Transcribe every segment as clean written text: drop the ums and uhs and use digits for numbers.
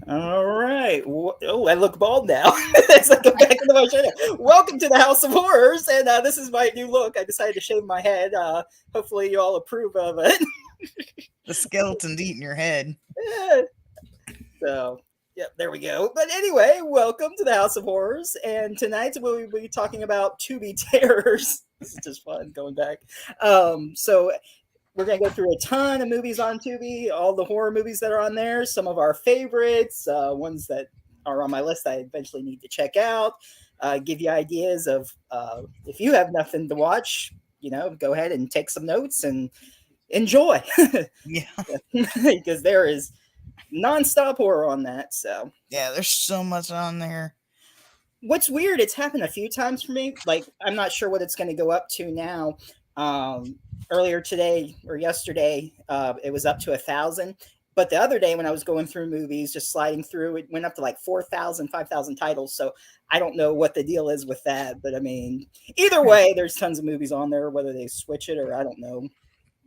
All right. Oh, I look bald now. As I go back into my channel. Welcome to the House of Horrors, and this is my new look. I decided to shave my head. Hopefully, you all approve of it. The skeleton's eating your head. So, yep, there we go. But anyway, welcome to the House of Horrors, and tonight we'll be talking about Tubi terrors. This is just fun going back. So we're going to go through a ton of movies on Tubi, all the horror movies that are on there, some of our favorites, ones that are on my list I eventually need to check out, give you ideas of if you have nothing to watch, go ahead and take some notes and enjoy. Yeah. Because there is nonstop horror on that. So yeah, there's so much on there. What's weird, it's happened a few times for me. Like, I'm not sure what it's going to go up to now. Earlier today or yesterday, it was up to 1,000. But the other day when I was going through movies, just sliding through, it went up to like 4,000, 5,000 titles. So I don't know what the deal is with that. But I mean, either way, there's tons of movies on there, whether they switch it or I don't know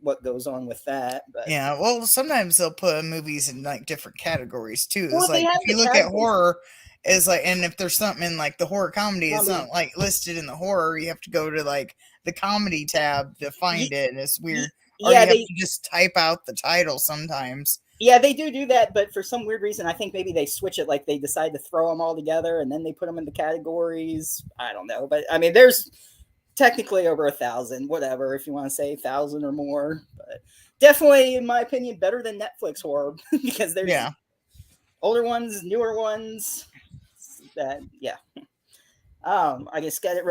what goes on with that. But yeah, well, sometimes they'll put movies in like different categories too. Well, It's like if you look at horror, it's like, and if there's something in like the horror comedy, it's not like listed in the horror. You have to go to like the comedy tab to find it. And it's weird. Or you have to just type out the title sometimes. Yeah, they do that, but for some weird reason, I think maybe they switch it. Like they decide to throw them all together and then they put them into categories. I don't know, but I mean, there's technically over 1,000, whatever, if you want to say 1,000 or more. But definitely, in my opinion, better than Netflix horror because there's older ones, newer ones. That I guess get it.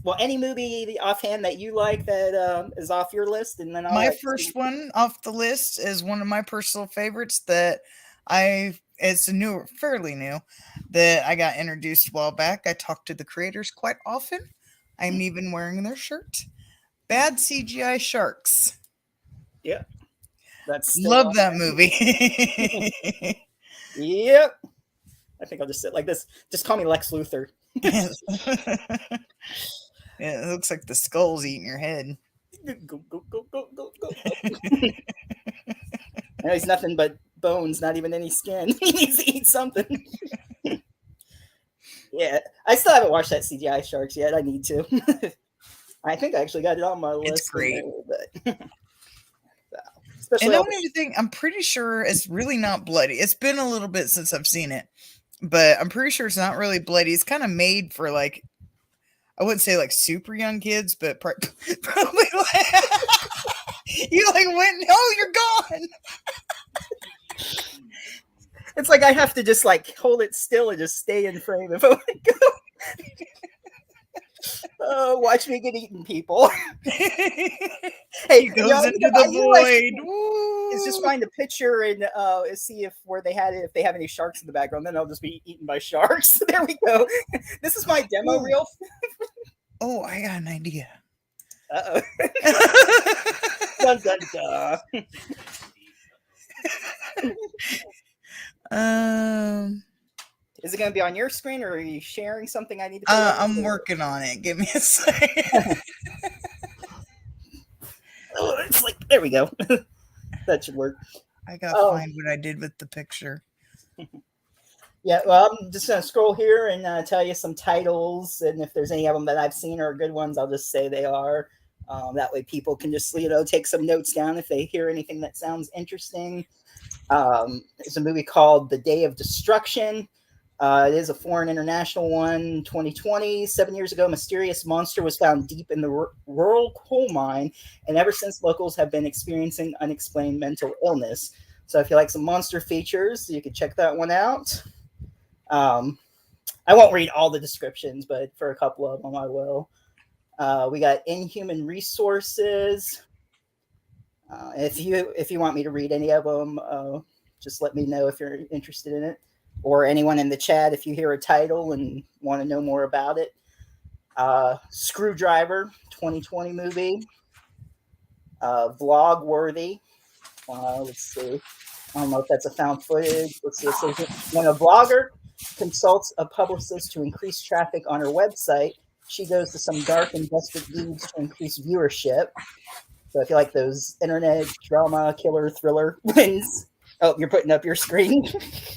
Well, any movie offhand that you like that is off your list, and then my first one off the list is one of my personal favorites that it's fairly new that I got introduced a while back. I talk to the creators quite often. I'm even wearing their shirt. Bad CGI Sharks. Yeah, love that movie. Yep. I think I'll just sit like this. Just call me Lex Luthor. Yeah, it looks like the skull's eating your head. Go. No, he's nothing but bones, not even any skin. He needs to eat something. Yeah, I still haven't watched that CGI Sharks yet. I need to. I think I actually got it on my list. It's great. And the only thing, I'm pretty sure it's really not bloody. It's been a little bit since I've seen it, but I'm pretty sure it's not really bloody. It's kind of made for like, I wouldn't say like super young kids, but probably like, you like went, no, you're gone. It's like I have to just like hold it still and just stay in frame if I want to go. Watch me get eaten, people. Hey, he goes into the void. It's just find a picture and see if they have any sharks in the background. Then I'll just be eaten by sharks. There we go. This is my demo reel. Oh, I got an idea. Uh-oh. Dun, dun, dun. Is it going to be on your screen, or are you sharing something I need to? I'm working on it. Give me a second. Oh, it's like there we go. That should work. I gotta find what I did with the picture. Yeah, well, I'm just gonna scroll here and tell you some titles, and if there's any of them that I've seen or good ones, I'll just say they are. That way, people can just take some notes down if they hear anything that sounds interesting. There's a movie called The Day of Destruction. It is a foreign international one, 2020. 7 years ago, a mysterious monster was found deep in the rural coal mine, and ever since, locals have been experiencing unexplained mental illness. So if you like some monster features, you can check that one out. I won't read all the descriptions, but for a couple of them, I will. We got Inhuman Resources. If you want me to read any of them, just let me know if you're interested in it. Or anyone in the chat, if you hear a title and want to know more about it. Screwdriver, 2020 movie. Vlog Worthy. Let's see. I don't know if that's a found footage. Let's see. It says when a vlogger consults a publicist to increase traffic on her website, she goes to some dark and desperate deeds to increase viewership. So if you like those internet drama, killer, thriller ones, Oh, you're putting up your screen.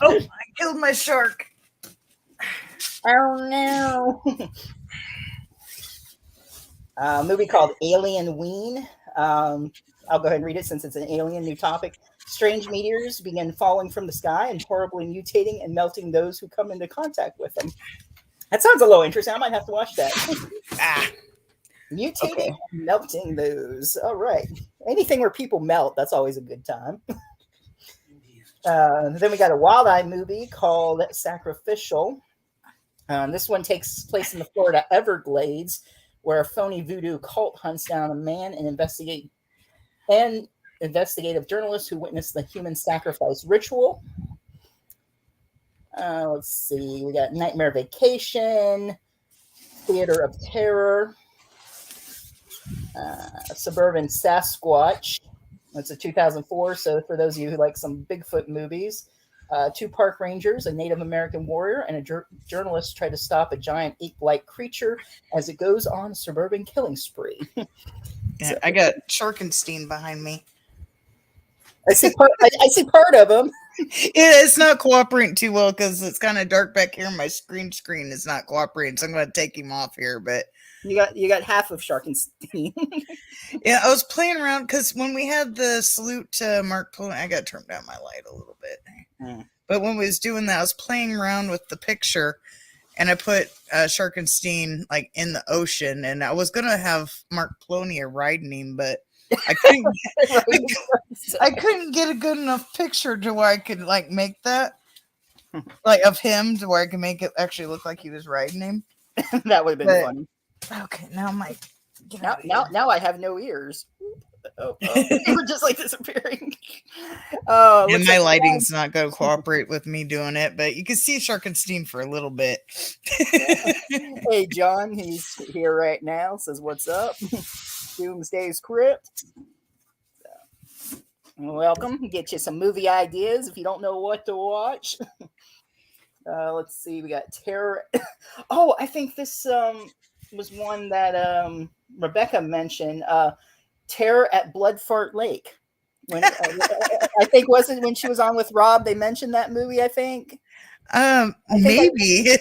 Oh, I killed my shark. Oh no. A movie called Alien Ween. I'll go ahead and read it since it's an alien new topic. Strange meteors begin falling from the sky and horribly mutating and melting those who come into contact with them. That sounds a little interesting. I might have to watch that. Mutating Okay. and melting those. All right. Anything where people melt, that's always a good time. Then we got a Wild Eye movie called Sacrificial. This one takes place in the Florida Everglades, where a phony voodoo cult hunts down a man and investigative journalist who witnessed the human sacrifice ritual. Let's see. We got Nightmare Vacation, Theater of Terror, Suburban Sasquatch. It's a 2004. So for those of you who like some Bigfoot movies, two park rangers, a Native American warrior, and a journalist try to stop a giant ape-like creature as it goes on a suburban killing spree. Yeah, I got Sharkenstein behind me. I see part of them. It's not cooperating too well because it's kind of dark back here. My screen is not cooperating, so I'm going to take him off here. But you got half of Sharkenstein. Yeah, I was playing around because when we had the salute to Mark Plone, I got to turn down my light a little bit. But when we was doing that, I was playing around with the picture, and I put Sharkenstein like in the ocean, and I was gonna have Mark Polonia riding him, but I couldn't. I couldn't get a good enough picture to where I could like make that like of him to where I could make it actually look like he was riding him. That would have been funny. Okay, now my now I have no ears. They were just like disappearing. And my lighting's not going to cooperate with me doing it, but you can see Sharkenstein for a little bit. Hey, John, he's here right now. Says, "What's up?" Doomsday's Crypt. So, welcome. Get you some movie ideas if you don't know what to watch. Let's see. We got Terror. Oh, I think this was one that Rebecca mentioned. Terror at Bloodfart Lake. When I think wasn't when she was on with Rob, they mentioned that movie. I think maybe we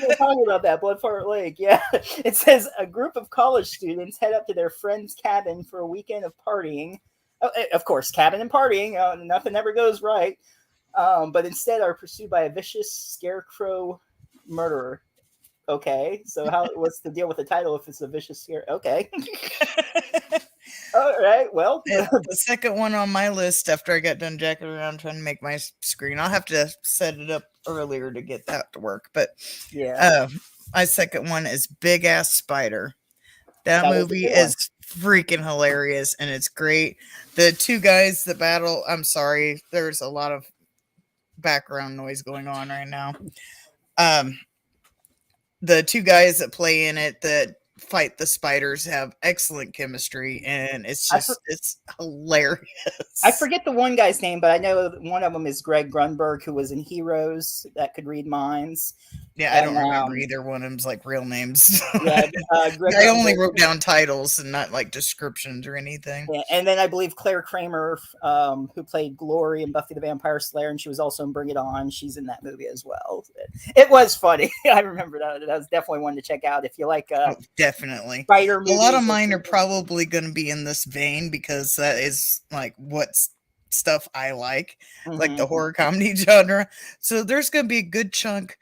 were talking about that Bloodfart Lake. Yeah, it says a group of college students head up to their friend's cabin for a weekend of partying. Oh, of course, cabin and partying. Nothing ever goes right. But instead are pursued by a vicious scarecrow murderer. Okay, so what's the deal with the title if it's a vicious scare? Okay. All right, well. The second one on my list after I got done jacking around trying to make my screen. I'll have to set it up earlier to get that to work. But yeah, my second one is Big Ass Spider. That movie is freaking hilarious and it's great. The two guys that battle, I'm sorry, there's a lot of background noise going on right now. The two guys that play in it that fight the spiders have excellent chemistry and it's hilarious. I forget the one guy's name, but I know one of them is Greg Grunberg, who was in Heroes, that could read minds. Yeah, I don't remember either one of them's like real names. Yeah, I only wrote down titles and not like descriptions or anything. Yeah, and then I believe Claire Kramer, who played Glory in Buffy the Vampire Slayer, and she was also in Bring It On. She's in that movie as well. It was funny. I remember that. That was definitely one to check out if you like. Definitely. Spider movies. A lot of mine are probably going to be in this vein because that is like what's stuff I like the horror comedy genre. So there's going to be a good chunk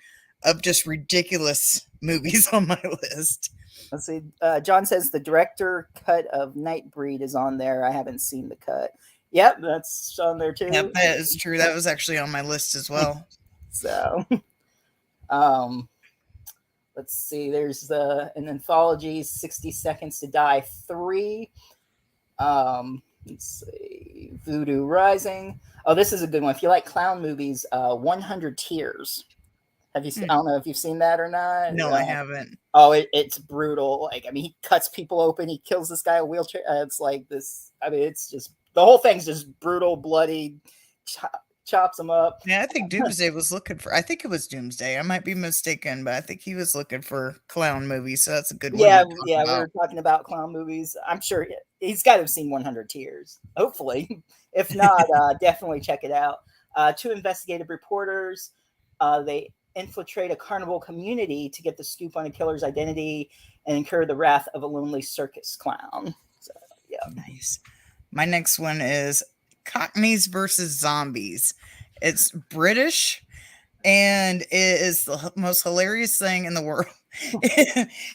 of just ridiculous movies on my list. Let's see. John says the director cut of Nightbreed is on there. I haven't seen the cut. Yep, that's on there too. Yep, that is true. That was actually on my list as well. So, let's see. There's an anthology, 60 Seconds to Die 3. Let's see. Voodoo Rising. Oh, this is a good one. If you like clown movies, 100 Tears. Have you seen? I don't know if you've seen that or not. No, I haven't. Oh, it's brutal. Like, I mean, he cuts people open. He kills this guy in a wheelchair. It's like this. I mean, it's just the whole thing's just brutal, bloody. Chops him up. Yeah, I think Doomsday was looking for. I think it was Doomsday. I might be mistaken, but I think he was looking for clown movies. So that's a good one. Yeah. We were talking about clown movies. I'm sure he's got to have seen 100 Tears, hopefully. If not, definitely check it out. Two investigative reporters, they infiltrate a carnival community to get the scoop on a killer's identity and incur the wrath of a lonely circus clown. So, yeah. Nice. My next one is Cockneys versus Zombies. It's British, and it is the most hilarious thing in the world.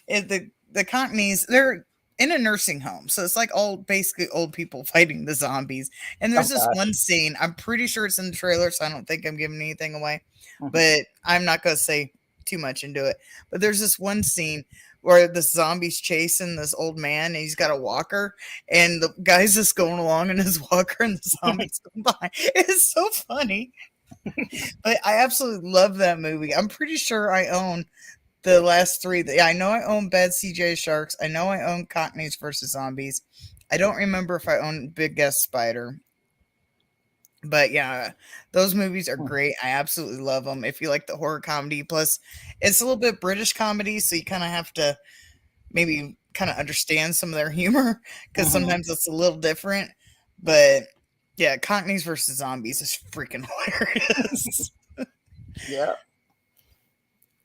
The Cockneys, they're in a nursing home, so it's like basically old people fighting the zombies. And there's this one scene. I'm pretty sure it's in the trailer, so I don't think I'm giving anything away. But I'm not going to say too much into it. But there's this one scene where the zombie's chasing this old man, and he's got a walker, and the guy's just going along in his walker, and the zombies come by. It's so funny. But I absolutely love that movie. I'm pretty sure I own the last three. I know I own Bad CJ Sharks. I know I own Cockneys versus Zombies. I don't remember if I own Big Guest Spider. But yeah, those movies are great. I absolutely love them. If you like the horror comedy, plus it's a little bit British comedy, so you kind of have to maybe kind of understand some of their humor because sometimes it's a little different. But yeah, Cockneys versus Zombies is freaking hilarious. Yeah.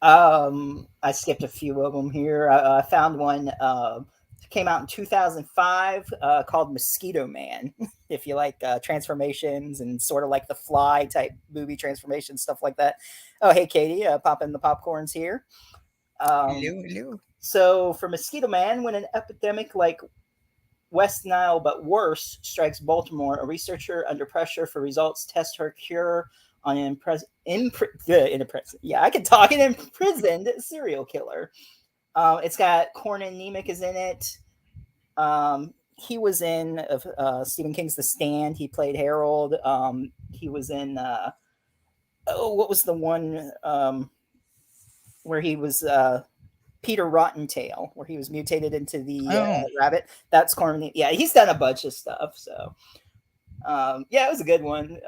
I skipped a few of them here. I found one came out in 2005 called Mosquito Man. If you like transformations and sort of like the Fly type movie transformation stuff like that. Oh, hey Katie, popping the popcorns here. Hello. So for Mosquito Man, when an epidemic like West Nile but worse strikes Baltimore, a researcher under pressure for results tests her cure on an imprisoned serial killer. It's got Cornyn Nemec is in it. He was in Stephen King's The Stand. He played Harold. He was in what was the one where he was Peter Rottentail, where he was mutated into the rabbit. That's Cornyn. Yeah, he's done a bunch of stuff. So yeah, it was a good one.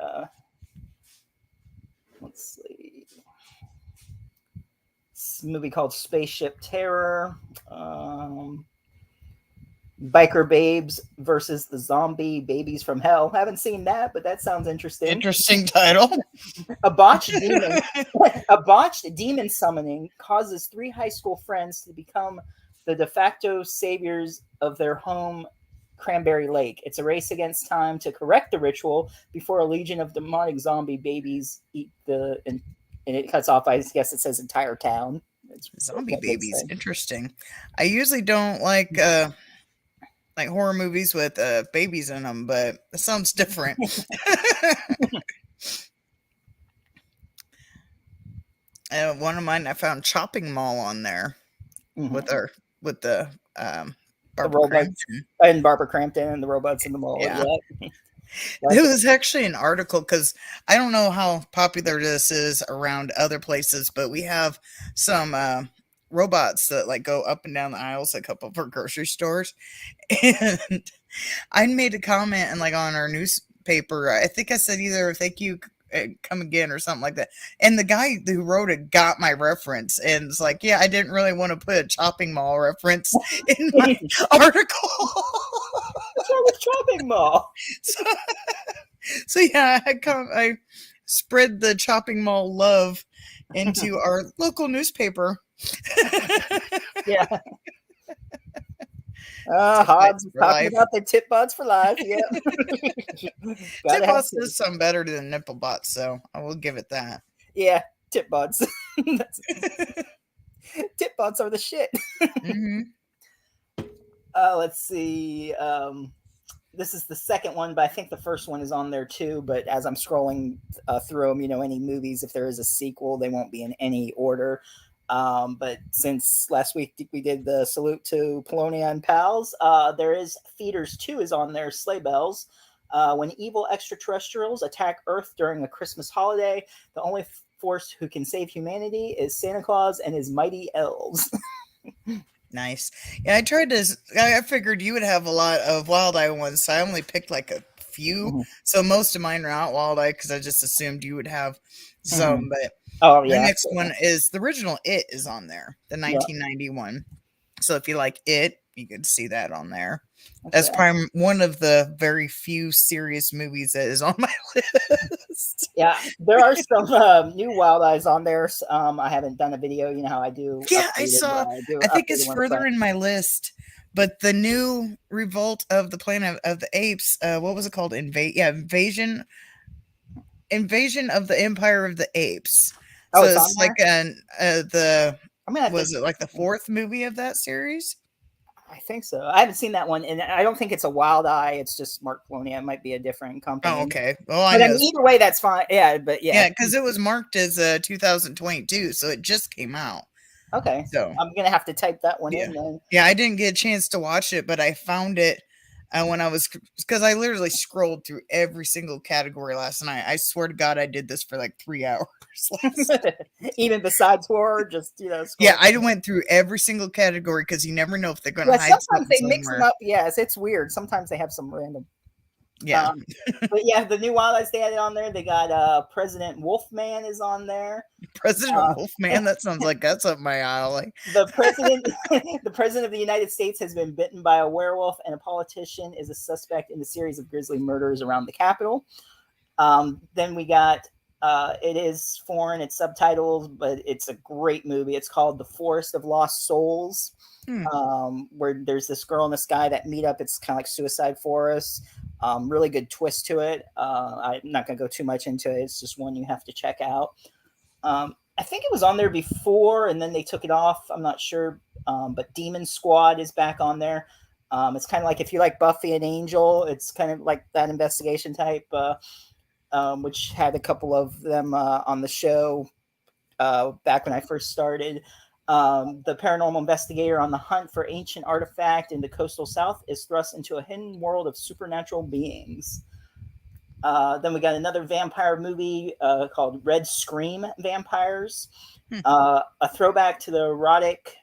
Let's see. This movie called Spaceship Terror. Biker Babes versus the Zombie Babies from Hell. Haven't seen that, but that sounds interesting. Interesting title. A botched demon summoning causes three high school friends to become the de facto saviors of their home, Cranberry Lake. It's a race against time to correct the ritual before a legion of demonic zombie babies eat and it cuts off, I guess it says, entire town. It's zombie babies. Interesting. I usually don't like horror movies with babies in them, but it sounds different. One of mine, I found Chopping Mall on there with the Barbara Crampton. And Barbara Crampton and the robots in the mall. Yeah. It was actually an article because I don't know how popular this is around other places, but we have some robots that like go up and down the aisles at a couple of our grocery stores. And I made a comment and like on our newspaper, I think I said either thank you, come again or something like that. And the guy who wrote it got my reference and it's like, yeah, I didn't really want to put a Chopping Mall reference in my article. What's wrong with Chopping Mall? So yeah, I spread the Chopping Mall love into our local newspaper. Yeah. Hobbs talking about the tip bots for life. Yeah. Tip bots does some better than nipple bots, so I will give it that. Yeah, tip bots. Tip bots are the shit. Let's see. This is the second one, but I think the first one is on there too. But as I'm scrolling through them, any movies, if there is a sequel, they won't be in any order. But since last week we did the Salute to Polonia and Pals, there is Feeders 2 is on there, Sleigh Bells. When evil extraterrestrials attack Earth during a Christmas holiday, the only force who can save humanity is Santa Claus and his mighty elves. Nice. Yeah, I figured you would have a lot of Wild Eye ones, so I only picked like a few. So most of mine are not Wild Eye because I just assumed you would have some. But the next one is the original It is on there, the 1991. So if you like It, you could see that on there. That's Okay. probably one of the very few serious movies that is on my list. Yeah, there are some new Wild Eyes on there. I haven't done a video. You know how I do Yeah, updated. I do I think updated it's one of further in my list, but the new Revolt of the Planet of the Apes, what was it called? Invasion of the Empire of the Apes. Oh, So it's on it's like there. the I'm gonna have to. was it like the fourth movie of that series? I think so. I haven't seen that one, and I don't think it's a Wild Eye. It's just Mark Clooney. It might be a different Oh, company. okay. Well, I But I know. mean, either way, that's fine. Yeah, but yeah. Yeah, because it was marked as 2022, so it just came out. Okay, So I'm gonna have to type that one yeah, in then. yeah, I didn't get a chance to watch it, but I found it when I was because I literally scrolled through every single category last night. I swear to God, I did this for like 3 hours last. Even besides horror, just Yeah, scroll. I went through every single category because you never know if they're going to Yeah, hide sometimes something they mix them somewhere. up. Yes, it's weird. Sometimes they have some random. Yeah, Um, but yeah, the new Wild Eyes they added on there. They got President Wolfman is on there. President Uh, Wolfman. That sounds like that's up my alley. the president, the president of the United States has been bitten by a werewolf, and a politician is a suspect in the series of grisly murders around the Capitol. Then we got it is foreign, it's subtitles, but it's a great movie. It's called The Forest of Lost Souls. Hmm. Where there's this girl and this guy that meet up. It's kind of like Suicide Forest. Really good twist to it. I'm not going to go too much into it. It's just one you have to check out. I think it was on there before, and then they took it off. I'm not sure, but Demon Squad is back on there. It's kind of like if you like Buffy and Angel, it's kind of like that investigation type, which had a couple of them on the show back when I first started. The paranormal investigator on the hunt for ancient artifact in the coastal south is thrust into a hidden world of supernatural beings. Then we got another vampire movie called Red Scream Vampires, a throwback to the erotic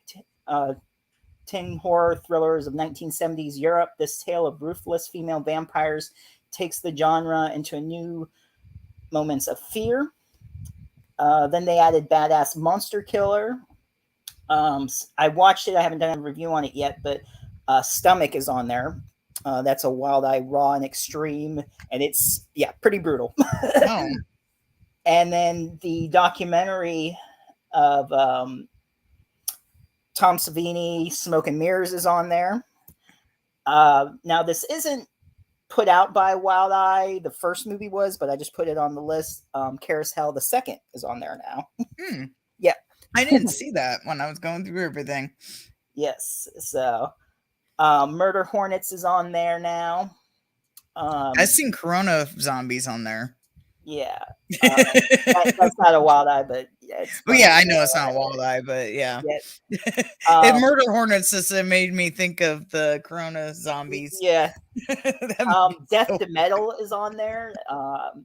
teen horror thrillers of 1970s Europe. This tale of ruthless female vampires takes the genre into a new moments of fear. Then they added Badass Monster Killer. I watched it. I haven't done a review on it yet, but Stomach is on there. That's a Wild Eye raw and extreme, and it's pretty brutal. Oh, And then the documentary of Tom Savini, Smoke and Mirrors, is on there. Now this isn't put out by Wild Eye. The first movie was, but I just put it on the list. Carousel the second is on there now. hmm. Yeah. I didn't see that when I was going through everything. Yes. So Murder Hornets is on there now. I've seen Corona zombies on there. Yeah. That's not a Wild Eye, but yeah, it's Well, yeah, I know it's not walleye, but yeah. Yeah. If Murder Hornets just made me think of the Corona zombies. Yeah. That Death so- to Metal is on there.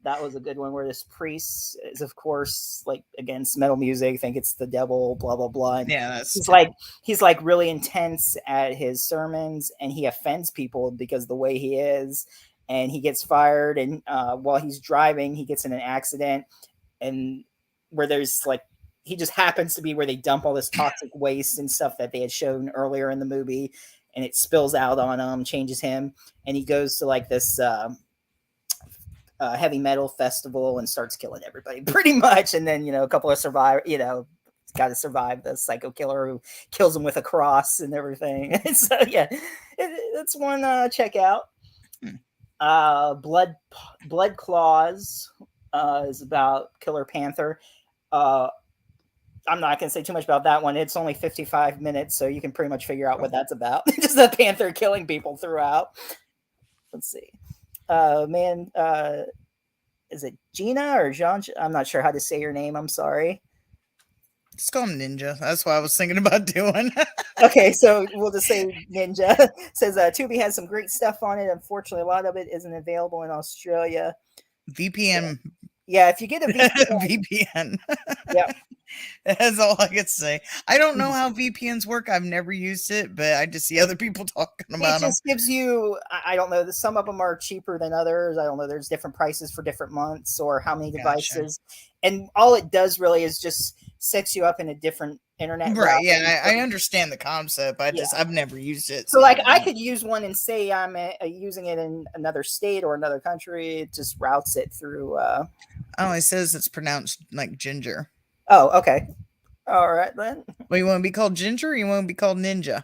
That was a good one where this priest is, of course, like against metal music. Think it's the devil, blah blah blah. And yeah, that's he's like really intense at his sermons, and he offends people because the way he is, and he gets fired. And while he's driving, he gets in an accident, and where there's like he just happens to be where they dump all this toxic waste and stuff that they had shown earlier in the movie, and it spills out on him, changes him, and he goes to like this heavy metal festival and starts killing everybody pretty much. And then a couple of survivors, got to survive the psycho killer who kills him with a cross and everything. So yeah, it's one check out. Blood Claws is about Killer Panther. I'm not going to say too much about that one. It's only 55 minutes, so you can pretty much figure out what that's about. Just the panther killing people throughout. Let's see. Is it Gina or Jean? I'm not sure how to say your name. I'm sorry. Just call him Ninja. That's what I was thinking about doing. Okay, so we'll just say Ninja. Says Tubi has some great stuff on it. Unfortunately, a lot of it isn't available in Australia. VPN. Yeah, if you get a VPN. VPN. Yeah. That's all I could say. I don't know how VPNs work. I've never used it, but I just see other people talking about them. It just gives you, I don't know, some of them are cheaper than others. I don't know. There's different prices for different months or how many devices. Gotcha. And all it does really is just sets you up in a different internet Right. browsing. Yeah, I understand the concept. Yeah. I've never used it. So So I like don't I know. could use one and say I'm using it in another state or another country. It just routes it through. Oh, it says it's pronounced like ginger. Oh, okay. All right then. Well, you want to be called ginger or you want to be called ninja?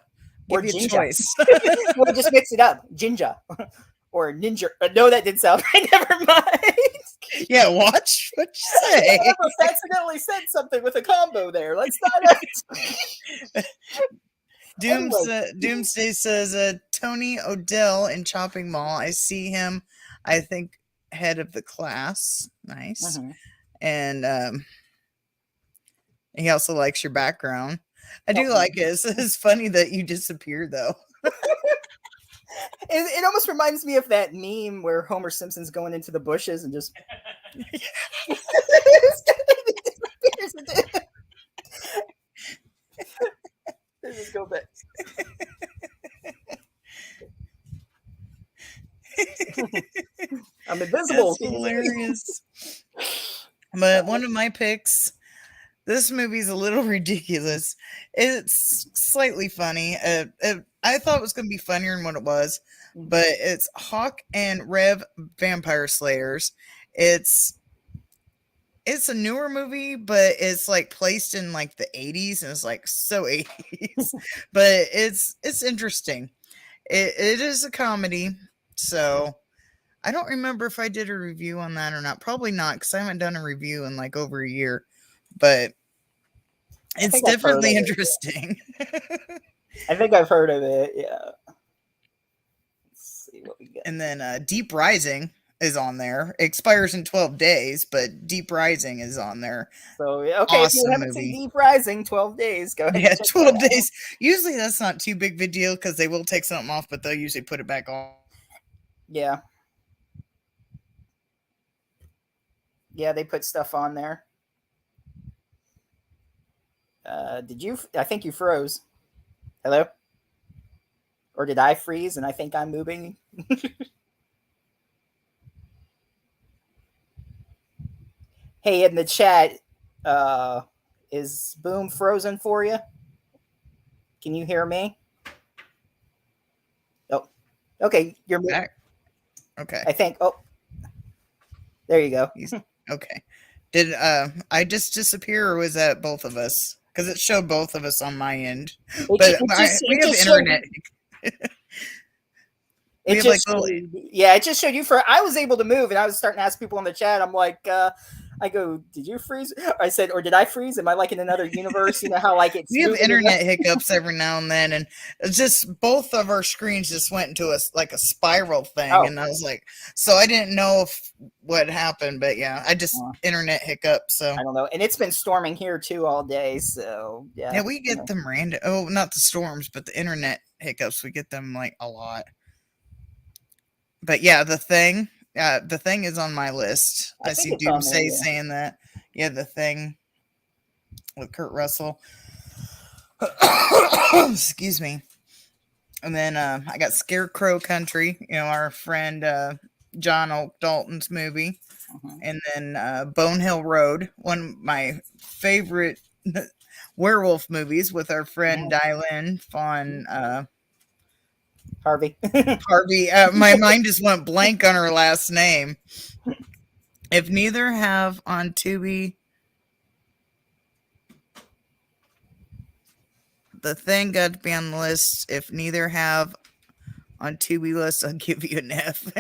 Or Give you a ginger. choice. We'll just mix it up. Ginger. Or ninja. No, that didn't sound right. Never mind. Yeah, watch what you say. I almost accidentally said something with a combo there. Let's not. Anyway. Doomsday says Tony Odell in Chopping Mall. I see him. I think head of the class. Nice. Mhm. And he also likes your background. I do Oh. like it. It's funny that you disappear though. It almost reminds me of that meme where Homer Simpson's going into the bushes and just. Just go back. I'm invisible. That's hilarious. But one of my picks, this movie's a little ridiculous. It's slightly funny. I thought it was going to be funnier than what it was, but it's Hawk and Rev Vampire Slayers. It's a newer movie, but it's like placed in like the 80s and it's like so 80s. But it's interesting. It is a comedy, so I don't remember if I did a review on that or not. Probably not, because I haven't done a review in like over a year. But it's definitely interesting. I think I've heard of it. Yeah. Let's see what we get. And then Deep Rising is on there. It expires in 12 days, but Deep Rising is on there. So okay, if you Awesome haven't movie. seen Deep Rising, 12 days. Go ahead. Yeah, 12 days. Usually that's not too big of a deal because they will take something off, but they'll usually put it back on. Yeah. Yeah, they put stuff on there. Did you? I think you froze. Hello? Or did I freeze and I think I'm moving? Hey, in the chat, is Boom frozen for you? Can you hear me? Oh, okay. You're back. Okay. I think. Oh, there you go. Okay. Did I just disappear, or was that both of us? Because it showed both of us on my end. But we have internet. It just yeah, it just showed you for. I was able to move, and I was starting to ask people in the chat. I'm like, I go, did you freeze? I said, or did I freeze? Am I like in another universe? You know how like it's. We have internet hiccups every now and then, and it's just both of our screens just went into a spiral thing, and I was like, so I didn't know what happened, but yeah, I just internet hiccup. So I don't know, and it's been storming here too all day. So yeah, we get them random. Oh, not the storms, but the internet hiccups. We get them like a lot. But yeah, the thing is on my list. I see Doomsday saying that. Yeah, The Thing with Kurt Russell. Excuse me. And then I got Scarecrow Country, our friend John Dalton's movie. And then Bone Hill Road, one of my favorite werewolf movies with our friend Dylan von Harvey. Harvey. My mind just went blank on her last name. If neither have on Tubi, The Thing got to be on the list. If neither have on Tubi list, I'll give you an F.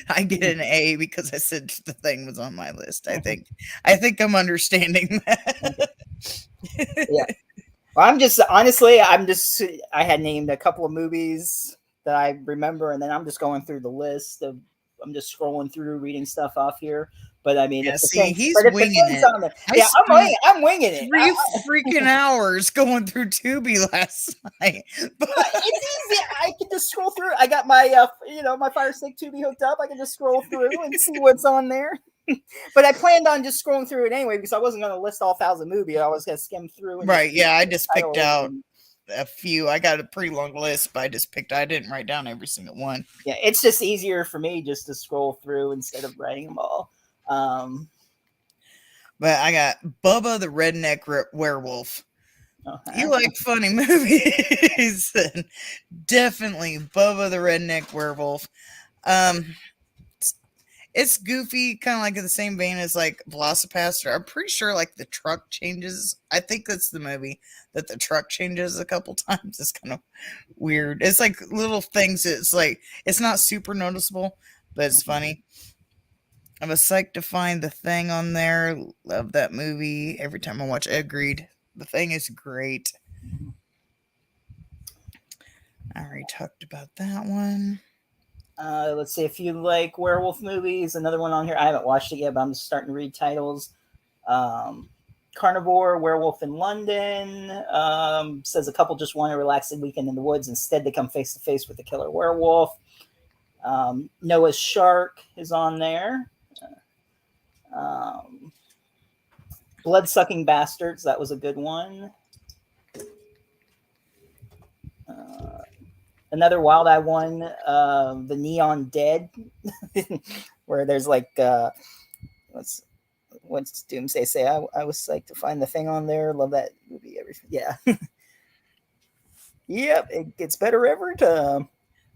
I get an A because I said The Thing was on my list. I think I'm understanding that. Yeah. Well, I had named a couple of movies that I remember, and then I'm just going through the list of. I'm just scrolling through, reading stuff off here. But I mean, he's winging it. Yeah, I'm winging it. 3 freaking hours going through Tubi last night. But it's easy. I can just scroll through. I got my, my Fire Stick Tubi hooked up. I can just scroll through and see what's on there. But I planned on just scrolling through it anyway because I wasn't going to list all 1,000 movies. I was going to skim through. And right. Yeah. I just picked out a few. I got a pretty long list, but I didn't write down every single one. Yeah. It's just easier for me just to scroll through instead of writing them all. But I got Bubba the Redneck Werewolf. You Okay. like funny movies, then definitely Bubba the Redneck Werewolf. Um, it's goofy, kind of like in the same vein as like Velocipaster. I'm pretty sure like the truck changes. I think that's the movie that the truck changes a couple times. It's kind of weird. It's like little things. It's like it's not super noticeable, but it's funny. I'm psyched to find The Thing on there. Love that movie. Every time I watch it, agreed. The Thing is great. I already talked about that one. Let's see if you like werewolf movies. Another one on here. I haven't watched it yet, but I'm just starting to read titles. Um, Carnivore, Werewolf in London. Says a couple just want a relaxing weekend in the woods. Instead, they come face to face with the killer werewolf. Noah's Shark is on there. Um, Blood Sucking Bastards. That was a good one. Another Wild Eye one. The Neon Dead, where there's like what's Doomsday say? I was psyched to find The Thing on there. Love that movie. Yeah. Yep, it gets better every time.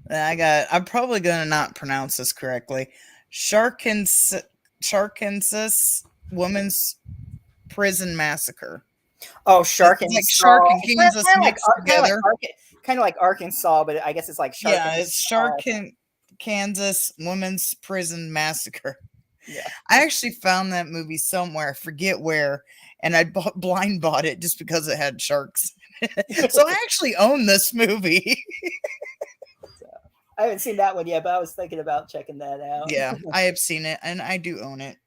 I'm probably gonna not pronounce this correctly. Sharkins Woman's Prison Massacre. Oh, It's like Sharkansas. Shark and It's Kansas mixed together. kind of like Arkansas, but I guess it's like Yeah, it's Sharkansas. Kansas Women's Prison Massacre. Yeah. I actually found that movie somewhere, forget where, and I blind bought it just because it had sharks. So I actually own this movie. So, I haven't seen that one yet, but I was thinking about checking that out. Yeah, I have seen it, and I do own it.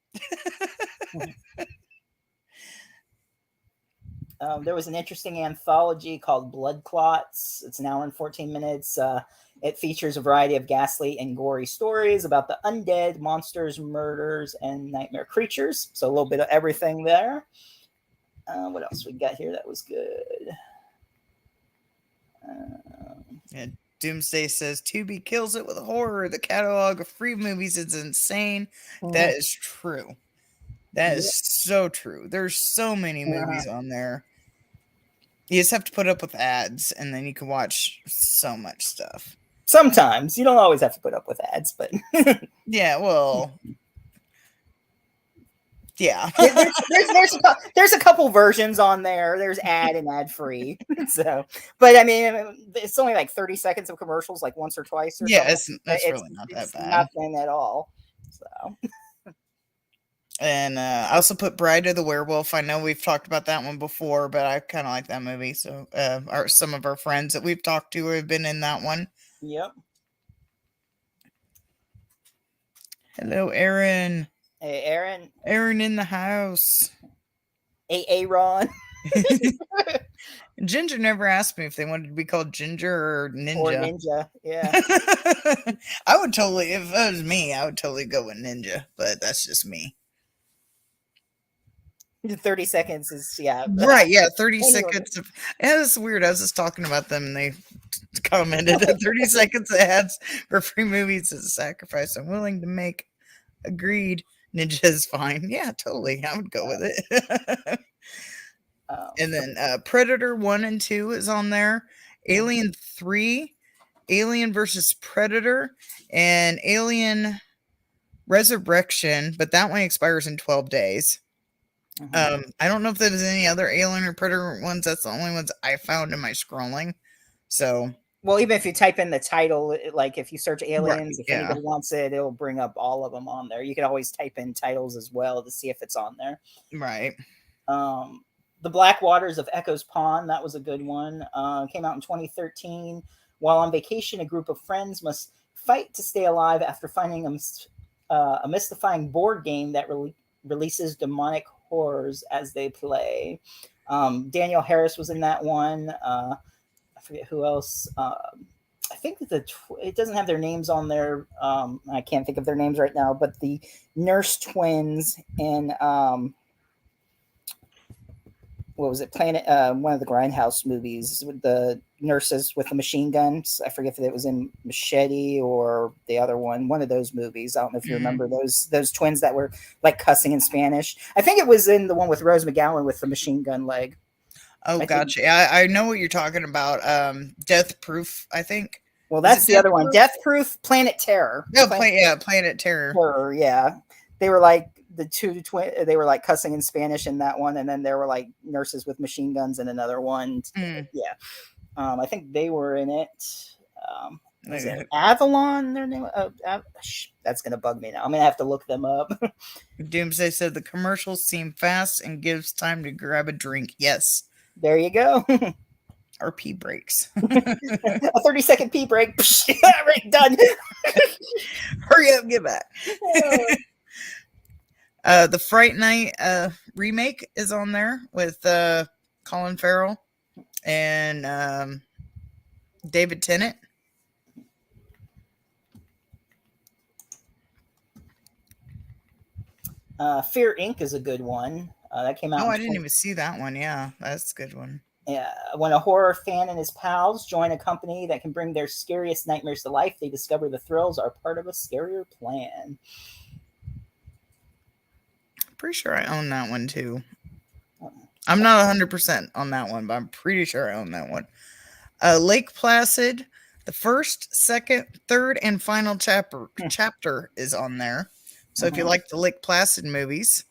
There was an interesting anthology called Blood Clots. It's an hour and 14 minutes. It features a variety of ghastly and gory stories about the undead, monsters, murders, and nightmare creatures. So a little bit of everything there. What else we got here that was good? Yeah, Doomsday says Tubi kills it with horror. The catalog of free movies is insane. That is true. That is so true. There's so many movies on there. You just have to put up with ads, and then you can watch so much stuff. Sometimes you don't always have to put up with ads, but yeah, well, yeah. there's a couple versions on there. There's ad and ad free. So, but I mean, it's only like 30 seconds of commercials, like once or twice. Or yeah, something. it's really not that bad. Nothing at all. So. And I also put Bride of the Werewolf. I know we've talked about that one before, but I kind of like that movie. So, some of our friends that we've talked to have been in that one. Yep. Hello, Aaron. Hey, Aaron. Aaron in the house. Hey, Aaron. Ginger never asked me if they wanted to be called Ginger or Ninja. Or Ninja, yeah. I would totally, if it was me, I would totally go with Ninja, but that's just me. 30 seconds is, yeah. Right, yeah, 30 seconds. Yeah, that's weird. I was just talking about them and they commented that 30 seconds of ads for free movies is a sacrifice I'm willing to make. Agreed. Ninja is fine. Yeah, totally. I would go with it. And then Predator 1 and 2 is on there. Alien 3, Alien versus Predator, and Alien Resurrection, but that one expires in 12 days. I don't know if there's any other Alien or Predator ones. That's the only ones I found in my scrolling. So, well, even if you type in the title, like if you search aliens, right, if anybody wants it, it'll bring up all of them on there. You can always type in titles as well to see if it's on there. Right. The Black Waters of Echo's Pond, that was a good one. Came out in 2013. While on vacation, a group of friends must fight to stay alive after finding a mystifying board game that releases demonic horrors as they play. Daniel Harris was in that one. I forget who else. I think that it doesn't have their names on there. I can't think of their names right now, but the Nurse twins in what was it? Planet, one of the Grindhouse movies with the nurses with the machine guns. I forget if it was in Machete or the other one of those movies. I don't know if you remember those twins that were like cussing in Spanish. I think it was in the one with Rose McGowan with the machine gun leg. Oh, I think. gotcha. I know what you're talking about. Death Proof, I think. Well, Is it that's the Death other one. Proof? Death Proof, Planet Terror. No, Planet Planet Terror. Terror. Yeah, they were like the two twin. They were like cussing in Spanish in that one, and then there were like nurses with machine guns in another one. Mm. Yeah, I think they were in it. Was it Like, Avalon? Their name? That's gonna bug me now. I'm gonna have to look them up. Doomsday said the commercials seem fast and gives time to grab a drink. Yes. There you go. Or pee breaks. A 30-second pee break. Right, done. Hurry up, get back. The Fright Night remake is on there with Colin Farrell and David Tennant. Fear Inc. is a good one. That came out Oh, in I didn't even see that one. Yeah, that's a good one. when a horror fan and his pals join a company that can bring their scariest nightmares to life, they discover the thrills are part of a scarier plan. Pretty sure I own that one too. I'm not 100% on that one, but I'm pretty sure I own that one. Lake Placid, the first, second, third, and final chapter is on there. So if you like the Lake Placid movies,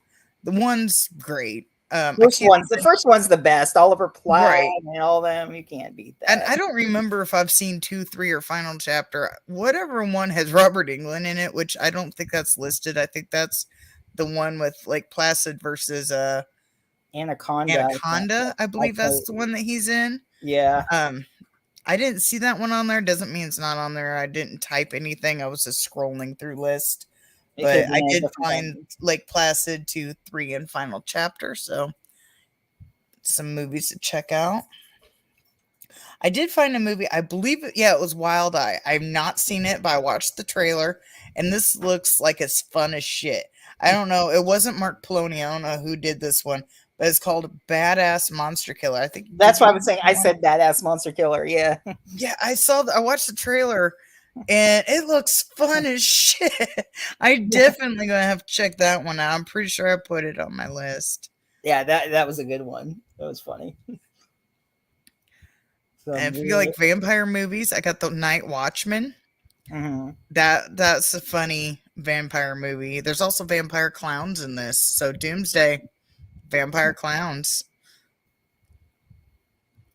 the one's great. The first one's the best. Oliver Platt Right. and all them. You can't beat that. And I don't remember if I've seen 2, 3, or final chapter. Whatever one has Robert Englund in it, which I don't think that's listed. I think that's the one with Lake Placid versus Anaconda. I believe that's the one that he's in. Yeah. I didn't see that one on there. Doesn't mean it's not on there. I didn't type anything. I was just scrolling through list. But I did find Lake Placid 2, 3, and final chapter. So some movies to check out. I did find a movie. I believe it. Yeah, it was Wild Eye. I've not seen it, but I watched the trailer, and this looks like it's fun as shit. I don't know. It wasn't Mark Poloniano who did this one, but it's called Badass Monster Killer. I think that's what I was saying. I said Badass Monster Killer. Yeah. Yeah, I watched the trailer, and it looks fun as shit. I definitely gonna have to check that one out. I'm pretty sure I put it on my list. Yeah, that was a good one. That was funny. And if you like vampire movies, I got The Night Watchman. Mm-hmm. That's a funny vampire movie. There's also vampire clowns in this. So Doomsday, vampire clowns.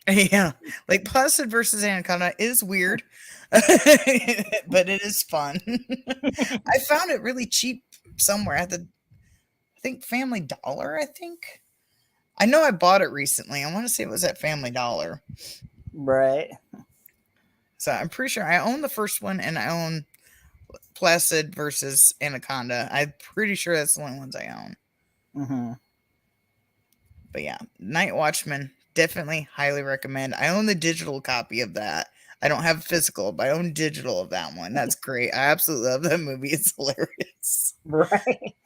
Yeah, like Placid versus Anaconda is weird, but it is fun. I found it really cheap somewhere at I think Family Dollar. I know I bought it recently. I want to say it was at Family Dollar. Right. So I'm pretty sure I own the first one and I own Placid versus Anaconda. I'm pretty sure that's the only ones I own. Mm-hmm. But yeah, Night Watchman, definitely highly recommend. I own the digital copy of that. I don't have physical, but I own digital of that one. That's great. I absolutely love that movie. It's hilarious. Right.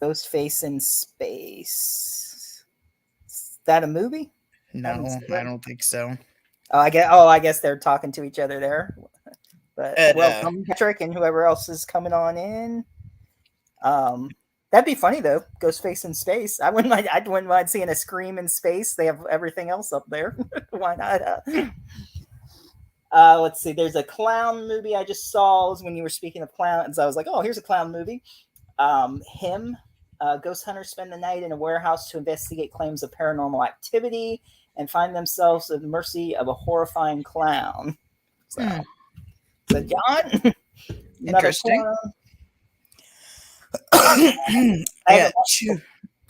Ghostface in Space. Is that a movie? No, I don't think so. Oh, I guess they're talking to each other there. But welcome, Patrick, and whoever else is coming on in. That'd be funny though. Ghostface in space. I wouldn't mind seeing a Scream in space. They have everything else up there. Why not? Let's see. There's a clown movie I just saw. When you were speaking of clowns, I was like, oh, here's a clown movie. Ghost hunters spend the night in a warehouse to investigate claims of paranormal activity and find themselves at the mercy of a horrifying clown. So John, interesting. Yeah,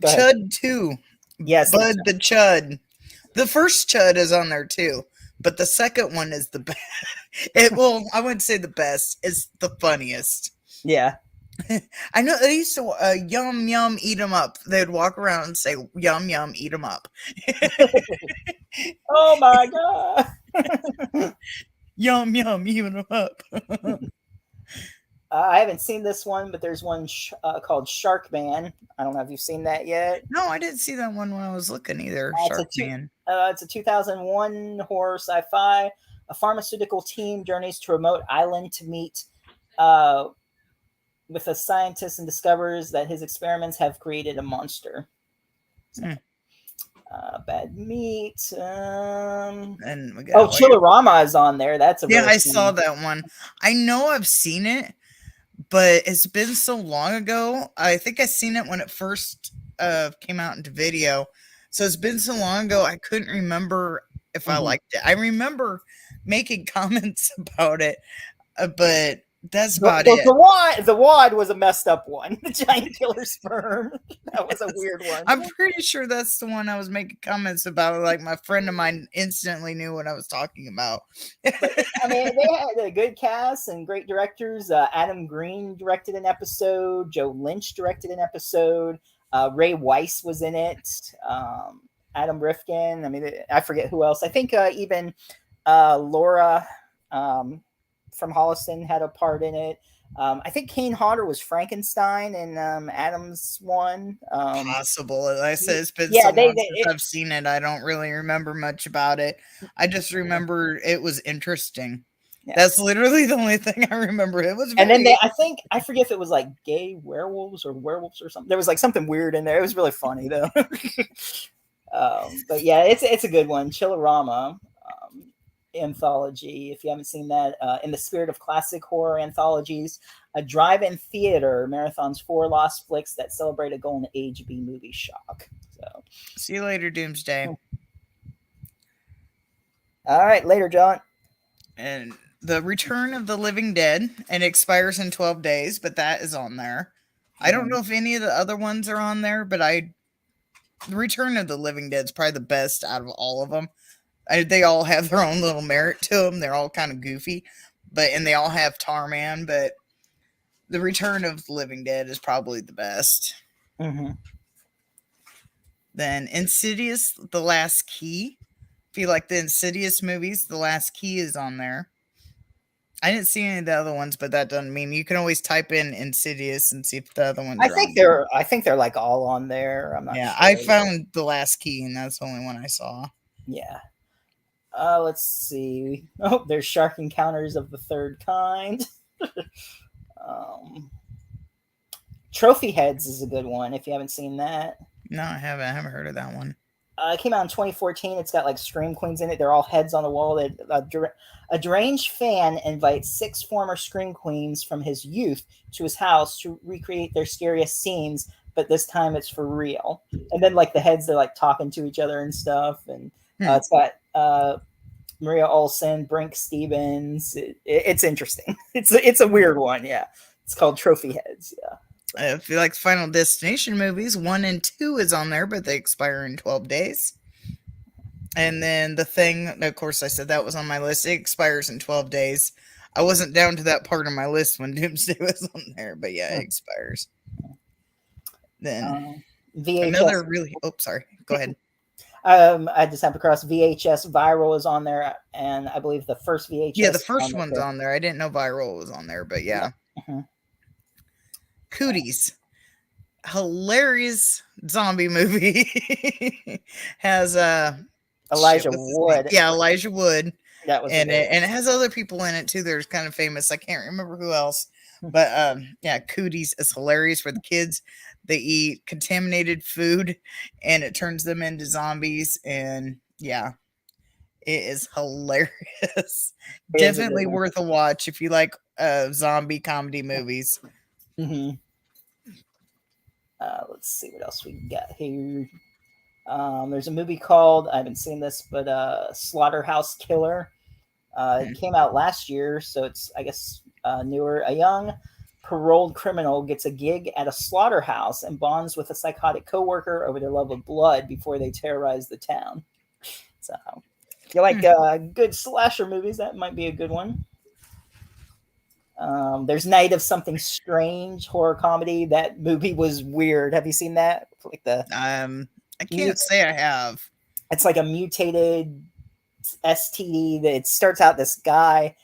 Chud 2. Yes, Bud the Chud. The first Chud is on there too, but the second one is the best. I wouldn't say the best. It's the funniest. Yeah. I know they used to yum yum eat them up. They'd walk around and say yum yum eat them up. Oh my god! Yum yum eat them up. I haven't seen this one, but there's one called Shark Man. I don't know if you've seen that yet. No, I didn't see that one when I was looking either. Shark Man. It's a 2001 horror sci-fi. A pharmaceutical team journeys to a remote island to meet with a scientist and discovers that his experiments have created a monster. So, Hmm. Bad Meat. And we Oh, got like, Chillerama is on there. That's a yeah, really I saw fun. that one. I know I've seen it, but it's been so long ago. I think I seen it when it first came out into video. So it's been so long ago, I couldn't remember if I Mhm. liked it. I remember making comments about it, but that's The, about the, it. the wad the wad was a messed up one. The giant killer sperm. That was a weird one. I'm pretty sure that's the one I was making comments about. Like my friend of mine instantly knew what I was talking about. But I mean, they had a good cast and great directors. Adam Green directed an episode. Joe Lynch directed an episode. Ray Weiss was in it. Adam Rifkin. I mean, I forget who else. I think even Laura um, from Holliston had a part in it. I think Kane Hodder was Frankenstein in Adam's one. Possible. Like I said, it's been Yeah, so long they since I've seen it. I don't really remember much about it. I just remember it was interesting. yeah. That's literally the only thing I remember. It was And then very I think I forget if it was like gay werewolves or werewolves or something. There was like something weird in there. It was really funny though. But yeah, it's a good one. Chillerama anthology. If you haven't seen that, in the spirit of classic horror anthologies, a drive-in theater marathons 4 lost flicks that celebrate a golden age B movie shock. So, See you later, Doomsday. all right, later, John. And The Return of the Living Dead, and it expires in 12 days, but that is on there. I don't know if any of the other ones are on there, but The Return of the Living Dead is probably the best out of all of them. They all have their own little merit to them. They're all kind of goofy, and they all have Tarman, but The Return of the Living Dead is probably the best. Mm-hmm. Then Insidious, The Last Key. If you like the Insidious movies, The Last Key is on there. I didn't see any of the other ones, but that doesn't mean you can always type in Insidious and see if the other ones are on there. I think they're like all on there. I'm not Yeah, sure. I found The Last Key, and that's the only one I saw. Yeah. Let's see. Oh, there's Shark Encounters of the Third Kind. um, Trophy Heads is a good one if you haven't seen that. No, I haven't. I haven't heard of that one. It came out in 2014. It's got like Scream Queens in it. They're all heads on the wall. A deranged fan invites 6 former Scream Queens from his youth to his house to recreate their scariest scenes, but this time it's for real. And then like the heads, they're like talking to each other and stuff. And it's got Maria Olsen, Brink Stevens. It's interesting. It's a weird one. Yeah, it's called Trophy Heads. Yeah. If you like Final Destination movies, 1 and 2 is on there, but they expire in 12 days. And then The Thing, of course, I said that was on my list. It expires in 12 days. I wasn't down to that part of my list when Doomsday was on there, but yeah, it expires. Then VHS. another really. Oh, sorry. Go ahead. I just have across VHS Viral is on there, and I believe the first VHS. Yeah, the first one's on there. I didn't know Viral was on there, but yeah. Mm-hmm. Cooties, hilarious zombie movie. Has Elijah Wood. Yeah, Elijah Wood. That was and it has other people in it too. There's kind of famous. I can't remember who else, but yeah, Cooties is hilarious for the kids. They eat contaminated food, and it turns them into zombies. And yeah, it is hilarious. Definitely worth a watch if you like zombie comedy movies. Mm-hmm. Let's see what else we got here. There's a movie called, I haven't seen this, but Slaughterhouse Killer. It came out last year, so it's, I guess, newer. A young paroled criminal gets a gig at a slaughterhouse and bonds with a psychotic coworker over their love of blood before they terrorize the town. So, if you like good slasher movies, that might be a good one. There's Night of Something Strange, horror comedy. That movie was weird. Have you seen that? Like I can't say I have. It's like a mutated STD. That it starts out this guy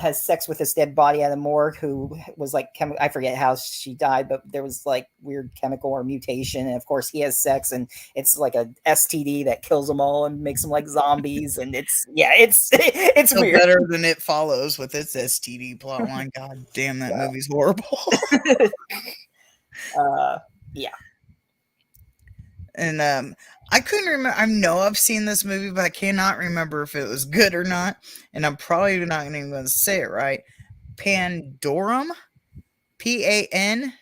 has sex with this dead body at a morgue who was like I forget how she died, but there was like weird chemical or mutation, and of course he has sex, and it's like a STD that kills them all and makes them like zombies, and it's Still weird. Better than It Follows with its STD plotline. God damn, that movie's horrible. Yeah. And I couldn't remember. I know I've seen this movie, but I cannot remember if it was good or not. And I'm probably not even going to say it right. Pandorum, Pandorum.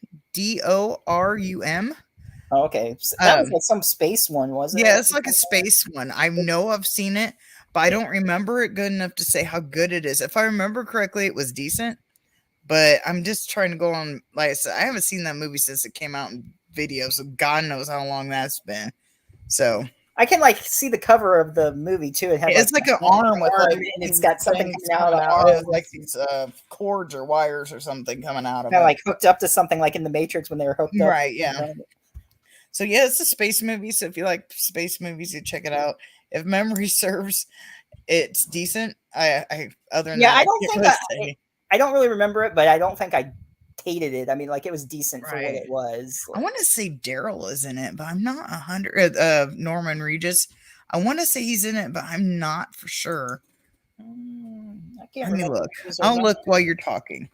Oh, okay, so that was Um, like some space one, wasn't yeah, it? it's like a space one. I know I've seen it, but I don't remember it good enough to say how good it is. If I remember correctly, it was decent. But I'm just trying to go on. Like I said, I haven't seen that movie since it came out in video, so God knows how long that's been. So I can like see the cover of the movie too. It had like it's like an arm with like and it's got something things coming out coming of the out. It has arm, like these cords or wires or something coming out of kind of it. like hooked up to something like in the Matrix when they were hooked up. Right? Yeah. So yeah, it's a space movie. So if you like space movies, you check it out. If memory serves, it's decent. I other than Yeah, that, I I don't can't think really say. I don't really remember it, but I don't think I hated it. I mean, like it was decent for what Right. it was. I want to say Daryl is in it, but I'm not 100. Norman Regis. I want to say he's in it, but I'm not for sure. I can't Let me remember look. if it was or I'll not. look while you're talking.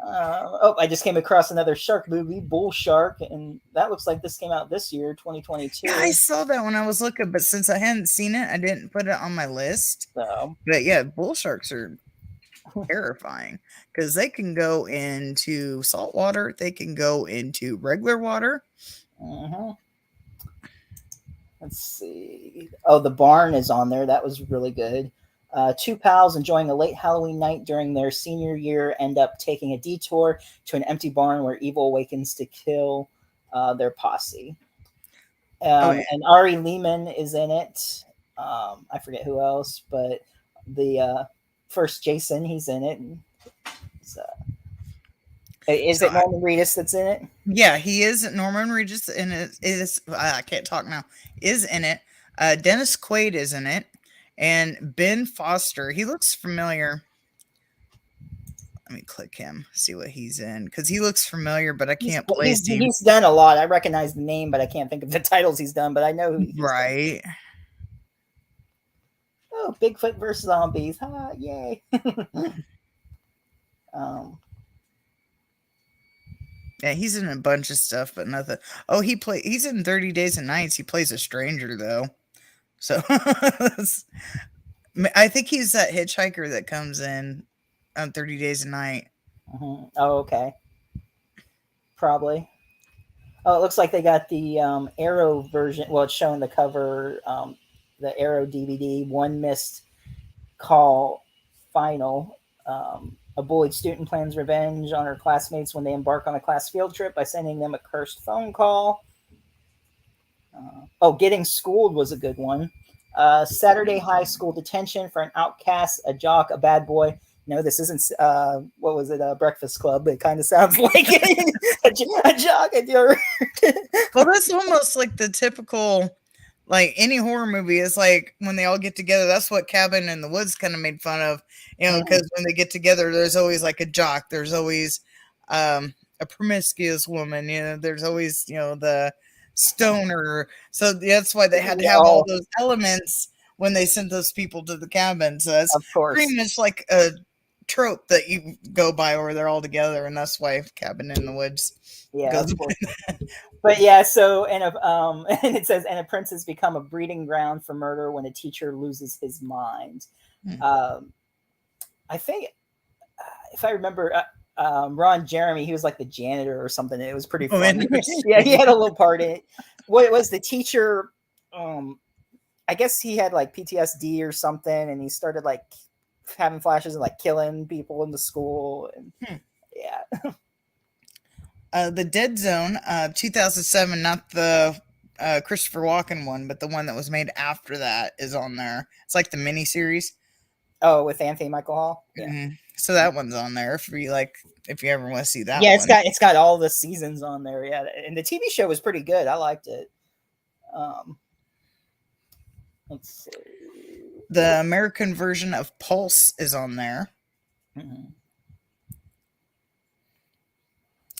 Oh, I just came across another shark movie, Bull Shark, and that looks like this came out this year, Yeah, I 2022. saw that when I was looking, but since I hadn't seen it, I didn't put it on my list. So, But yeah, bull sharks are terrifying because they can go into salt water, they can go into regular water. mhm. Let's see. Oh, the barn is on there. That was really good. Two pals enjoying a late Halloween night during their senior year end up taking a detour to an empty barn where evil awakens to kill their posse. Oh, yeah. And Ari Lehman is in it. I forget who else, but the first Jason, he's in it. And so, is So it Norman Reedus that's in it? yeah, he is Norman Regis in it. Is I can't talk now. Is in it. Dennis Quaid is in it, and Ben Foster. He looks familiar. Let me click him, see what he's in, because he looks familiar, but I He's, can't place him. he's done a lot. I recognize the name, but I can't think of the titles he's done. But I know who he's done. Right. Oh, Bigfoot versus zombies! Ha! Yay! um, Yeah, he's in a bunch of stuff, but nothing. Oh, he's in 30 Days and Nights. He plays a stranger though. So I think he's that hitchhiker that comes in on 30 Days a Night. mhm. Oh, okay. Probably. Oh, it looks like they got the Arrow version. Well, it's showing the cover, the Arrow DVD. One missed call final. A bullied student plans revenge on her classmates when they embark on a class field trip by sending them a cursed phone call. Oh, getting schooled was a good one. Saturday high school detention for an outcast, a jock, a bad boy. No, this isn't. What was it? Breakfast Club. It kind of sounds like a jock. Well, that's almost like the typical, like any horror movie is like when they all get together. That's what Cabin in the Woods kind of made fun of, because when they get together, there's always like a jock. There's always a promiscuous woman. There's always the stoner. So that's why they had to have all Oh, those elements when they sent those people to the cabin. So that's of course. pretty much like a trope that you go by where they're all together, and that's why Cabin in the Woods Yeah, goes. of course. But yeah, so and it says and a prince has become a breeding ground for murder when a teacher loses his mind. Um, I think if I remember, Ron Jeremy, he was like the janitor or something. It was pretty Oh, funny. interesting. Yeah, he had a little part in it. What was the teacher? I guess he had like PTSD or something, and he started like having flashes and like killing people in the school. And yeah, The Dead Zone, 2007, not the Christopher Walken one, but the one that was made after that is on there. It's like the mini series. oh, with Anthony Michael Hall. Yeah. So that one's on there if you ever want to see that Yeah, one. it's got all the seasons on there. Yeah, and the TV show was pretty good. I liked it. Let's see. The American version of Pulse is on there. Mhm.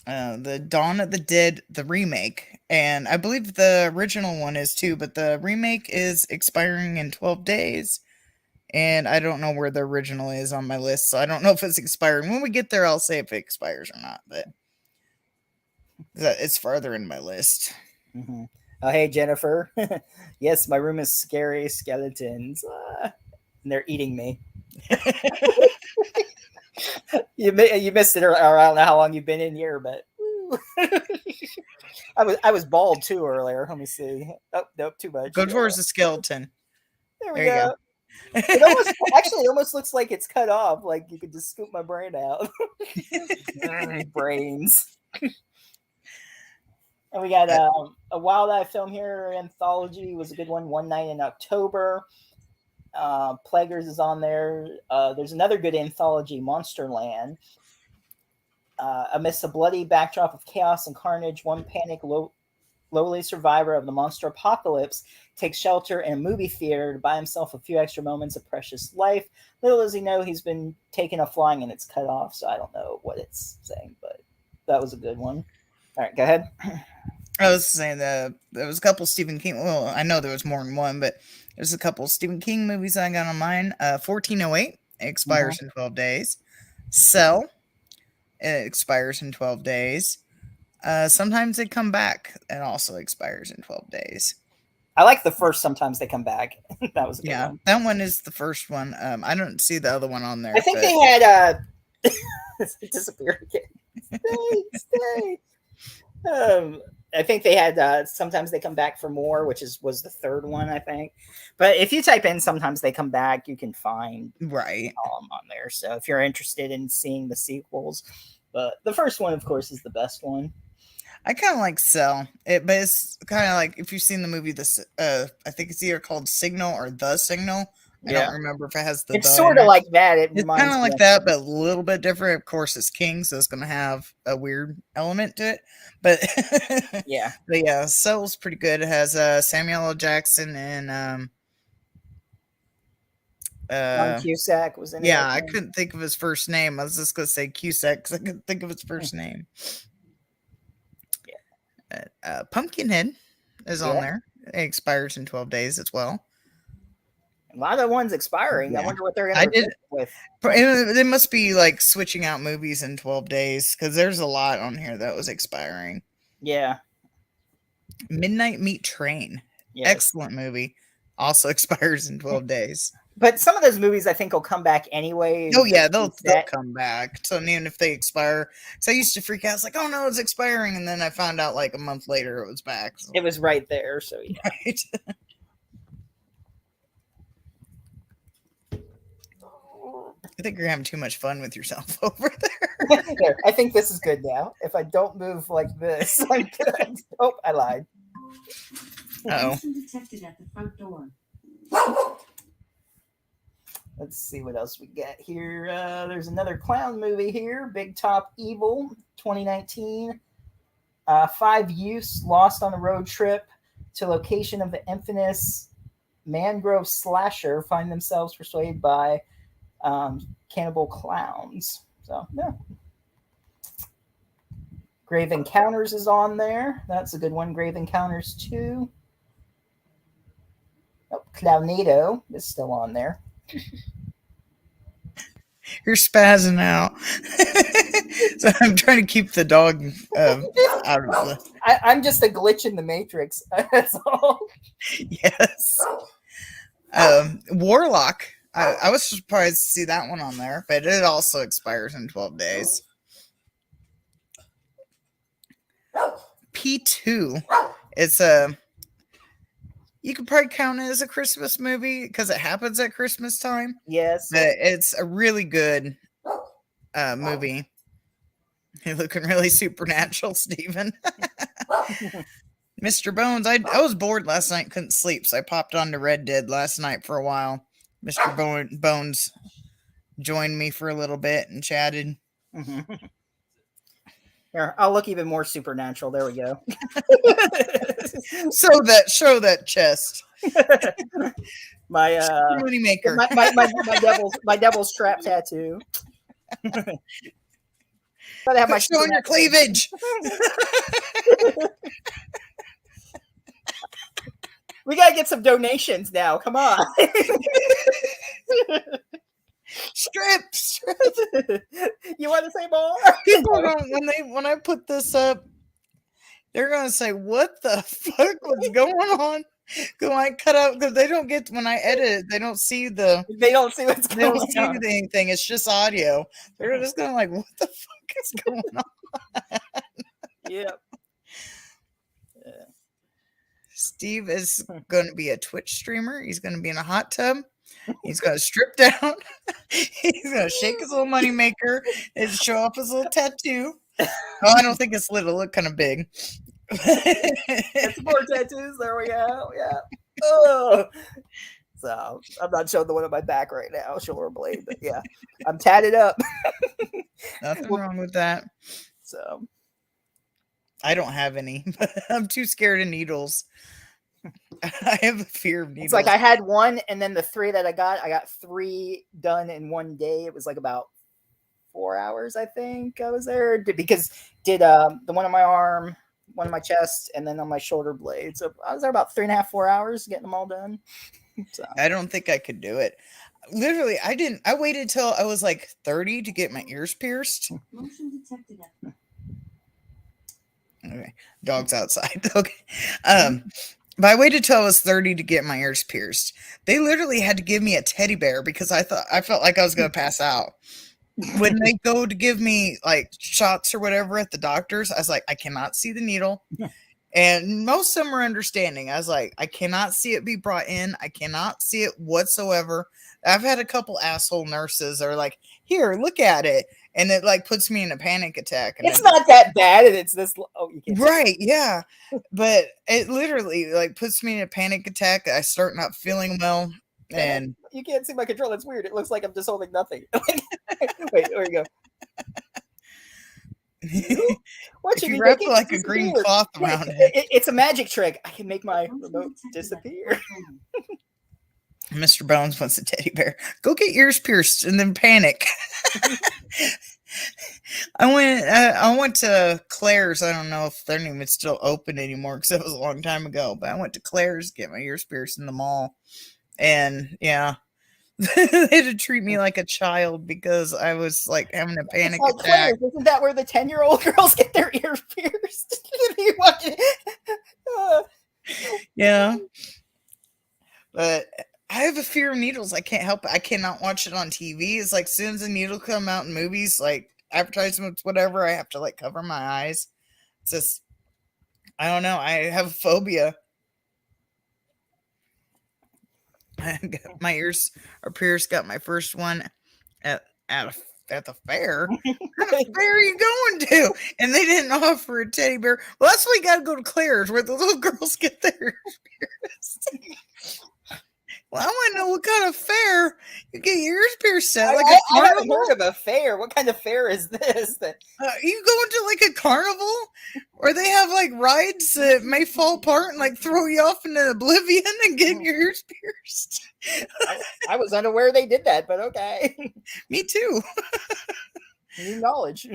The Dawn of the Dead, the remake, and I believe the original one is too, but the remake is expiring in 12 days. And I don't know where the original is on my list, so I don't know if it's expiring. When we get there, I'll say if it expires or not, but it's farther in my list. Mhm. Oh, hey, Jennifer. Yes, my room is scary skeletons. And they're eating me. You missed it, or I don't know how long you've been in here, but I was bald too earlier. Let me see. Oh, nope, too much. Go towards the skeleton. There we There you go. go. It almost looks like it's cut off. Like you could just scoop my brain out. Brains. And we got a Wild Eye film here. Anthology was a good one. One Night in October. Plaguers is on there. There's another good anthology, Monsterland. Amidst a bloody backdrop of chaos and carnage, one lowly survivor of the monster apocalypse takes shelter in a movie theater to buy himself a few extra moments of precious life. Little does he know he's been taken a flying and it's cut off, so I don't know what it's saying, but that was a good one. All right, go ahead. I was saying that there was a couple Stephen King. Well, I know there was more than one, but there's a couple Stephen King movies I got on mine. 1408 expires in 12 days. Cell, it expires in 12 days. Sometimes they come back. It also expires in 12 days. I like the first. Sometimes they come back. That was a good one. That one is the first one. I don't see the other one on there. I think they had it disappeared again. Stay. I think they had sometimes they come back for more, which was the third one, I think. But if you type in sometimes they come back, you can find right on there. So if you're interested in seeing the sequels, but the first one, of course, is the best one. I kind of like Cell, but it's kind of like if you've seen the movie, I think it's either called Signal or The Signal. I don't remember if it has the. It's sort of like that. It's kind of like that, but a little bit different. Of course, it's King, so it's going to have a weird element to it. But yeah, Cell's pretty good. It has Samuel L. Jackson and John Cusack was in it. Yeah, I couldn't think of his first name. I was just going to say Cusack because I couldn't think of his first name. Pumpkinhead is on there. It expires in 12 days as well. A lot of ones expiring. I wonder what they're going to with. They must be like switching out movies in 12 days because there's a lot on here that was expiring. Yeah. Midnight Meat Train. Yes. Excellent movie. Also expires in 12 days. But some of those movies I think will come back anyway. Oh yeah, they'll come back. So even if they expire, so I used to freak out. It's like, oh no, it's expiring, and then I found out like a month later it was back. So. It was right there. So yeah. Right. I think you're having too much fun with yourself over there. Here, I think this is good now. If I don't move like this, I'm good. Oh, I lied. Oh. Detected at the front door. Let's see what else we got here. There's another clown movie here, Big Top Evil, 2019. 5 youths lost on a road trip to location of the infamous mangrove slasher find themselves persuaded by cannibal clowns. So, yeah. Grave Encounters is on there. That's a good one. Grave Encounters 2. Oh, Clownado is still on there. You're spazzing out. So I'm trying to keep the dog out of the... I'm just a glitch in the Matrix. That's all. Yes. Warlock. I was surprised to see that one on there, but it also expires in 12 days. P2. It's you could probably count it as a Christmas movie because it happens at Christmas time. Yes. But it's a really good movie. You're looking really supernatural, Steven. Mr. Bones. I was bored last night, couldn't sleep, so I popped on to Red Dead last night for a while. Mr. Bones joined me for a little bit and chatted. Mm-hmm. Here, I'll look even more supernatural. There we go. Show that chest. My money maker. My devil's trap tattoo. Gotta have my showing your cleavage. We gotta get some donations now. Come on. Strip. You want to say more? People don't when I put this up, they're gonna say, "What the fuck was going on?" Go I cut out because they don't get when I edit it, they don't see the They don't see what's they going don't see on. anything. It's just audio. They're just gonna like, "What the fuck is going on?" Yep. Steve is going to be a Twitch streamer. He's going to be in a hot tub. He's going to strip down. He's going to shake his little money maker and show off his little tattoo. Oh, I don't think it's little. Look kind of big. It's more tattoos. There we go. Yeah. Oh. So I'm not showing the one on my back right now, shoulder blade, but yeah, I'm tatted up. Nothing wrong with that. So I don't have any. I'm too scared of needles. I have a fear of needles. it's like I had one, and then the 3 that I got 3 done in one day. It was like about 4 hours, I think. I was there because did the one on my arm, one on my chest, and then on my shoulder blade. So I was there about 3.5, 4 hours getting them all done. So I don't think I could do it. Literally, I waited till I was like 30 to get my ears pierced. Motion detected at Okay. Dog's outside. Okay. But I waited till I was 30 to get my ears pierced. They literally had to give me a teddy bear because I felt like I was gonna pass out. When they go to give me like shots or whatever at the doctor's, I was like, I cannot see the needle. And most of them are understanding. I was like, I cannot see it be brought in. I cannot see it whatsoever. I've had a couple asshole nurses that are like, here, look at it. And it like puts me in a panic attack. And it's not that bad, and it's this. Oh, you can't. Right, yeah. But it literally like puts me in a panic attack. I start not feeling well. And You can't see my controller. It's weird. It looks like I'm just holding nothing. Wait, there you go. What if should you be wrap making like a disappear? green cloth around it. It's a magic trick. I can make my motion remote detected at disappear. Mr. Bones wants a teddy bear. Go get ears pierced and then panic. I went to Claire's. I don't know if they're even still open anymore because that was a long time ago. But I went to Claire's to get my ears pierced in the mall, and yeah, they had to treat me like a child because I was like having a panic It's like attack. Claire's. Isn't that where the 10-year-old girls get their ears pierced? You watch it. Yeah, but I have a fear of needles. I can't help it. I cannot watch it on TV. It's like as soon as a needle come out in movies, like advertisements, whatever, I have to like cover my eyes. It's just, I don't know. I have a phobia. My ears are pierced. Got my first one at the fair. What kind of fair are you going to? And they didn't offer a teddy bear. Well, that's why you got to go to Claire's where the little girls get their ears pierced. Well, I want to know what kind of fair you get your ears pierced at. Like a I haven't carnival? heard of a fair. What kind of fair is this? You go into like a carnival where they have like rides that may fall apart and like throw you off into oblivion and get your ears pierced. I was unaware they did that, but okay. Me too. New knowledge.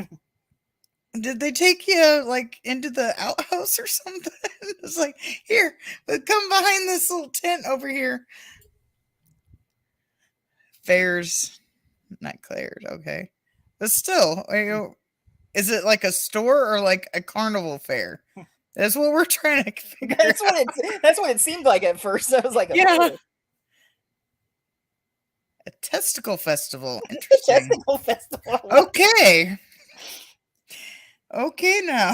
Did they take you like into the outhouse or something? It's like, here, but come behind this little tent over here. Fairs, not Claire's, okay. But still, is it like a store or like a carnival fair? That's what we're trying to figure out. That's what it seemed like at first. I was like, Yeah. A testicle festival. Interesting. Testicle festival. Okay. Okay now.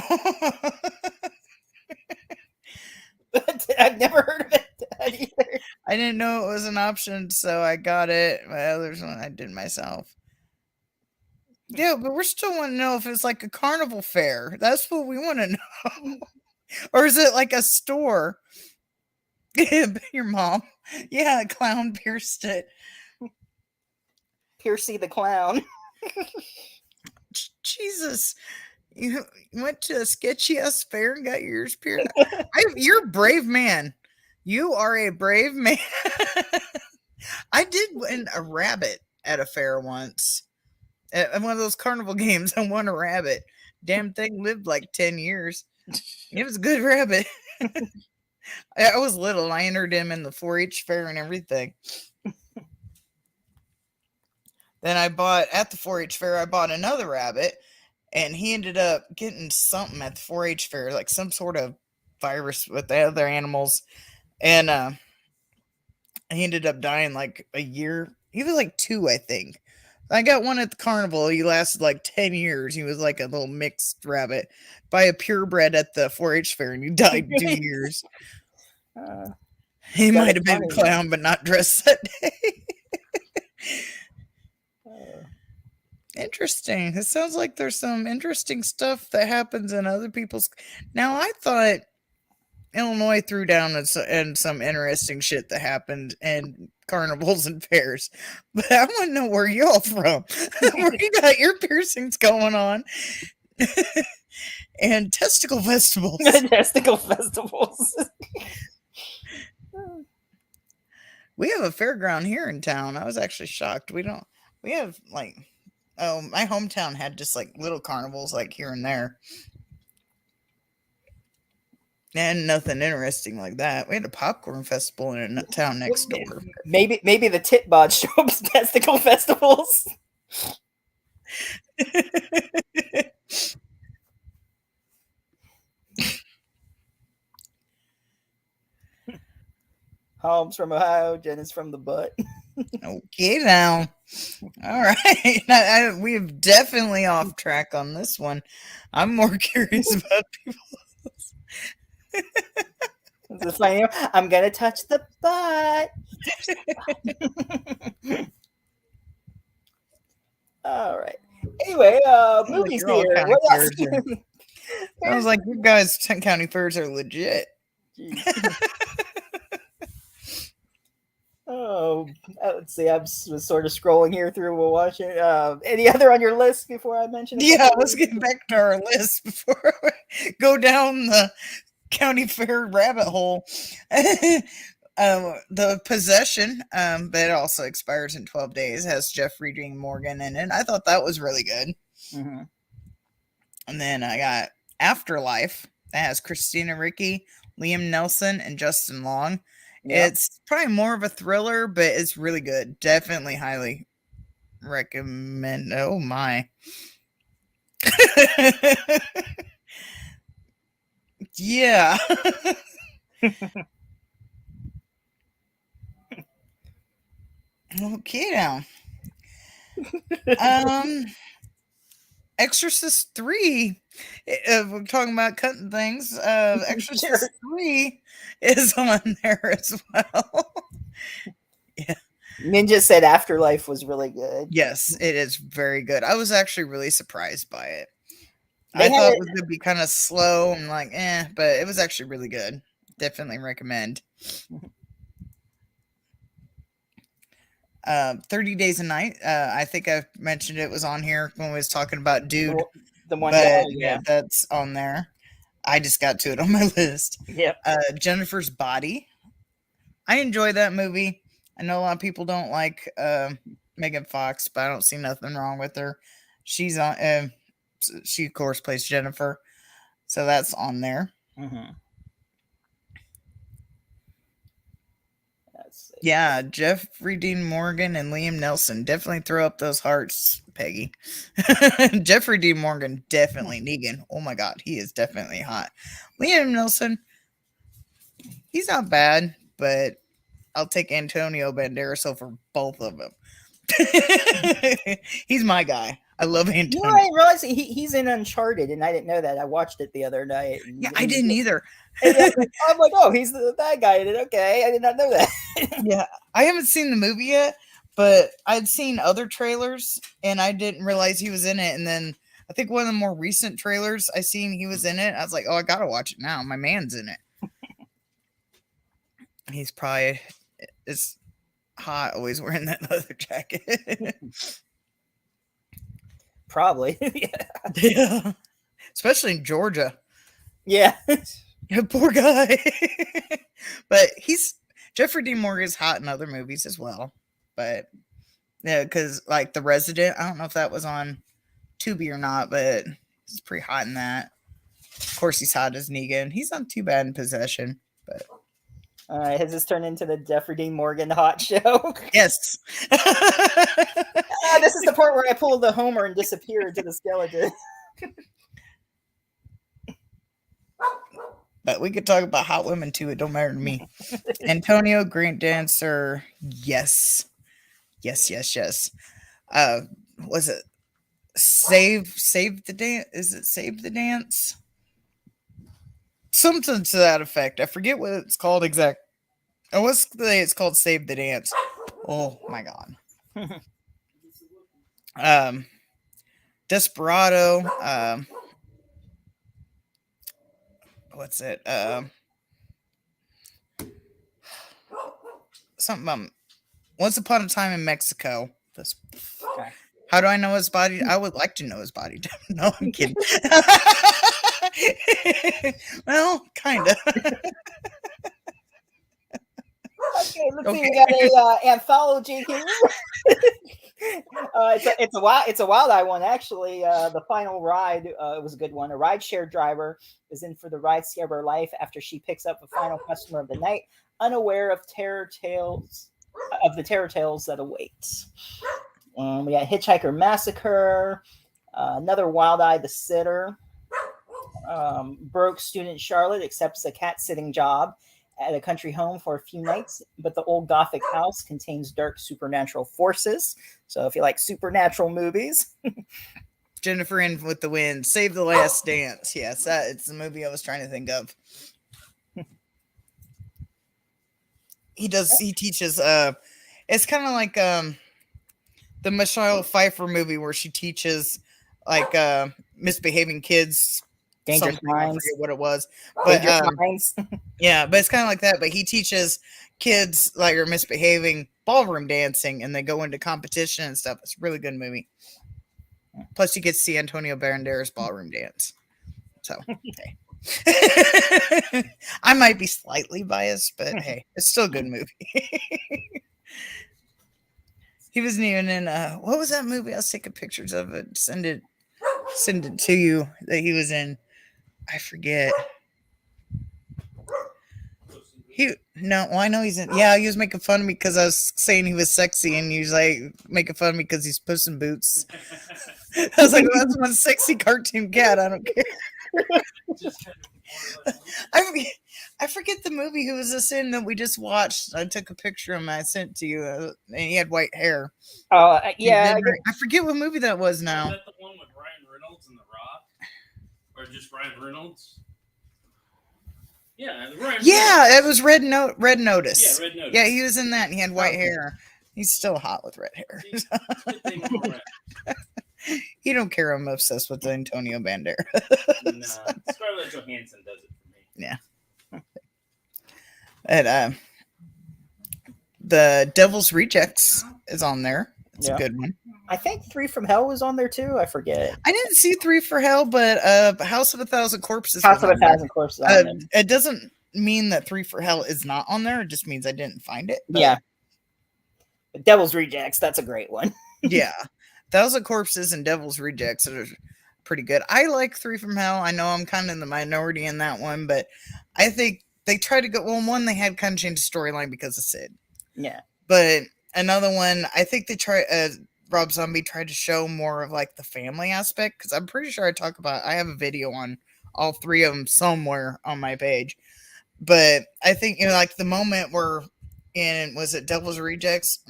I've never heard of it either. I didn't know it was an option, so I got it. My other's one I did myself. Yeah, but we're still want to know if it's like a carnival fair. That's what we want to know. Or is it like a store? Your mom. Yeah, a clown pierced it. Piercy the clown. Jesus. You went to a sketchy ass fair and got your ears pierced. You're a brave man. You are a brave man. I did win a rabbit at a fair once. At one of those carnival games, I won a rabbit. Damn thing lived like 10 years. It was a good rabbit. I was little. And I entered him in the 4-H fair and everything. Then at the 4-H fair, I bought another rabbit. and he ended up getting something at the 4-H fair, like some sort of virus with the other animals, and he ended up dying like a year. He was like 2, I think. I got one at the carnival. He lasted like 10 years. He was like a little mixed rabbit by a purebred at the 4-H fair, and he died 2 years. He might have been a clown, but not dressed that day. Interesting. It sounds like there's some interesting stuff that happens in other people's. Now, I thought Illinois threw down and some interesting shit that happened in carnivals and fairs, but I want to know where y'all from. Where you got your piercings going on and testicle festivals. Testicle festivals. We have a fairground here in town. I was actually shocked. We have like, oh, my hometown had just like little carnivals like here and there. And nothing interesting like that. We had a popcorn festival in a town next door. Maybe the tit bod shows testicle festivals. Holmes from Ohio, Jen is from the butt. Okay, now. All right. We've definitely off track on this one. I'm more curious about people. This is funny. I'm gonna touch the butt. All right. Anyway, movies like here. What else? Sounds like you guys, 10 county fairs are legit. Oh, let's see. I was sort of scrolling here through. We'll watch it. Any other on your list before I mention it? Yeah, let's get back to our list before we go down the county fair rabbit hole. The Possession, but it also expires in 12 days, has Jeffrey Dean Morgan in it. I thought that was really good. Mm-hmm. And then I got Afterlife. That has Christina Ricci, Liam Neeson, and Justin Long. Yep. It's probably more of a thriller, but it's really good. Definitely highly recommend. Oh my. Yeah. Okay now. Exorcist 3. We're talking about cutting things. Exorcist 3 is on there as well. Yeah. Ninja said Afterlife was really good. Yes, it is very good. I was actually really surprised by it. I thought it was going to be kind of slow and like, but it was actually really good. Definitely recommend. 30 Days a Night. I think I mentioned it was on here when we was talking about Dude. The one, yeah, that's on there. I just got to it on my list. Yep. Jennifer's Body. I enjoy that movie. I know a lot of people don't like Megan Fox, but I don't see nothing wrong with her. She's on. She of course plays Jennifer, so that's on there. Mm-hmm. Yeah, Jeffrey Dean Morgan and Liam Neeson. Definitely throw up those hearts, Peggy. Jeffrey Dean Morgan, definitely. Negan. Oh my God, he is definitely hot. Liam Neeson, he's not bad, but I'll take Antonio Banderas over both of them. He's my guy. I love Antonio. You know, I didn't realize he's in Uncharted, and I didn't know that. I watched it the other night. Yeah, I didn't either. I'm like, oh, he's the bad guy in it. Okay, I did not know that. Yeah, I haven't seen the movie yet, but I'd seen other trailers, and I didn't realize he was in it. And then I think one of the more recent trailers I seen he was in it. I was like, oh, I gotta watch it now. My man's in it. He's probably is hot, always wearing that leather jacket. Probably. Yeah. Especially in Georgia. Yeah. Poor guy. But Jeffrey Dean Morgan is hot in other movies as well. But yeah, because like The Resident, I don't know if that was on Tubi or not, but he's pretty hot in that. Of course, he's hot as Negan. He's not too bad in Possession, but has this turned into the Jeffrey Dean Morgan hot show? Yes. This is the part where I pull the Homer and disappear into the skeleton. But we could talk about hot women too. It don't matter to me. Antonio, great dancer. Yes. Yes. Was it Save the Dance? Is it Save the Dance? Something to that effect. I forget what it's called exact. I was say it's called Save the Dance. Oh my god. Desperado. What's it? Something. Once Upon a Time in Mexico. This. Okay. How do I know his body? I would like to know his body. No, I'm kidding. Well, kind of. Okay, let's see. We got a anthology here. It's a wild eye one actually. The final ride was a good one. A rideshare driver is in for the ride scare of her life after she picks up the final customer of the night, unaware of the terror tales that await. We got Hitchhiker Massacre, another Wild Eye, The Sitter. Broke student Charlotte accepts a cat sitting job at a country home for a few nights, but the old Gothic house contains dark supernatural forces. So if you like supernatural movies, Jennifer in with the Wind, Save the Last Dance. Yes, it's the movie I was trying to think of. He teaches. It's kind of like the Michelle Pfeiffer movie where she teaches like misbehaving kids. Dangerous Minds. I forget what it was, but Minds. Yeah, but it's kind of like that. But he teaches kids like are misbehaving ballroom dancing, and they go into competition and stuff. It's a really good movie. Plus, you get to see Antonio Banderas ballroom dance. So, hey. I might be slightly biased, but hey, it's still a good movie. He wasn't even in what was that movie? I'll take pictures of it. Send it to you that he was in. I forget. I know he's in. Yeah, he was making fun of me because I was saying he was sexy, and he was like making fun of me because he's Puss in Boots. I was like, well, that's one sexy cartoon cat. I don't care. I forget the movie who was this in that we just watched. I took a picture of him. I sent to you, and he had white hair. Oh yeah, I forget what movie that was now. Is that the one with Ryan Reynolds and The Rock, or just Ryan Reynolds? Yeah, it was Red Notice. Yeah, Red Notice. Yeah, he was in that, and he had white hair. He's still hot with red hair. You don't care. I'm obsessed with Antonio Banderas. Nah, Scarlett Johansson does it for me. Yeah. And the Devil's Rejects is on there. It's a good one. I think 3 from Hell was on there too. I forget. I didn't see 3 for Hell, but House of a Thousand Corpses. House of a Thousand Corpses. It doesn't mean that 3 for Hell is not on there. It just means I didn't find it. Yeah. Devil's Rejects. That's a great one. Yeah. Thousand Corpses and Devil's Rejects are pretty good. I like 3 from Hell. I know I'm kind of in the minority in that one, but I think they tried to go. Well, one, they had kind of changed the storyline because of Sid. Yeah. But another one, I think they Rob Zombie tried to show more of like the family aspect, because I'm pretty sure I have a video on all 3 of them somewhere on my page. But I think, like the moment where was it Devil's Rejects?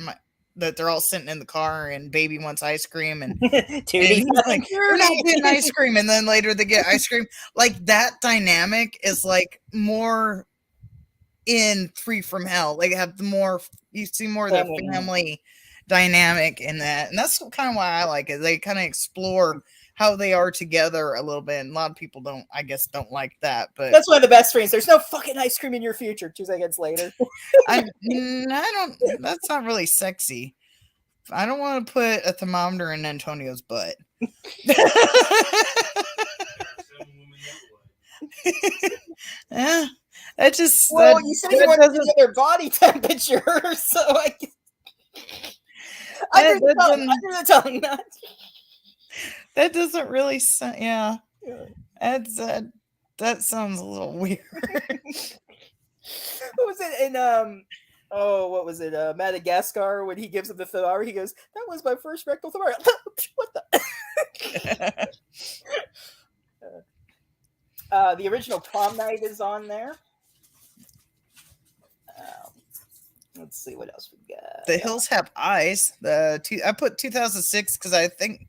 That they're all sitting in the car and baby wants ice cream and he's like, we're not getting ice cream, and then later they get ice cream. Like that dynamic is like more in 3 from Hell. Like you see more of the family dynamic in that, and that's kind of why I like it. They kind of explore how they are together a little bit, and a lot of people don't like that, but that's one of the best screens. There's no fucking ice cream in your future. 2 seconds later. I don't. That's not really sexy. I don't want to put a thermometer in Antonio's butt. Yeah, that just. Well, you said you wanted to get their body temperature, so under the tongue nut. That doesn't really sound. Yeah, that sounds a little weird. What was it in what was it? Madagascar, when he gives him the thermometer, he goes, "That was my first rectal thermometer." What the? The original Prom Night is on there. Um, let's see what else we got. The Hills Have Eyes. I put 2006 because I think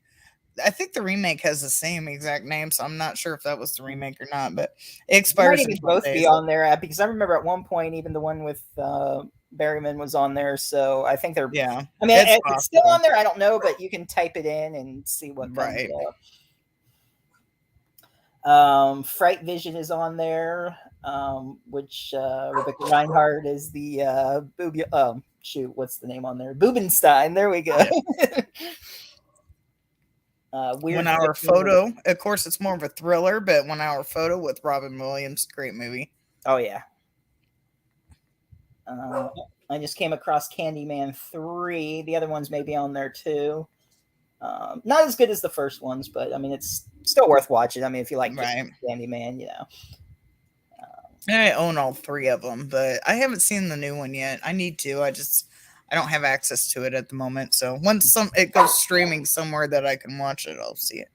the remake has the same exact name, so I'm not sure if that was the remake or not. But it Might expires in even 12 both days. be on there because I remember at one point even the one with Berryman was on there. So I think they're. Yeah, I mean, it's if it's still possible. on there, I don't know, but you can type it in and see what comes Right. up. Fright Vision is on there, which Rebecca Reinhardt is the shoot, what's the name on there? Bubenstein. There we go. Yeah. Weird 1 Hour Fiction. Photo. Of course, it's more of a thriller, but 1 Hour Photo with Robin Williams, great movie. Oh yeah. I just came across Candyman 3. The other ones may be on there too. Not as good as the first ones, but I mean, it's still worth watching. I mean, if you like Right. Candyman, you know. I own all 3 of them, but I haven't seen the new one yet. I need to. I don't have access to it at the moment. So once it goes streaming somewhere that I can watch it, I'll see it.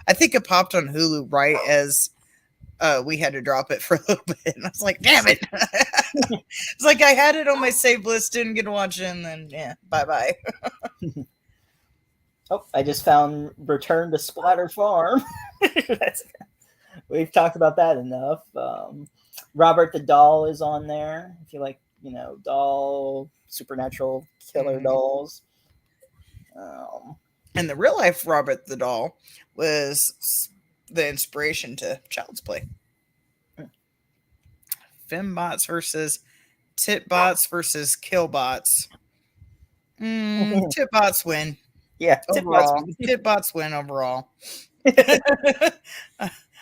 I think it popped on Hulu right as we had to drop it for a little bit. And I was like, damn it. It's like I had it on my save list, didn't get to watch it, and then, yeah, bye-bye. Oh, I just found Return to Splatter Farm. We've talked about that enough. Robert the Doll is on there. If you like, doll, supernatural killer dolls. And the real life Robert the Doll was the inspiration to Child's Play. Fembots versus Titbots versus Killbots. Titbots win. Yeah, overall. Titbots win overall.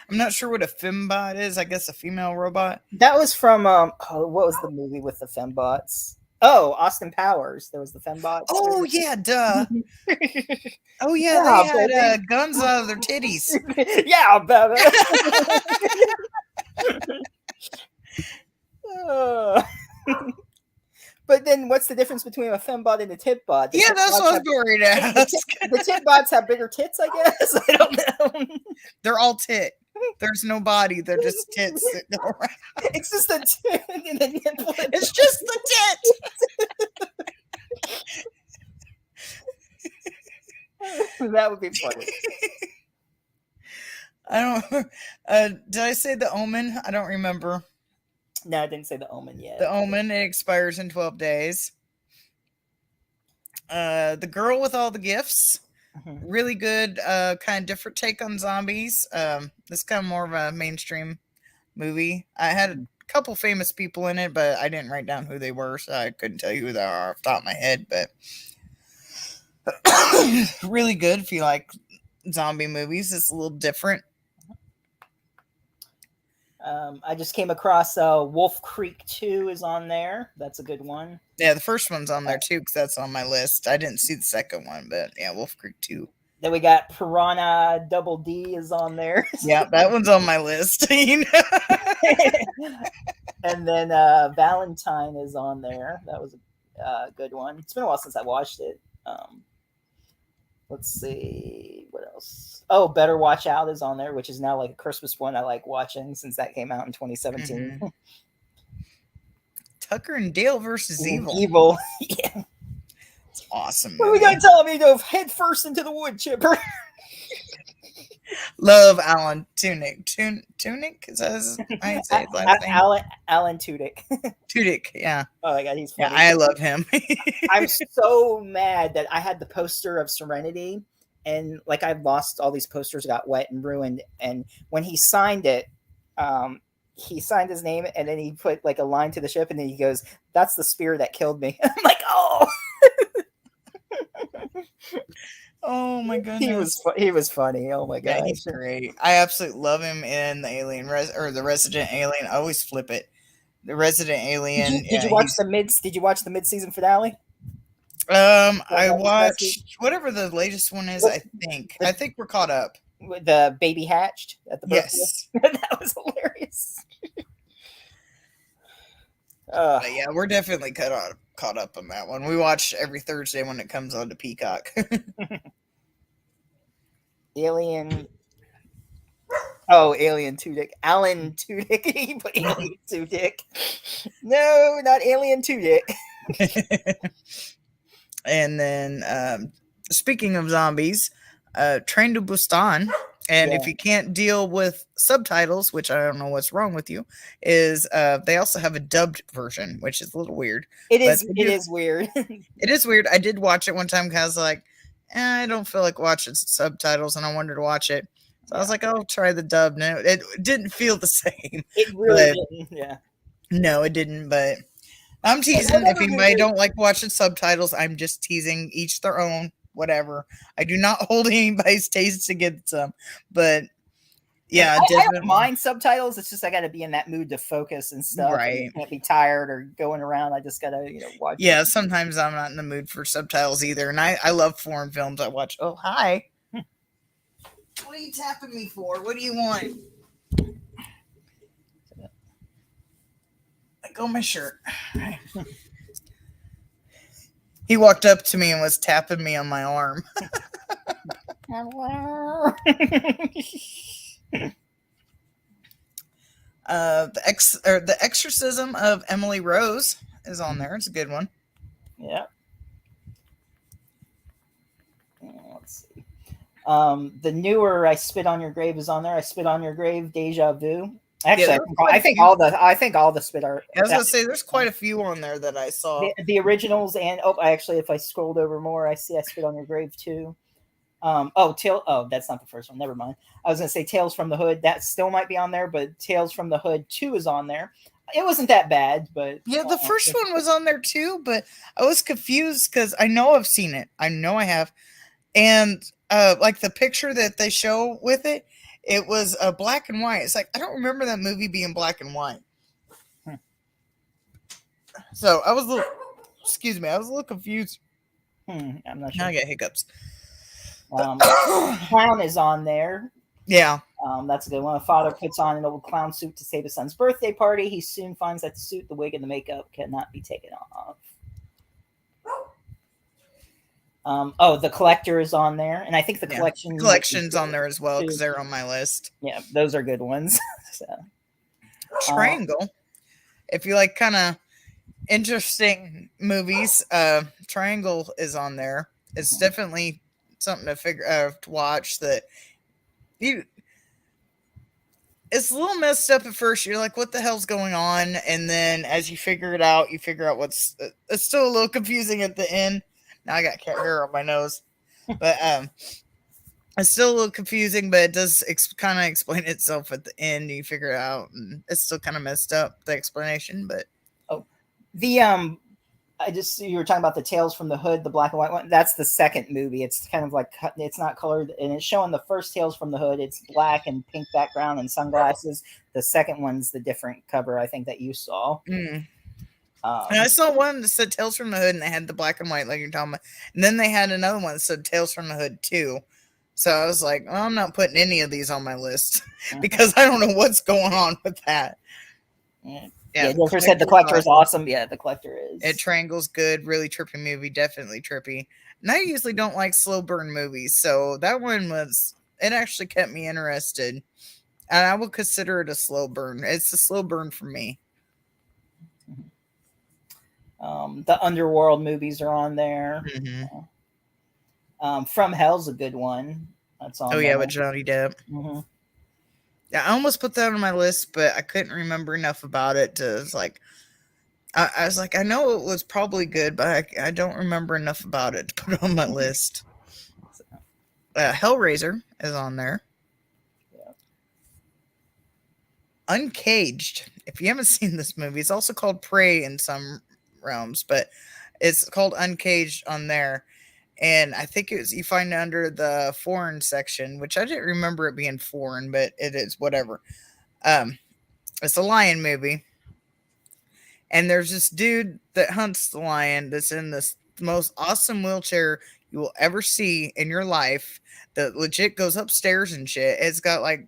I'm not sure what a fembot is. I guess a female robot. That was from what was the movie with the fembots? Oh, Austin Powers. There was the fembots. Oh yeah, duh. Oh yeah, they had guns out of their titties. Yeah, baby. But then, what's the difference between a fembot and a titbot? Yeah, that's what I was worried at. The titbots have bigger tits, I guess. I don't know. They're all tit. There's no body. They're just tits that go around. It's just a tit and a nipple. It's just the tit. That would be funny. I don't. Did I say The Omen? I don't remember. No, I didn't say The Omen yet. The Omen, it expires in 12 days. The Girl with All the Gifts. Really good, kind of different take on zombies. It's kind of more of a mainstream movie. I had a couple famous people in it, but I didn't write down who they were, so I couldn't tell you who they are off the top of my head. But really good if you like zombie movies. It's a little different. I just came across Wolf Creek 2 is on there. That's a good one. Yeah, the first one's on there too because that's on my list. I didn't see the second one, but yeah, Wolf Creek 2. Then we got Piranha Double D is on there. Yeah, that one's on my list. And then Valentine is on there. That was a good one. It's been a while since I watched it. Let's see what else. Oh, Better Watch Out is on there, which is now like a Christmas one I like watching since that came out in 2017. Mm-hmm. Tucker and Dale versus Evil. Evil, yeah, it's awesome. What are we gonna tell me to go head first into the wood chipper? Love Alan Tudyk. Tudyk is that how you say his last name? Alan Tudyk. Tudyk, yeah. Oh my god, he's funny. Yeah, I love him. I'm so mad that I had the poster of Serenity, and like I've lost all these posters, got wet and ruined. And when he signed it, he signed his name, and then he put like a line to the ship, and then he goes, "That's the spear that killed me." I'm like, oh. Oh my goodness, he was funny. Oh my god, yeah, he's great. I absolutely love him in the Alien the Resident Alien. I always flip it. The Resident Alien. Did you watch the mid-season finale? I watched whatever the latest one is. I think we're caught up. With the baby hatched at the birthday. Yes, that was hilarious. But yeah, we're definitely caught up on that one. We watch every Thursday when it comes on to Peacock. Alien. Oh, Alien Tudyk. Alan Tudyk. He put Alien Tudyk. No, not Alien Tudyk. And then, speaking of zombies, Train to Busan. And if Yeah. you can't deal with subtitles, which I don't know what's wrong with you, is they also have a dubbed version, which is a little weird. It But is. they It do- is weird. It is weird. I did watch it one time because I was like, I don't feel like watching subtitles, and I wanted to watch it. So I was Yeah. like, I'll try the dub. No, it didn't feel the same. It really But didn't. Yeah. no, it didn't. But I'm teasing. If whatever anybody movie- don't like watching subtitles, I'm just teasing. Each their own. Whatever. I do not hold anybody's taste against them. But yeah, I don't definitely. mind subtitles. It's just I got to be in that mood to focus and stuff. Right. I can't be tired or going around. I just got to watch. Yeah, it. sometimes I'm not in the mood for subtitles either. And I love foreign films. I watch. Oh, hi. What are you tapping me for? What do you want? Let go of my shirt. He walked up to me and was tapping me on my arm. The Exorcism of Emily Rose is on there. It's a good one. Yeah. Let's see. The newer "I Spit on Your Grave" is on there. "I Spit on Your Grave," Deja Vu. Actually, there were quite a few. I think all the spit are. I was gonna say there's quite a few on there that I saw. The originals and actually, if I scrolled over more, I see "I Spit on Your Grave" too. That's not the first one. Never mind. I was gonna say "Tales from the Hood." That still might be on there, but "Tales from the Hood 2" is on there. It wasn't that bad, but Yeah, the first one was on there too, but I was confused because I know I've seen it. I know I have. And like the picture that they show with it, it was black and white. It's like I don't remember that movie being black and white. So I was a little I was a little confused. I'm not Now sure. I get hiccups. Clown is on there. Yeah. That's a good one. A father puts on an old clown suit to save his son's birthday party. He soon finds that the suit, the wig, and the makeup cannot be taken off. The Collector is on there, and I think the collection's on there as well because they're on my list. Yeah, those are good ones. So. Triangle. If you like kind of interesting movies, Triangle is on there. It's definitely something to watch. That it's a little messed up at first. You're like, what the hell's going on? And then as you figure out what's it's still a little confusing at the end. Now I got cat hair on my nose, but it's still a little confusing, but it does kind of explain itself at the end. You figure it out, and it's still kind of messed up, the explanation. But you were talking about the Tales from the Hood, the black and white one. That's the second movie. It's kind of like it's not colored, and it's showing the first Tales from the Hood. It's black and pink background and sunglasses. The second one's the different cover, I think, that you saw. And I saw one that said Tales from the Hood, and they had the black and white, like you're talking about. And then they had another one that said Tales from the Hood 2. So I was like, well, I'm not putting any of these on my list because I don't know what's going on with that. Yeah, Jennifer said the Collector is awesome. Yeah, the Collector is. Triangle's good, really trippy movie, definitely trippy. And I usually don't like slow burn movies, so that one it actually kept me interested. And I would consider it a slow burn. It's a slow burn for me. The Underworld movies are on there. Mm-hmm. From Hell's a good one. That's on. Oh yeah, with Johnny Depp. Mm-hmm. Yeah, I almost put that on my list, but I couldn't remember enough about it to like. I was like, I know it was probably good, but I don't remember enough about it to put it on my list. Hellraiser is on there. Yeah. Uncaged. If you haven't seen this movie, it's also called Prey in some realms, but it's called Uncaged on there. And I think you find it under the foreign section, which I didn't remember it being foreign, but it is whatever. It's a lion movie. And there's this dude that hunts the lion that's in this most awesome wheelchair you will ever see in your life that legit goes upstairs and shit. It's got like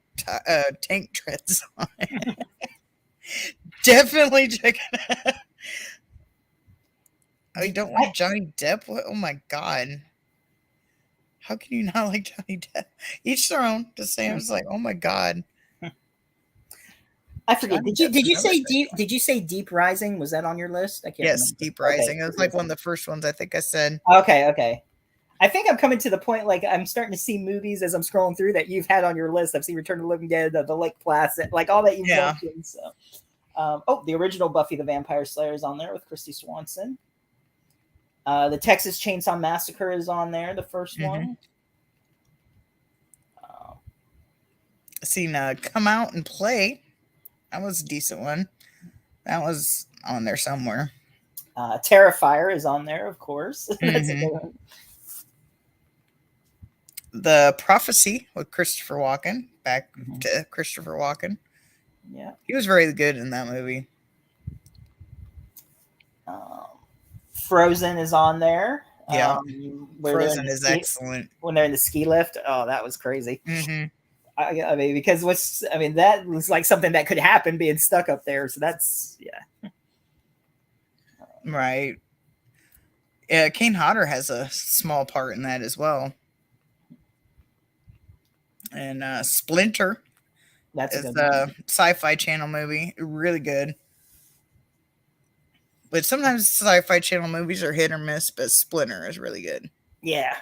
tank treads on it. Definitely check it out. Oh, you don't like Johnny Depp? What? Oh my god. How can you not like Johnny Depp? Each their own. Just saying, I was like, oh my god. I forget. Johnny Did Depp's you another say good deep? one. Did you say Deep Rising? Was that on your list? I can't Yes, remember. Deep Rising. Okay. It was like one of the first ones I think I said. Okay. Okay. I think I'm coming to the point. Like I'm starting to see movies as I'm scrolling through that you've had on your list. I've seen Return of the Living Dead, the Lake Placid, like all that you've Yeah. mentioned. So, the original Buffy the Vampire Slayer is on there with Christy Swanson. The Texas Chainsaw Massacre is on there, the first one. Seen Come Out and Play. That was a decent one. That was on there somewhere. Terrifier is on there, of course. That's a good one. The Prophecy with Christopher Walken. Back to Christopher Walken. Yeah. He was very good in that movie. Frozen is on there. Yeah. Where Frozen is excellent. When they're in the ski lift. Oh, that was crazy. Mm-hmm. I mean, because that was like something that could happen being stuck up there. So that's, yeah. Right. Yeah, Kane Hodder has a small part in that as well. And Splinter is a Sci-Fi Channel movie. Really good. But sometimes Sci-Fi Channel movies are hit or miss, but Splinter is really good. Yeah.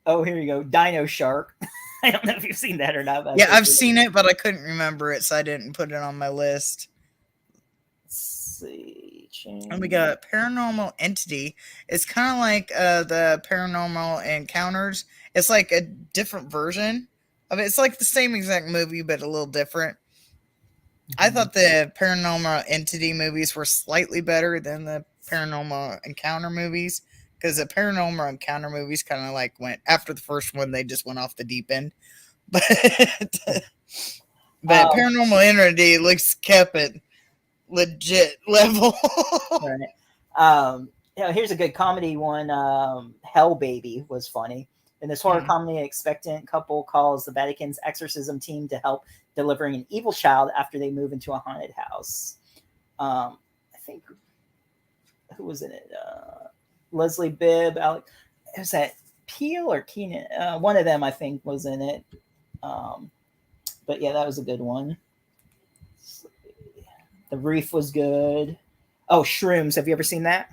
Here you go. Dino Shark. I don't know if you've seen that or not. Yeah, I've seen it, but I couldn't remember it, so I didn't put it on my list. Let's see. And we got Paranormal Entity. It's kind of like the Paranormal Encounters. It's like a different version of it. It's like the same exact movie, but a little different. I thought the Paranormal Entity movies were slightly better than the Paranormal Encounter movies, because the Paranormal Encounter movies kind of like went after the first one, they just went off the deep end. But Paranormal Entity looks kept it legit level. Right. Here's a good comedy one. Hell Baby was funny. In this horror comedy, an expectant couple calls the Vatican's exorcism team to help delivering an evil child after they move into a haunted house. I think, who was in it? Leslie Bibb, Alex. Was that Peel or Keenan? One of them, I think, was in it. But yeah, that was a good one. The Reef was good. Oh, Shrooms. Have you ever seen that?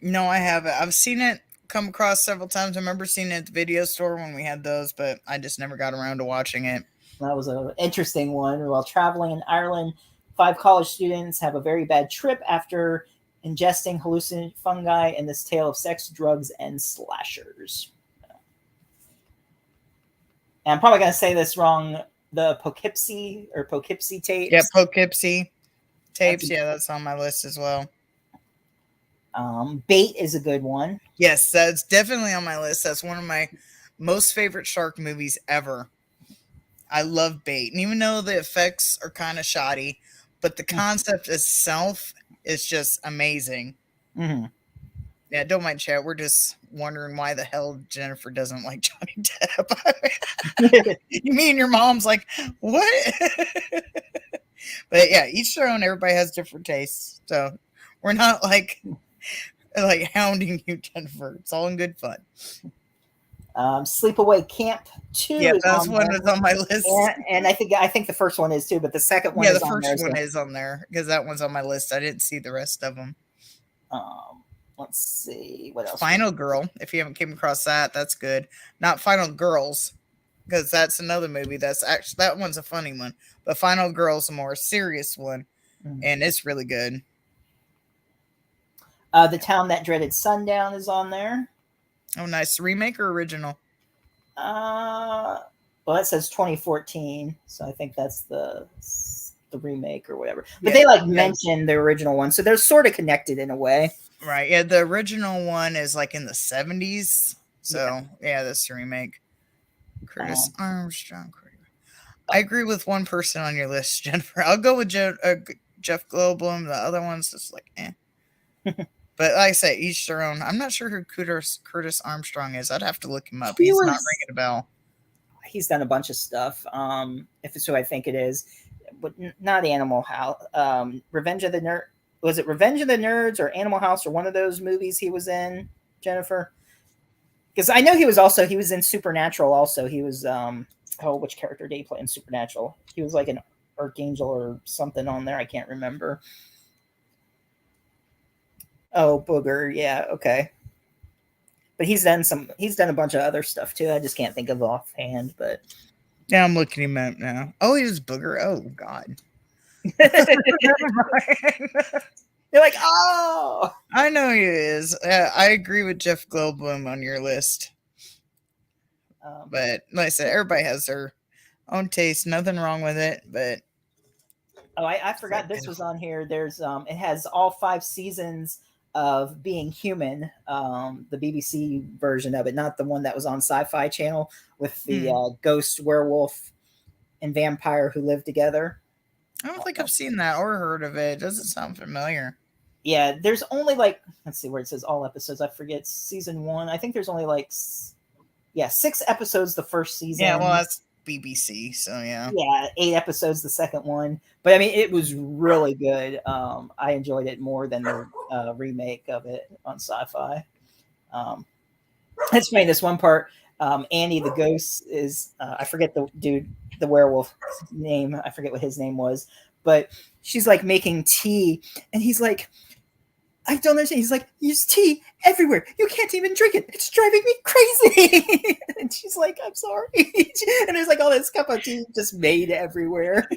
No, I haven't. I've seen it come across several times. I remember seeing it at the video store when we had those, but I just never got around to watching it. That was an interesting one. While traveling in Ireland, 5 college students have a very bad trip after ingesting hallucinogenic fungi in this tale of sex, drugs, and slashers. And I'm probably going to say this wrong. The Poughkeepsie tapes. Yeah, Poughkeepsie tapes. That's on my list as well. Bait is a good one. Yes, that's definitely on my list. That's one of my most favorite shark movies ever. I love Bait. And even though the effects are kind of shoddy, but the concept itself is just amazing. Mm-hmm. Yeah, don't mind chat. We're just wondering why the hell Jennifer doesn't like Johnny Depp. You mean your mom's like, what? But yeah, each their own. Everybody has different tastes. So we're not like hounding you, Jennifer. It's all in good fun. Sleepaway Camp 2. Yeah, that's one that's on my list. And I think the first one is too, but the second one is the first on one is on there because that one's on my list. I didn't see the rest of them. Let's see what else. Final Girl. If you haven't came across that, that's good. Not Final Girls, because that's another movie. That's actually that one's a funny one, but Final Girl's a more serious one, and it's really good. The Town That Dreaded Sundown is on there. Oh, nice. Remake or original? Well, it says 2014, so I think that's the remake or whatever. But they mention the original one, so they're sort of connected in a way. Right. Yeah, the original one is like in the 70s. So yeah that's the remake. Curtis Armstrong. I agree with one person on your list, Jennifer. I'll go with Jeff Goldblum. The other one's just like, eh. But like I say, each their own. I'm not sure who Curtis Armstrong is. I'd have to look him up. He's not ringing a bell. He's done a bunch of stuff. If it's who I think it is, but not Animal House. Revenge of the Nerd. Was it Revenge of the Nerds or Animal House or one of those movies he was in, Jennifer? Because I know he was in Supernatural. Also, he was which character did he play in Supernatural? He was like an archangel or something on there. I can't remember. Oh, Booger. Yeah. Okay. But he's done a bunch of other stuff too. I just can't think of offhand, but Yeah, I'm looking him up now. Oh, he was Booger. Oh, God. you're like, oh, I know he is. I agree with Jeff Goldblum on your list. But like I said, everybody has their own taste. Nothing wrong with it. But I forgot this was on here. There's it has all 5 seasons of Being Human, the BBC version of it, not the one that was on Sci-Fi Channel with the ghost werewolf and vampire who live together. I don't think I've seen that or heard of it. It doesn't sound familiar. Yeah, there's only like, let's see where it says all episodes. I forget season 1. I think there's only like 6 episodes the first season. Yeah, well, that's BBC, so yeah. Yeah, 8 episodes the second one. But I mean, it was really good. I enjoyed it more than the remake of it on Sci-Fi. It's funny, this one part, Andy the ghost is, I forget the dude, the werewolf name. I forget what his name was. But she's like making tea, and he's like, I don't understand. He's like, use tea everywhere. You can't even drink it. It's driving me crazy. And she's like, I'm sorry. And there's like all this cup of tea just made everywhere.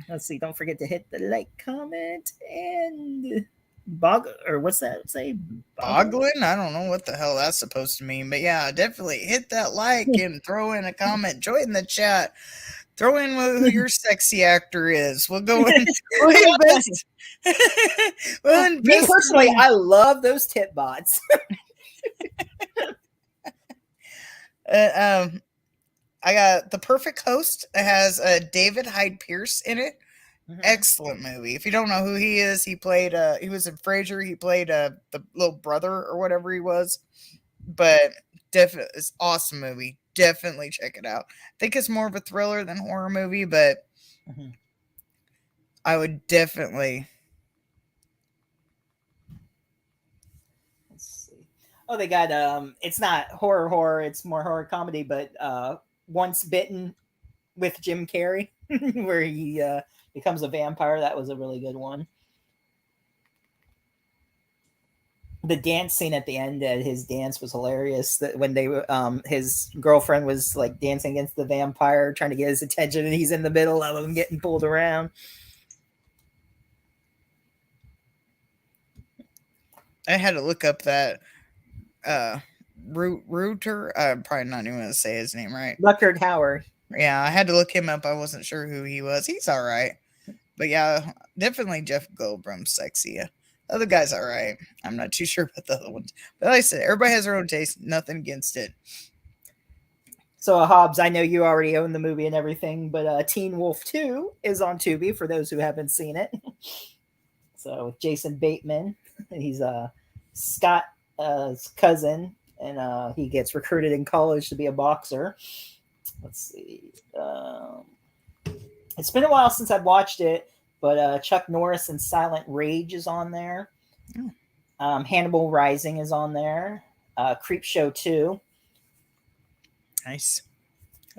Let's see. Don't forget to hit the like, comment, and what's that say? Boglin? I don't know what the hell that's supposed to mean. But yeah, definitely hit that like and throw in a comment. Join the chat. Throw in who your sexy actor is. We'll go in. We'll invest. Me personally, I love those tip bots. I got The Perfect Host. It has David Hyde Pierce in it. Mm-hmm. Excellent movie. If you don't know who he is, he played. He was in Frasier. He played the little brother or whatever he was. But definitely, it's an awesome movie. Definitely check it out. I think it's more of a thriller than horror movie, but I would definitely. Let's see. Oh, they got it's not horror, it's more horror comedy, but Once Bitten with Jim Carrey, where he becomes a vampire. That was a really good one. The dance scene at the end, his dance was hilarious. That when they his girlfriend was like dancing against the vampire, trying to get his attention, and he's in the middle of them getting pulled around. I had to look up that Reuter. I'm probably not even going to say his name right. Ruckert Hauer. Yeah, I had to look him up. I wasn't sure who he was. He's all right. But yeah, definitely Jeff Goldblum's sexy. The other guy's all right. I'm not too sure about the other ones. But like I said, everybody has their own taste. Nothing against it. So, Hobbs, I know you already own the movie and everything, but Teen Wolf 2 is on Tubi for those who haven't seen it. So, Jason Bateman, he's Scott's cousin, and he gets recruited in college to be a boxer. Let's see. It's been a while since I've watched it, but Chuck Norris and Silent Rage is on there. Hannibal Rising is on there. Creep Show 2. Nice.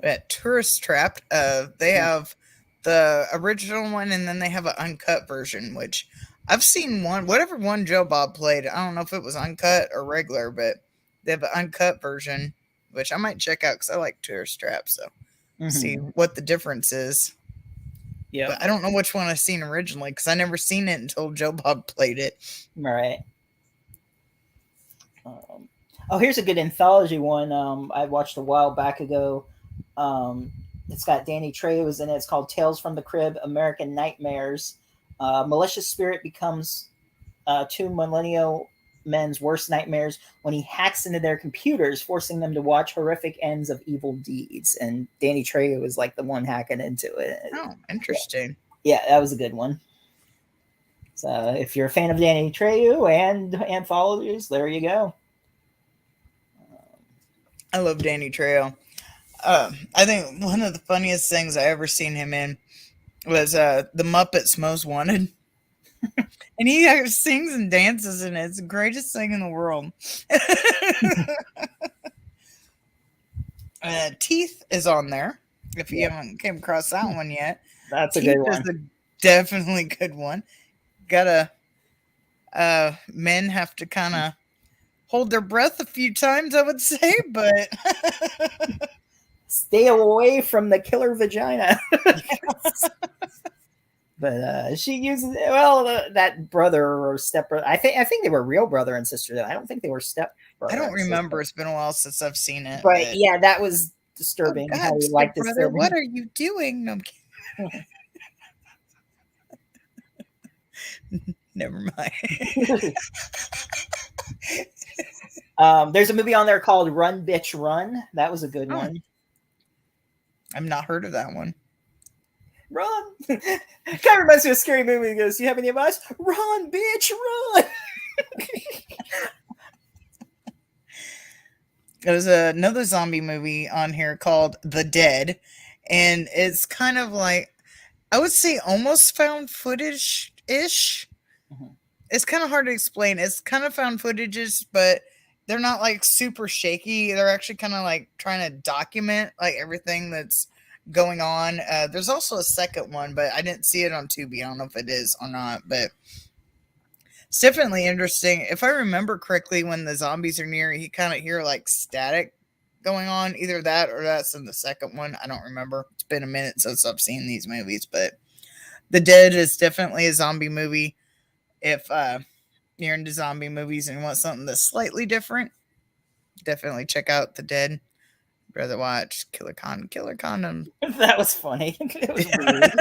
At Tourist Trap, they have the original one, and then they have an uncut version, which I've seen one. Whatever one Joe Bob played, I don't know if it was uncut or regular, but they have an uncut version, which I might check out because I like Tourist Trap, so see what the difference is. Yeah, but I don't know which one I've seen originally because I never seen it until Joe Bob played it. Right. Here's a good anthology one I watched a while back ago. It's got Danny Trejo in it. It's called Tales from the Crib, American Nightmares. Malicious spirit becomes 2 millennial men's worst nightmares when he hacks into their computers, forcing them to watch horrific ends of evil deeds. And Danny Trejo is like the one hacking into it. Oh, interesting. Yeah, that was a good one. So if you're a fan of Danny Trejo and anthologies, there you go. I love Danny Trejo. I think one of the funniest things I ever seen him in was The Muppets Most Wanted. And he sings and dances, and it's the greatest thing in the world. Teeth is on there. If you haven't came across that one yet, That's a Teeth good is one. a definitely good one. Gotta men have to kind of hold their breath a few times, I would say, but Stay away from the killer vagina. But she uses that brother or stepbrother. I think they were real brother and sister. Though I don't think they were step. I don't remember. It's been a while since I've seen it. But yeah, that was oh disturbing. How God, do you like brother, disturbing? what are you doing? No, I'm kidding. Never mind. There's a movie on there called Run Bitch Run. That was a good one. I've not heard of that one. Run. Kind of reminds me of a scary movie. He goes, "Do you have any advice? Run, bitch, run." There's another zombie movie on here called The Dead, and it's kind of like, I would say almost found footage ish. Mhm. It's kind of hard to explain. It's kind of found footages, but they're not like super shaky. They're actually kind of like trying to document like everything that's going on. There's also a second one, but I didn't see it on Tubi. I don't know if it is or not, but it's definitely interesting. If I remember correctly, when the zombies are near, you kind of hear like static going on. Either that or that's in the second one. I don't remember. It's been a minute since I've seen these movies, but The Dead is definitely a zombie movie. If you're into zombie movies and you want something that's slightly different, definitely check out The Dead. Rather watch Killer Condom. That was funny. It was weird.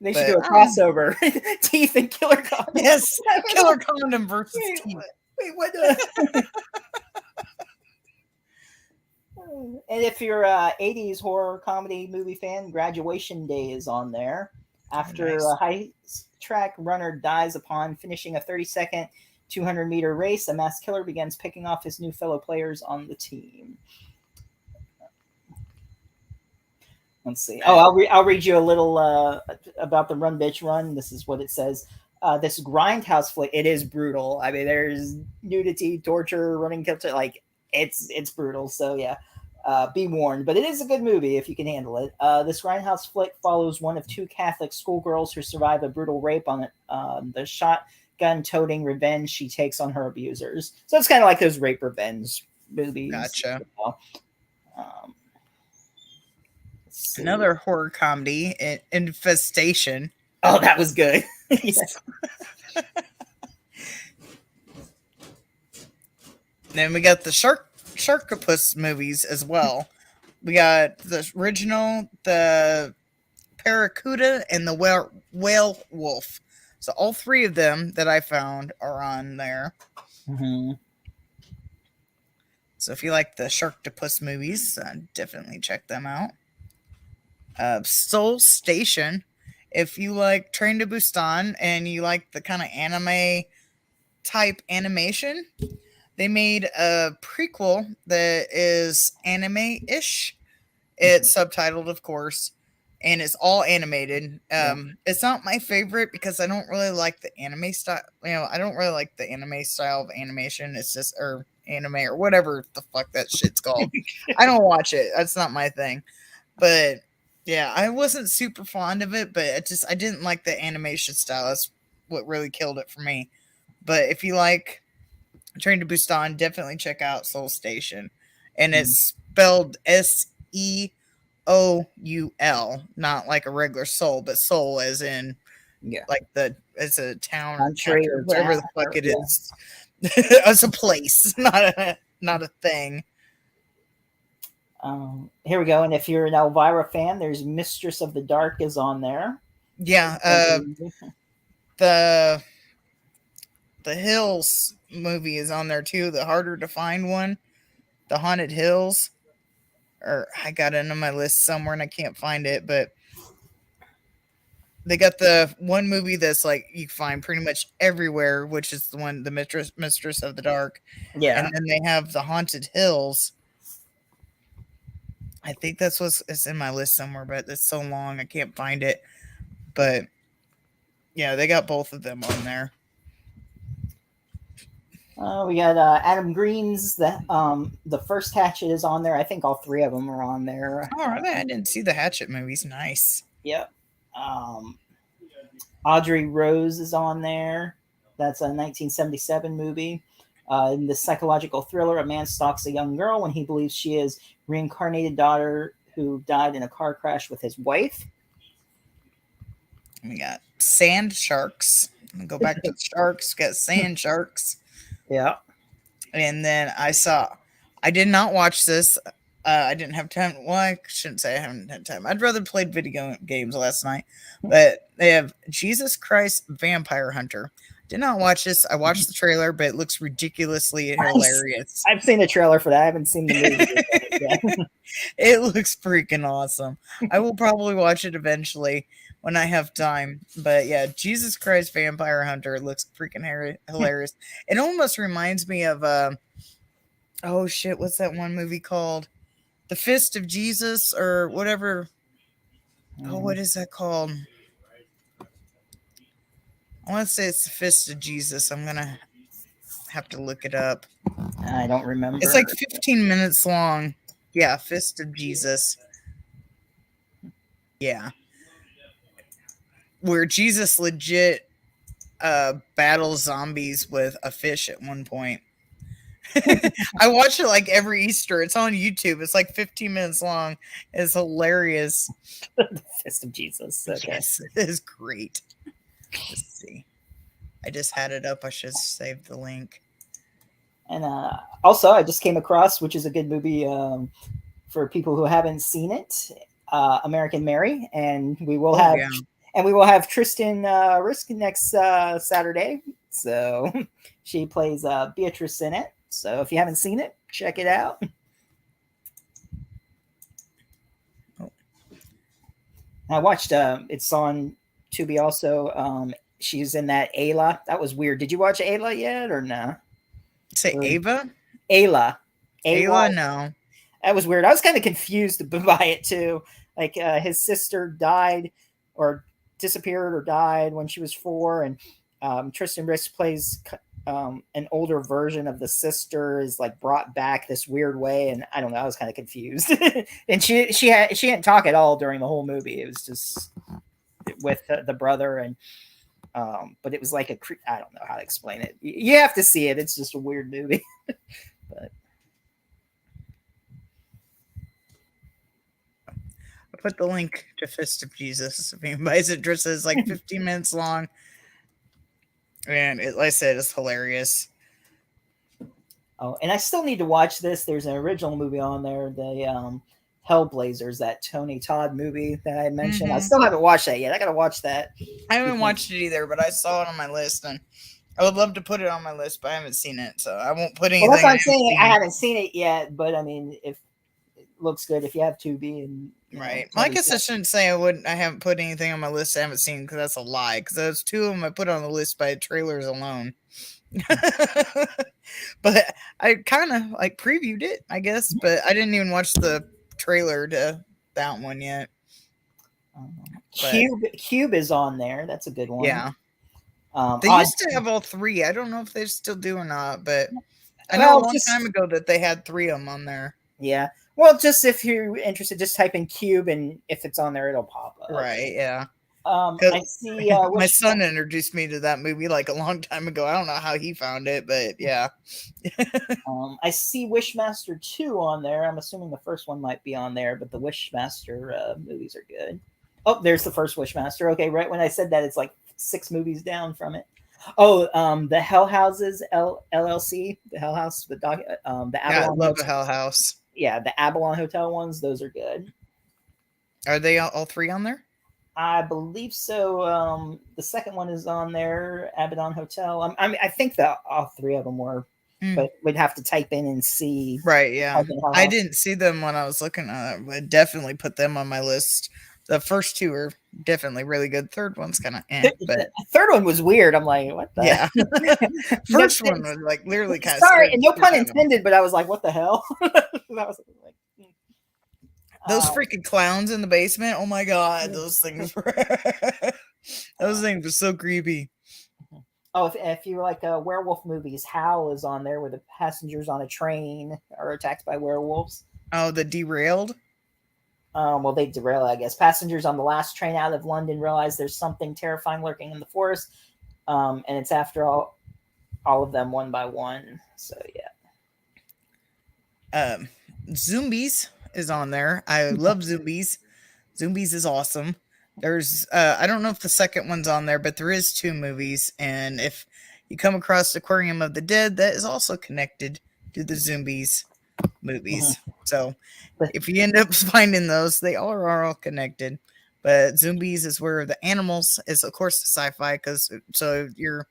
They should do a crossover. Teeth and Killer Condom. Yes, Killer Condom versus Teeth. Wait, what? And if you're a 80s horror comedy movie fan, Graduation Day is on there. After nice. a high track runner dies upon finishing a 30-second 200-meter race, a mass killer begins picking off his new fellow players on the team. Let's see. Oh, I'll read you a little about the Run Bitch Run. This is what it says. This grindhouse flick, it is brutal. I mean, there's nudity, torture, running kilter, like it's brutal. So yeah, be warned. But it is a good movie if you can handle it. This grindhouse flick follows one of two Catholic schoolgirls who survive a brutal rape on the shotgun-toting revenge she takes on her abusers. So it's kind of like those rape revenge movies. Gotcha. Um, Another horror comedy, Infestation. Oh, that was good. Yes. Then we got the Sharktopus movies as well. We got the original, the Paracuda, and the Whale Wolf. So all three of them that I found are on there. Mm-hmm. So if you like the Sharktopus movies, definitely check them out. Soul Station. If you like Train to Busan and you like the kind of anime type animation, they made a prequel that is anime-ish. It's subtitled, of course, and it's all animated. It's not my favorite because I don't really like the anime style. I don't really like the anime style of animation. It's just, or anime or whatever the fuck that shit's called. I don't watch it. That's not my thing. But yeah, I wasn't super fond of it, but I didn't like the animation style. That's what really killed it for me. But if you like Train to Busan, definitely check out Soul Station. And it's spelled SEOUL, not like a regular soul, but soul as in like it's a town Country or or whatever town, the fuck it yeah. is. It's a place, not a thing. Here we go. And if you're an Elvira fan, there's Mistress of the Dark is on there. Yeah, the Hills movie is on there too. The harder to find one, the Haunted Hills. Or I got it on my list somewhere and I can't find it, but they got the one movie that's like you find pretty much everywhere, which is the one, the Mistress of the Dark. Yeah. And then they have the Haunted Hills. I think that's what's in my list somewhere, but it's so long I can't find it. But yeah, they got both of them on there. We got Adam Green's the first Hatchet is on there. I think all three of them are on there. Oh, really? I didn't see the Hatchet movies. Nice. Yep. Audrey Rose is on there. That's a 1977 movie. In the psychological thriller, a man stalks a young girl when he believes she is reincarnated daughter who died in a car crash with his wife. We got Sand Sharks. Go back to the sharks. Got Sand Sharks. Yeah. And then I did not watch this. I didn't have time. Well, I shouldn't say I haven't had time. I'd rather played video games last night. But they have Jesus Christ Vampire Hunter. Did not watch this. I watched the trailer, but it looks ridiculously hilarious. I've seen the trailer for that. I haven't seen the movie yet. It looks freaking awesome. I will probably watch it eventually when I have time. But yeah, Jesus Christ Vampire Hunter looks freaking hilarious. It almost reminds me of oh shit, what's that one movie called? The Fist of Jesus or whatever. Oh, what is that called? I want to say it's The Fist of Jesus. I'm gonna have to look it up. I don't remember. It's like 15 minutes long. Yeah, Fist of Jesus. Yeah. Where Jesus legit battles zombies with a fish at one point. I watch it like every Easter. It's on YouTube. It's like 15 minutes long. It's hilarious. The Fist of Jesus. Okay. Yes, it is great. Let's see. I just had it up. I should save the link. And also, I just came across, which is a good movie for people who haven't seen it, American Mary, and we will have Tristan Risk next Saturday. So she plays Beatrice in it. So if you haven't seen it, check it out. Oh. I watched. It's on Tubi also. She's in that Ayla. That was weird. Did you watch Ayla yet or no? Say Ava? Ayla. Ayla, no. That was weird. I was kind of confused by it too. Like his sister died or disappeared or died when she was 4, and Tristan Risk plays an older version of the sister, is like brought back this weird way, and I don't know. I was kind of confused, and she didn't talk at all during the whole movie. It was just with the brother, and but it was like I don't know how to explain it. You have to see it. It's just a weird movie, but. Put the link to Fist of Jesus if anybody's interested. It's like 15 minutes long. And like I said, it's hilarious. Oh, and I still need to watch this. There's an original movie on there, the Hellblazers, that Tony Todd movie that I mentioned. I still haven't watched that yet. I got to watch that. I haven't watched it either, but I saw it on my list, and I would love to put it on my list, but I haven't seen it, so I won't put anything. Well, that's what I'm saying. I haven't seen it yet, but I mean, if it looks good, if you have Tubi and right. Well, I guess I shouldn't say I haven't put anything on my list I haven't seen, because that's a lie. Because those 2 of them I put on the list by trailers alone. But I kind of like previewed it, I guess, but I didn't even watch the trailer to that one yet. Cube is on there. That's a good one. Yeah. They used to have all 3. I don't know if they still do or not, but I know a long time ago that they had 3 of them on there. Yeah. Well, just if you're interested, just type in Cube, and if it's on there, it'll pop up. Right, yeah. I see. My son introduced me to that movie like a long time ago. I don't know how he found it, but yeah. I see Wishmaster 2 on there. I'm assuming the first one might be on there, but the Wishmaster movies are good. Oh, there's the first Wishmaster. Okay, right when I said that, it's like 6 movies down from it. Oh, the Hell Houses LLC, the Hell House, the Avalon. Yeah, I love the Hell House. Yeah, the Avalon Hotel ones, those are good. Are they all 3 on there? I believe so. The second one is on there, Abaddon Hotel. I think that all 3 of them were, but we'd have to type in and see. Right, yeah. I didn't see them when I was looking at it. I definitely put them on my list. The first 2 are definitely really good. Third one's kind of but the third one was weird. I'm like, what the? Yeah. First one was like literally kind of sorry, and no pun intended, but I was like, what the hell? I was like, those freaking clowns in the basement. Oh my god, those things were so creepy. Oh, if you like werewolf movies, Howl is on there, where the passengers on a train are attacked by werewolves. Oh, the Derailed. Well, they derail, I guess. Passengers on the last train out of London realize there's something terrifying lurking in the forest, and it's after all of them one by one. So yeah. Zombies is on there. I love Zombies. Zombies is awesome. There's I don't know if the second one's on there, but there is 2 movies, and if you come across Aquarium of the Dead, that is also connected to the Zombies movies. So if you end up finding those, they are all connected. But Zombies is where the animals is, of course, sci-fi, because so you're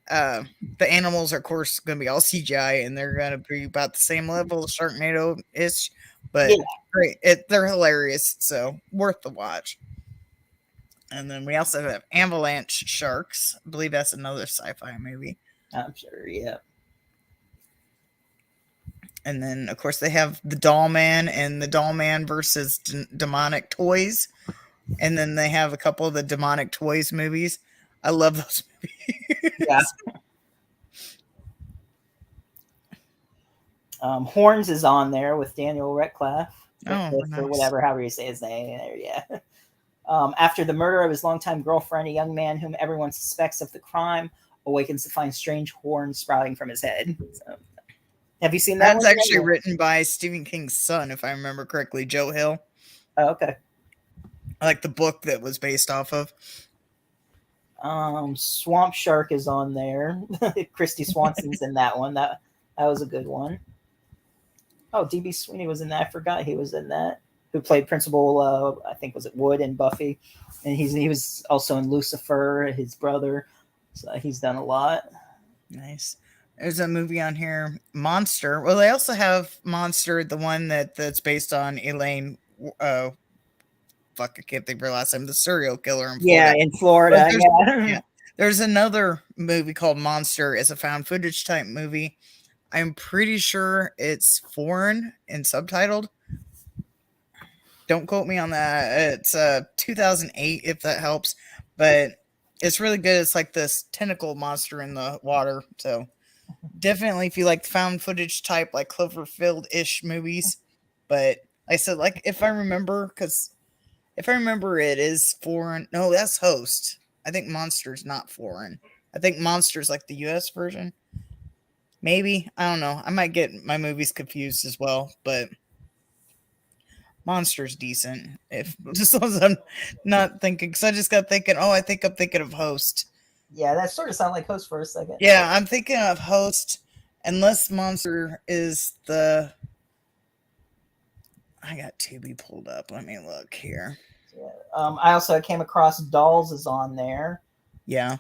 the animals are, of course, going to be all CGI, and they're going to be about the same level of Sharknado-ish, but Yeah. great. They're hilarious, so worth the watch. And then we also have Avalanche Sharks. I believe that's another sci-fi movie. I'm sure, yeah. And then, of course, they have the Doll Man and the Doll Man versus Demonic Toys. And then they have a couple of the Demonic Toys movies. I love those movies. Yeah. Horns is on there with Daniel Radcliffe. Oh, For nice. whatever, however you say his name. Yeah. After the murder of his longtime girlfriend, a young man whom everyone suspects of the crime awakens to find strange horns sprouting from his head. So, have you seen that? That's actually written by Stephen King's son, if I remember correctly, Joe Hill. Oh, okay. Like the book that was based off of. Swamp Shark is on there. Christy Swanson's in that one. That was a good one. Oh, DB Sweeney was in that. I forgot he was in that. Who played Principal? I think was it Wood in Buffy, and he was also in Lucifer, his brother. So he's done a lot. Nice. There's a movie on here, Monster. Well, they also have Monster, the one that's based on Elaine. I can't think of her last name. The serial killer in Florida. Yeah, in Florida. Yeah. There's another movie called Monster. It's a found footage type movie. I'm pretty sure it's foreign and subtitled. Don't quote me on that. It's 2008, if that helps. But it's really good. It's like this tentacle monster in the water. So definitely, if you like found footage type, like Cloverfield-ish movies. But like I said, like if I remember, it is foreign. No, that's Host. I think Monster's not foreign. I think Monster's like the US version. Maybe. I don't know. I might get my movies confused as well, but Monster's decent. If just as I'm not thinking, because I just got thinking, I think I'm thinking of Host. Yeah, that sort of sounded like Host for a second. Yeah, I'm thinking of Host, unless Monster is the. I got Tubi pulled up. Let me look here. Yeah. I also came across Dolls is on there. Yeah.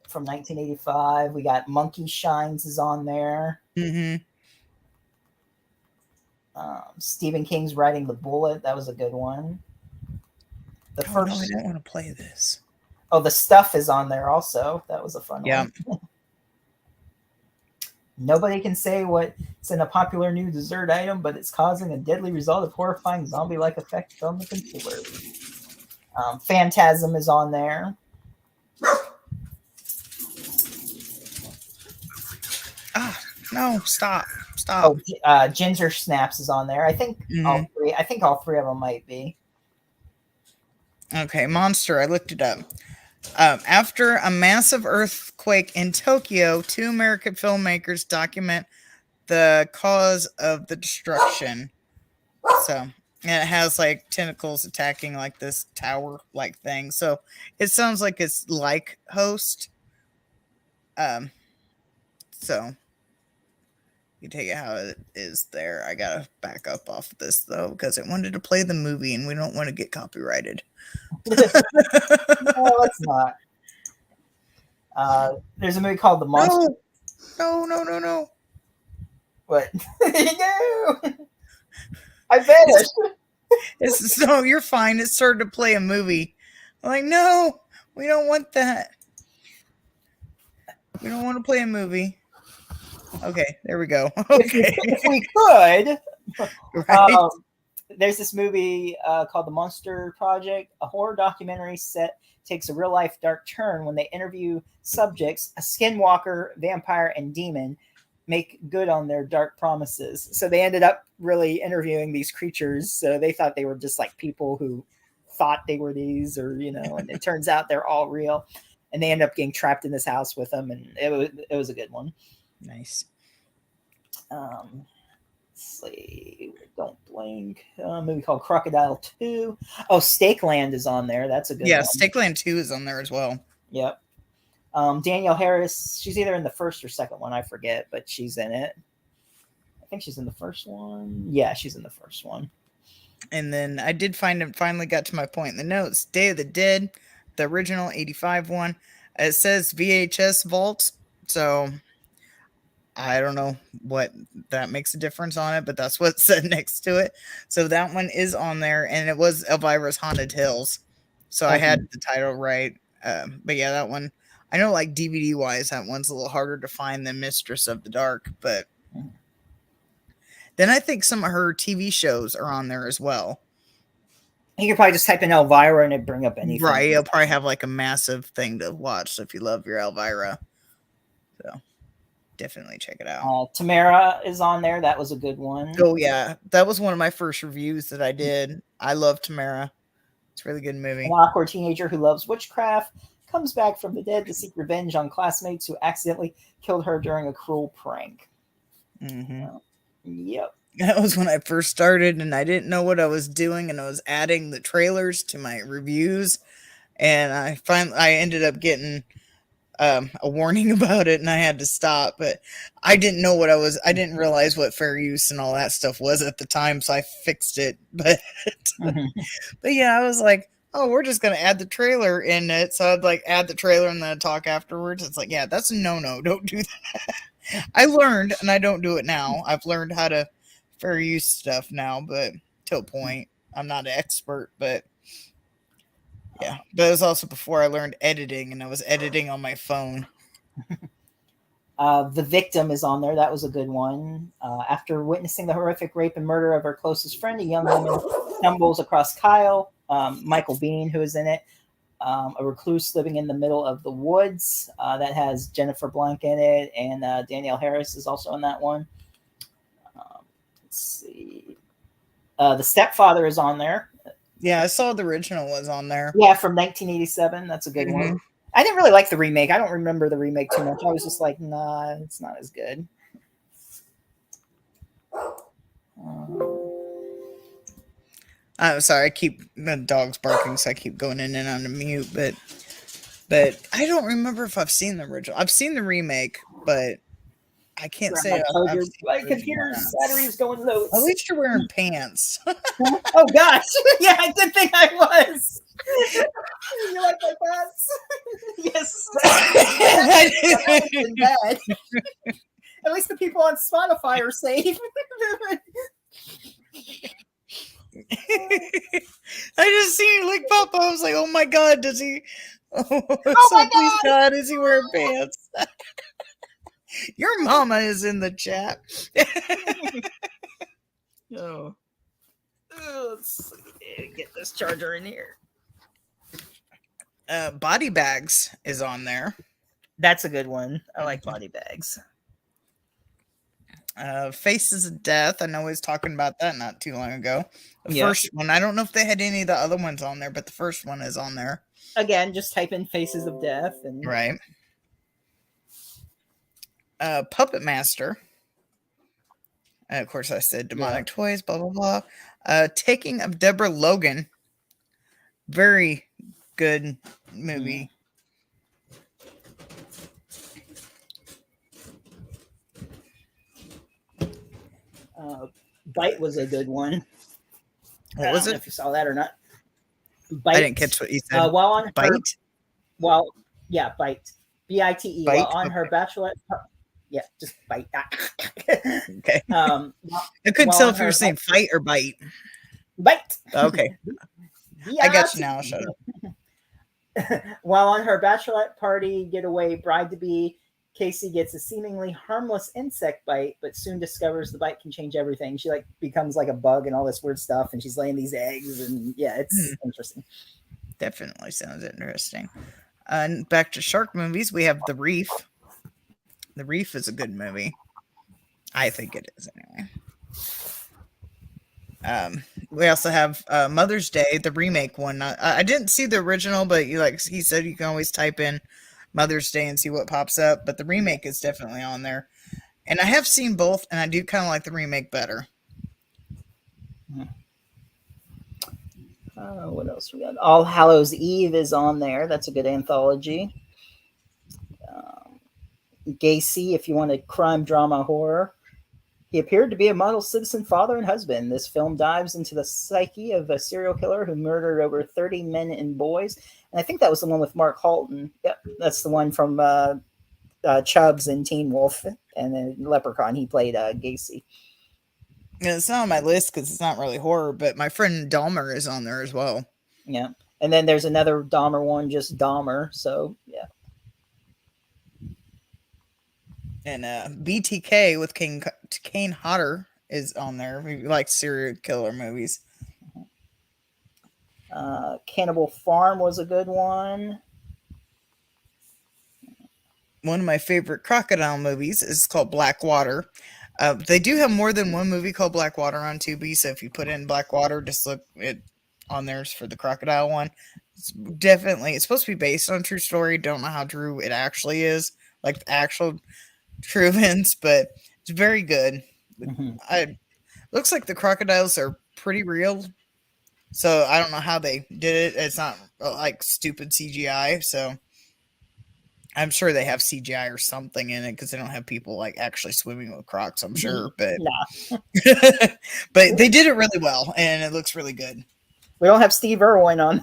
From 1985, we got Monkey Shines is on there. Mm-hmm. Stephen King's Riding the Bullet. That was a good one. The first. No, I don't want to play this. Oh, The Stuff is on there also. That was a fun one. Nobody can say what's in a popular new dessert item, but it's causing a deadly result of horrifying zombie-like effect on the consumer. Phantasm is on there. No, stop. Stop. Oh, Ginger Snaps is on there. I think all three. I think all three of them might be. Okay, Monster. I looked it up. After a massive earthquake in Tokyo, 2 American filmmakers document the cause of the destruction. So, and it has like tentacles attacking like this tower-like thing. So it sounds like it's like Host. So you take it how it is there. I gotta back up off of this though, because it wanted to play the movie and we don't want to get copyrighted. No, let's not. There's a movie called The Monster. No. What? No. I finished. No, you're fine. It started to play a movie. I'm like, no, we don't want that. We don't want to play a movie. Okay, there we go. Okay. If we could. Right. there's this movie called The Monster Project, a horror documentary set takes a real life dark turn when they interview subjects, a skinwalker, vampire, and demon make good on their dark promises. So they ended up really interviewing these creatures. So they thought they were just like people who thought they were these, or and it turns out they're all real. And they end up getting trapped in this house with them, and it was a good one. Nice. Let's see, don't blink. A movie called Crocodile 2. Oh, Stakeland is on there. That's a good one. Stakeland 2 is on there as well. Yep. Danielle Harris, she's either in the first or second one, I forget, but she's in it. I think she's in the first one. Yeah, she's in the first one. And then I did finally got to my point in the notes. Day of the Dead, the original 85 one. It says VHS vault, so I don't know what that makes a difference on it, but that's what's said next to it. So that one is on there, and it was Elvira's Haunted Hills. So I had the title right. But yeah, that one, I know like DVD wise, that one's a little harder to find than Mistress of the Dark, but then I think some of her TV shows are on there as well. You could probably just type in Elvira and it'd bring up anything. Right, you'll probably have like a massive thing to watch if you love your Elvira. So definitely check it out. Tamara is on there. That was a good one. Oh yeah, that was one of my first reviews that I did. I love Tamara. It's a really good movie. An awkward teenager who loves witchcraft comes back from the dead to seek revenge on classmates who accidentally killed her during a cruel prank. Yep. That was when I first started, and I didn't know what I was doing, and I was adding the trailers to my reviews, and I ended up getting a warning about it, and I had to stop. But I didn't know I didn't realize what fair use and all that stuff was at the time, so I fixed it. But but yeah, I was like, oh, we're just gonna add the trailer in it. So I'd like add the trailer and then I'd talk afterwards. It's like, yeah, that's a no. Don't do that. I learned, and I don't do it now. I've learned how to fair use stuff now, but to a point. I'm not an expert, but yeah. But it was also before I learned editing, and I was editing on my phone. The Victim is on there. That was a good one. After witnessing the horrific rape and murder of her closest friend, a young woman stumbles across Kyle, Michael Biehn, who is in it, a recluse living in the middle of the woods. That has Jennifer Blanc in it, and Danielle Harris is also in that one. Let's see. The Stepfather is on there. Yeah, I saw the original was on there. Yeah, from 1987. That's a good one. I didn't really like the remake. I don't remember the remake too much. I was just like, nah, it's not as good. I'm sorry, the dog's barking, so I keep going in and on the mute, but I don't remember if I've seen the original. I've seen the remake, but I can't say my computer's battery is going low. At least you're wearing pants. Oh gosh. Yeah, I did think I was. You like my pants? Yes. That was bad. At least the people on Spotify are safe. I just seen it like pop up. I was like, oh my god, does he? Oh my god, is he wearing pants? Your mama is in the chat. Oh. Let's get this charger in here. Body Bags is on there. That's a good one. I like Body Bags. Faces of Death. I know we was talking about that not too long ago. The Yeah. first one. I don't know if they had any of the other ones on there, but the first one is on there. Again, just type in Faces of Death and Right. Puppet Master. Of course, I said Demonic Toys, blah, blah, blah. Taking of Deborah Logan. Very good movie. Bite was a good one. What was I don't know it? if you saw that or not. Bite. I didn't catch what you said. While on Bite? Bite. B-I-T-E. Bite? While on her bachelorette. Yeah, just bite. Okay. I couldn't while tell on if you were her saying fight or bite. Bite. Okay. I got you now. Shut up. While on her bachelorette party getaway, bride to be Casey gets a seemingly harmless insect bite, but soon discovers the bite can change everything. She like becomes like a bug and all this weird stuff, and she's laying these eggs, and yeah, it's interesting. Definitely sounds interesting. And back to shark movies, we have The Reef. The Reef is a good movie. I think it is anyway. We also have Mother's Day, the remake one. I didn't see the original, but he said you can always type in Mother's Day and see what pops up. But the remake is definitely on there, and I have seen both, and I do kind of like the remake better. What else we got? All Hallows Eve is on there. That's a good anthology. Gacy, if you want a crime drama horror. He appeared to be a model citizen, father, and husband. This film dives into the psyche of a serial killer who murdered over 30 men and boys. And I think that was the one with Mark Halton. Yep, that's the one from Chubbs and Teen Wolf. And then Leprechaun, he played Gacy. Yeah, it's not on my list because it's not really horror, but my friend Dahmer is on there as well. Yeah. And then there's another Dahmer one, just Dahmer. So, yeah. And BTK with Kane Hodder is on there. If you like serial killer movies. Cannibal Farm was a good one. One of my favorite crocodile movies is called Blackwater. They do have more than one movie called Blackwater on Tubi, so if you put in Blackwater, just look it on there for the crocodile one. It's supposed to be based on a true story. Don't know how true it actually is, like the actual true events, but it's very good. Looks like the crocodiles are pretty real, so I don't know how they did it. It's not like stupid CGI, so I'm sure they have CGI or something in it because they don't have people like actually swimming with crocs, I'm sure, but but they did it really well and it looks really good. We don't have Steve Irwin on.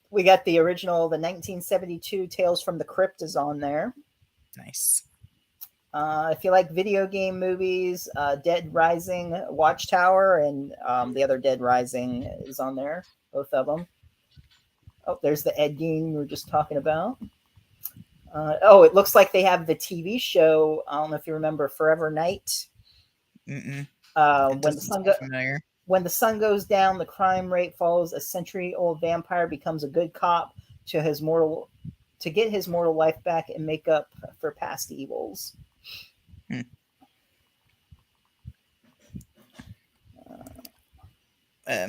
We got the original, the 1972 Tales from the Crypt is on there. Nice. If you like video game movies, Dead Rising, Watchtower, and the other Dead Rising is on there, both of them. Oh, there's the Ed Gein we were just talking about. It looks like they have the TV show. I don't know if you remember Forever Night. When the sun goes down, the crime rate follows a century-old vampire becomes a good cop to get his mortal life back and make up for past evils.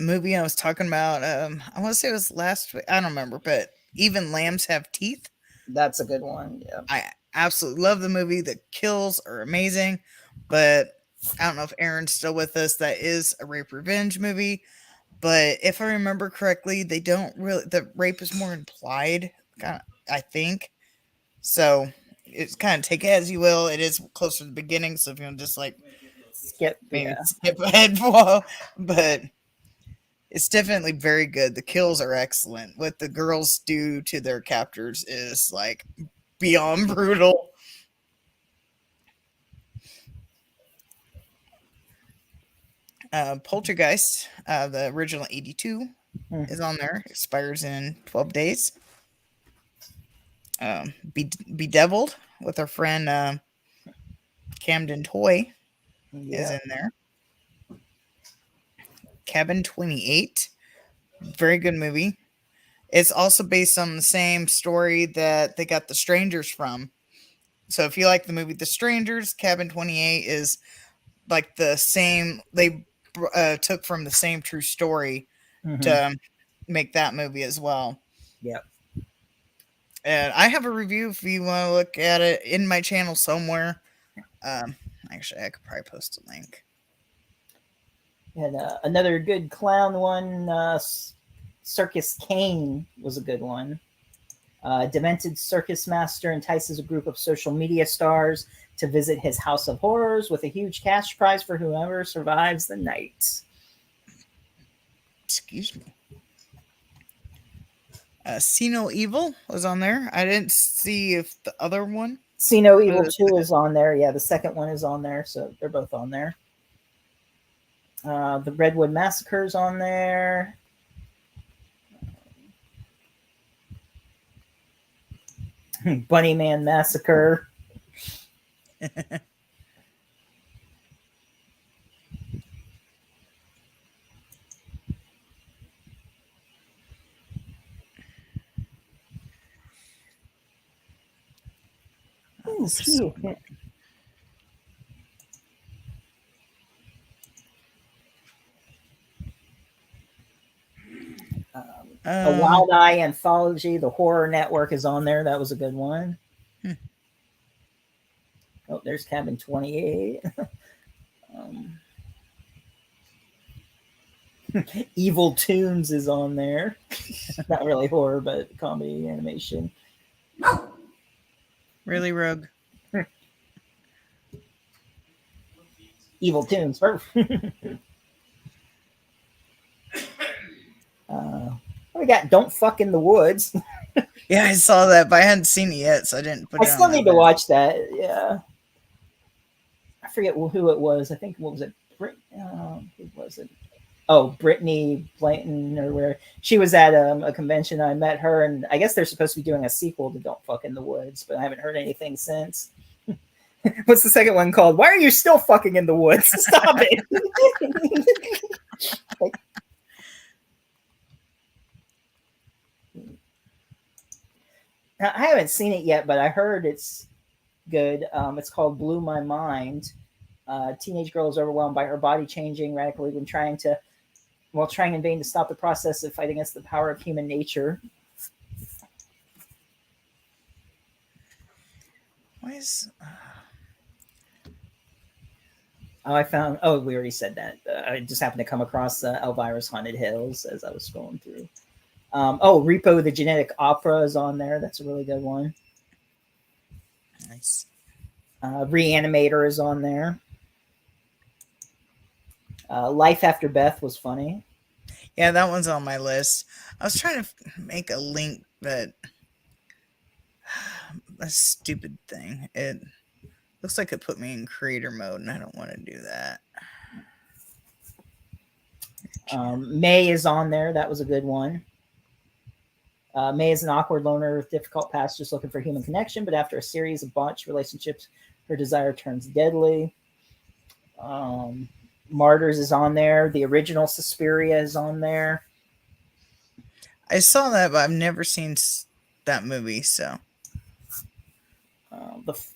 Movie I was talking about, I want to say it was last week. I don't remember, but Even Lambs Have Teeth. That's a good one. Yeah, I absolutely love the movie. The kills are amazing, but I don't know if Aaron's still with us. That is a rape revenge movie, but if I remember correctly, they don't really. The rape is more implied, I think. So it's kind of take it as you will. It is closer to the beginning, so if you just like skip ahead, but it's definitely very good. The kills are excellent. What the girls do to their captors is like beyond brutal. Poltergeist, the original 82, is on there. Expires in 12 days. Bedeviled with our friend Camden Toy is in there. Cabin 28, very good movie. It's also based on the same story that they got The Strangers from. So if you like the movie The Strangers, Cabin 28 is like the same. They took from the same true story to make that movie as well. Yep. And I have a review if you want to look at it in my channel somewhere. Actually, I could probably post a link. And another good clown one, Circus Kane was a good one. Demented circus master entices a group of social media stars to visit his house of horrors with a huge cash prize for whoever survives the night. Excuse me. See No Evil was on there. I didn't see if the other one. See No Evil 2 is on there. Yeah, the second one is on there, so they're both on there. The Redwood Massacre is on there. Bunny Man Massacre. Oh, Ooh, this is so gee. A Wild Eye Anthology, The Horror Network is on there. That was a good one. Oh, there's Cabin 28. Evil Tunes is on there. Not really horror, but comedy animation. really, Rogue. Evil Tunes. We got Don't Fuck in the Woods. Yeah, I saw that, but I hadn't seen it yet, so I didn't put I it on still my need to list. watch that. Yeah. I forget who it was. I think, what was it? Who was it? Oh, Brittany Blanton or where she was at a convention. I met her, and I guess they're supposed to be doing a sequel to Don't Fuck in the Woods, but I haven't heard anything since. What's the second one called? Why are you still fucking in the woods? Stop it. Like, I haven't seen it yet, but I heard it's good. It's called Blew My Mind. Teenage girl is overwhelmed by her body changing radically when trying in vain to stop the process of fight against the power of human nature. Why is Oh, I found. Oh, we already said that. I just happened to come across Elvira's Haunted Hills as I was scrolling through. Repo the Genetic Opera is on there. That's a really good one. nice? Reanimator is on there. Life After Beth was funny. Yeah, that one's on my list. I was trying to make a link, but a stupid thing. It looks like it put me in creator mode, and I don't want to do that. May is on there. That was a good one. May is an awkward loner with difficult past, just looking for human connection, but after a series of botched relationships, her desire turns deadly. Martyrs is on there. The original Suspiria is on there. I saw that, but I've never seen that movie, so.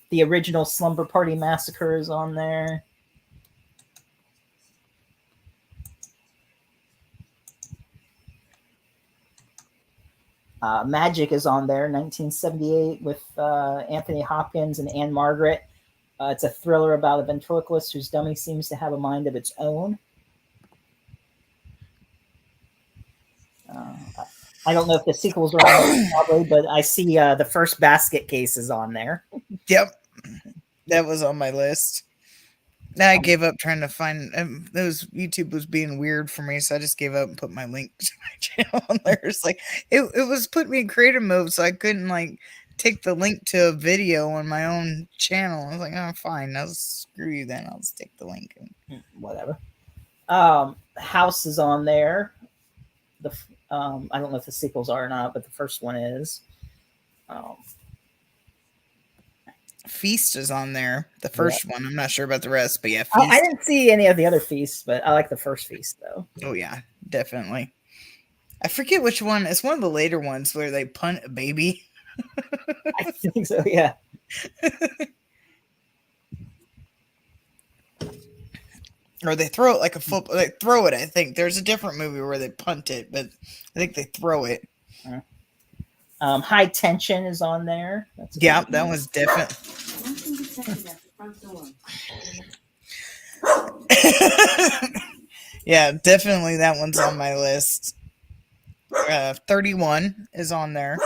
The original Slumber Party Massacre is on there. Magic is on there, 1978, with Anthony Hopkins and Anne Margaret. It's a thriller about a ventriloquist whose dummy seems to have a mind of its own. I don't know if the sequels are on, probably, but I see the first Basket Case is on there. Yep, that was on my list. Now I gave up trying to find those. YouTube was being weird for me, so I just gave up and put my link to my channel on there. It's like it was putting me in creative mode, so I couldn't like take the link to a video on my own channel. I was like, oh, fine, I'll screw you then. I'll just take the link. Whatever. House is on there. I don't know if the sequels are or not, but the first one is. Feast is on there. The first one. I'm not sure about the rest, but yeah, Feast. I didn't see any of the other feasts, but I like the first feast though. Oh yeah, definitely. I forget which one. It's one of the later ones where they punt a baby. I think so. Yeah. Or they throw it like a football. They throw it. I think there's a different movie where they punt it, but I think they throw it. High Tension is on there. That's yeah, that was definitely. Yeah, definitely that one's on my list. 31 is on there.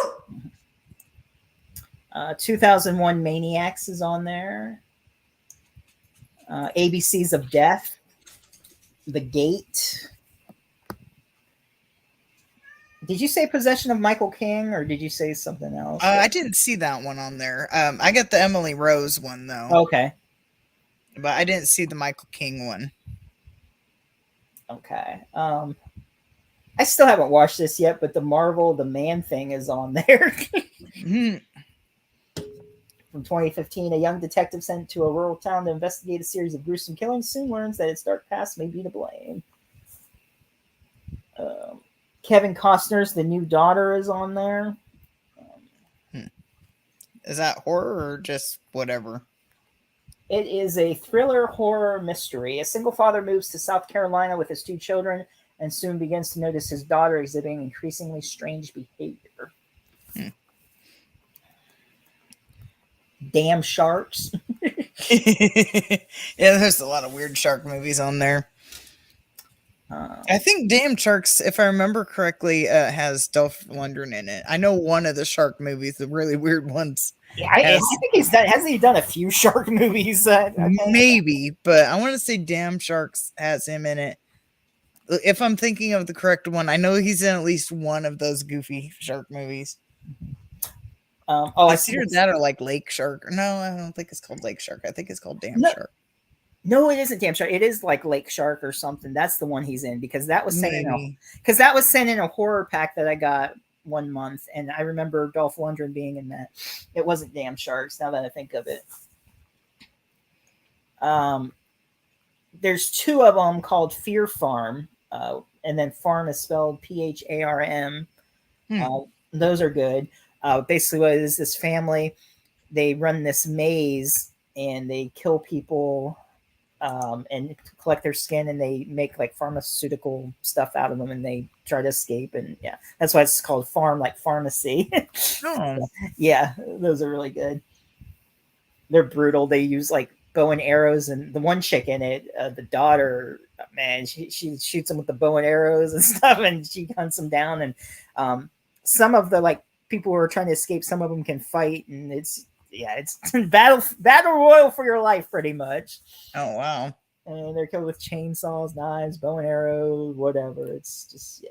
2001 Maniacs is on there. ABCs of Death. The Gate. Did you say Possession of Michael King, or did you say something else? I didn't see that one on there. I got the Emily Rose one though. Okay. But I didn't see the Michael King one. Okay. I still haven't watched this yet, but the Marvel The Man Thing is on there. From 2015, a young detective sent to a rural town to investigate a series of gruesome killings soon learns that its dark past may be to blame. Kevin Costner's The New Daughter is on there. Is that horror or just whatever? It is a thriller horror mystery. A single father moves to South Carolina with his 2 children and soon begins to notice his daughter exhibiting increasingly strange behavior. Damn Sharks. Yeah, there's a lot of weird shark movies on there. I think Damn Sharks, if I remember correctly, has Dolph Lundgren in it. I know one of the shark movies, the really weird ones. Yeah, I think he's done. Hasn't he done a few shark movies? Maybe, but I want to say Damn Sharks has him in it. If I'm thinking of the correct one, I know he's in at least one of those goofy shark movies. I see either that or like Lake Shark. No, I don't think it's called Lake Shark. I think it's called Damn Shark. No, it isn't Damn Shark. It is like Lake Shark or something. That's the one he's in because that was sent in a horror pack that I got one month, and I remember Dolph Lundgren being in that. It wasn't Damn Sharks. Now that I think of it, there's 2 of them called Fear Farm, and then Farm is spelled Pharm. Those are good. Basically, what it is, this family, they run this maze and they kill people. And collect their skin, and they make like pharmaceutical stuff out of them, and they try to escape. And yeah, that's why it's called Farm, like pharmacy. Yeah, those are really good. They're brutal. They use like bow and arrows, and the one chick in it, the daughter, man, she shoots them with the bow and arrows and stuff, and she hunts them down. And some of the like people who are trying to escape, some of them can fight, and it's battle royal for your life, pretty much. Oh wow! And they're killed with chainsaws, knives, bow and arrows, whatever. It's just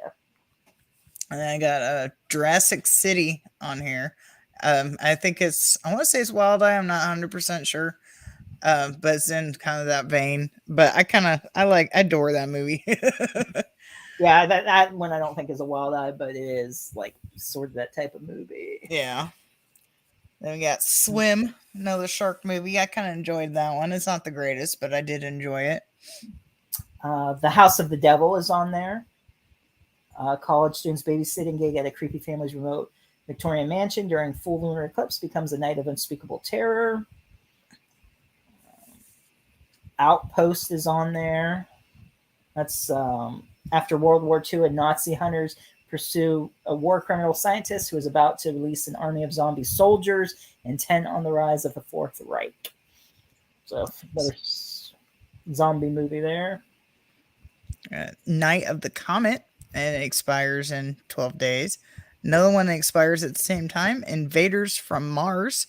And I got Jurassic City on here. I think I want to say it's Wild Eye. I'm not 100% sure, but it's in kind of that vein. But I adore that movie. Yeah, that one I don't think is a Wild Eye, but it is like sort of that type of movie. Yeah. Then we got Swim, another shark movie. I kind of enjoyed that one. It's not the greatest, but I did enjoy it. The House of the Devil is on there. College students babysitting gig at a creepy family's remote Victorian mansion during full lunar eclipse becomes a night of unspeakable terror. Outpost is on there. That's after World War II, and Nazi hunters pursue a war criminal scientist who is about to release an army of zombie soldiers intent on the rise of the Fourth Reich. So another zombie movie there. Night of the Comet, and it expires in 12 days. Another one that expires at the same time, Invaders from Mars.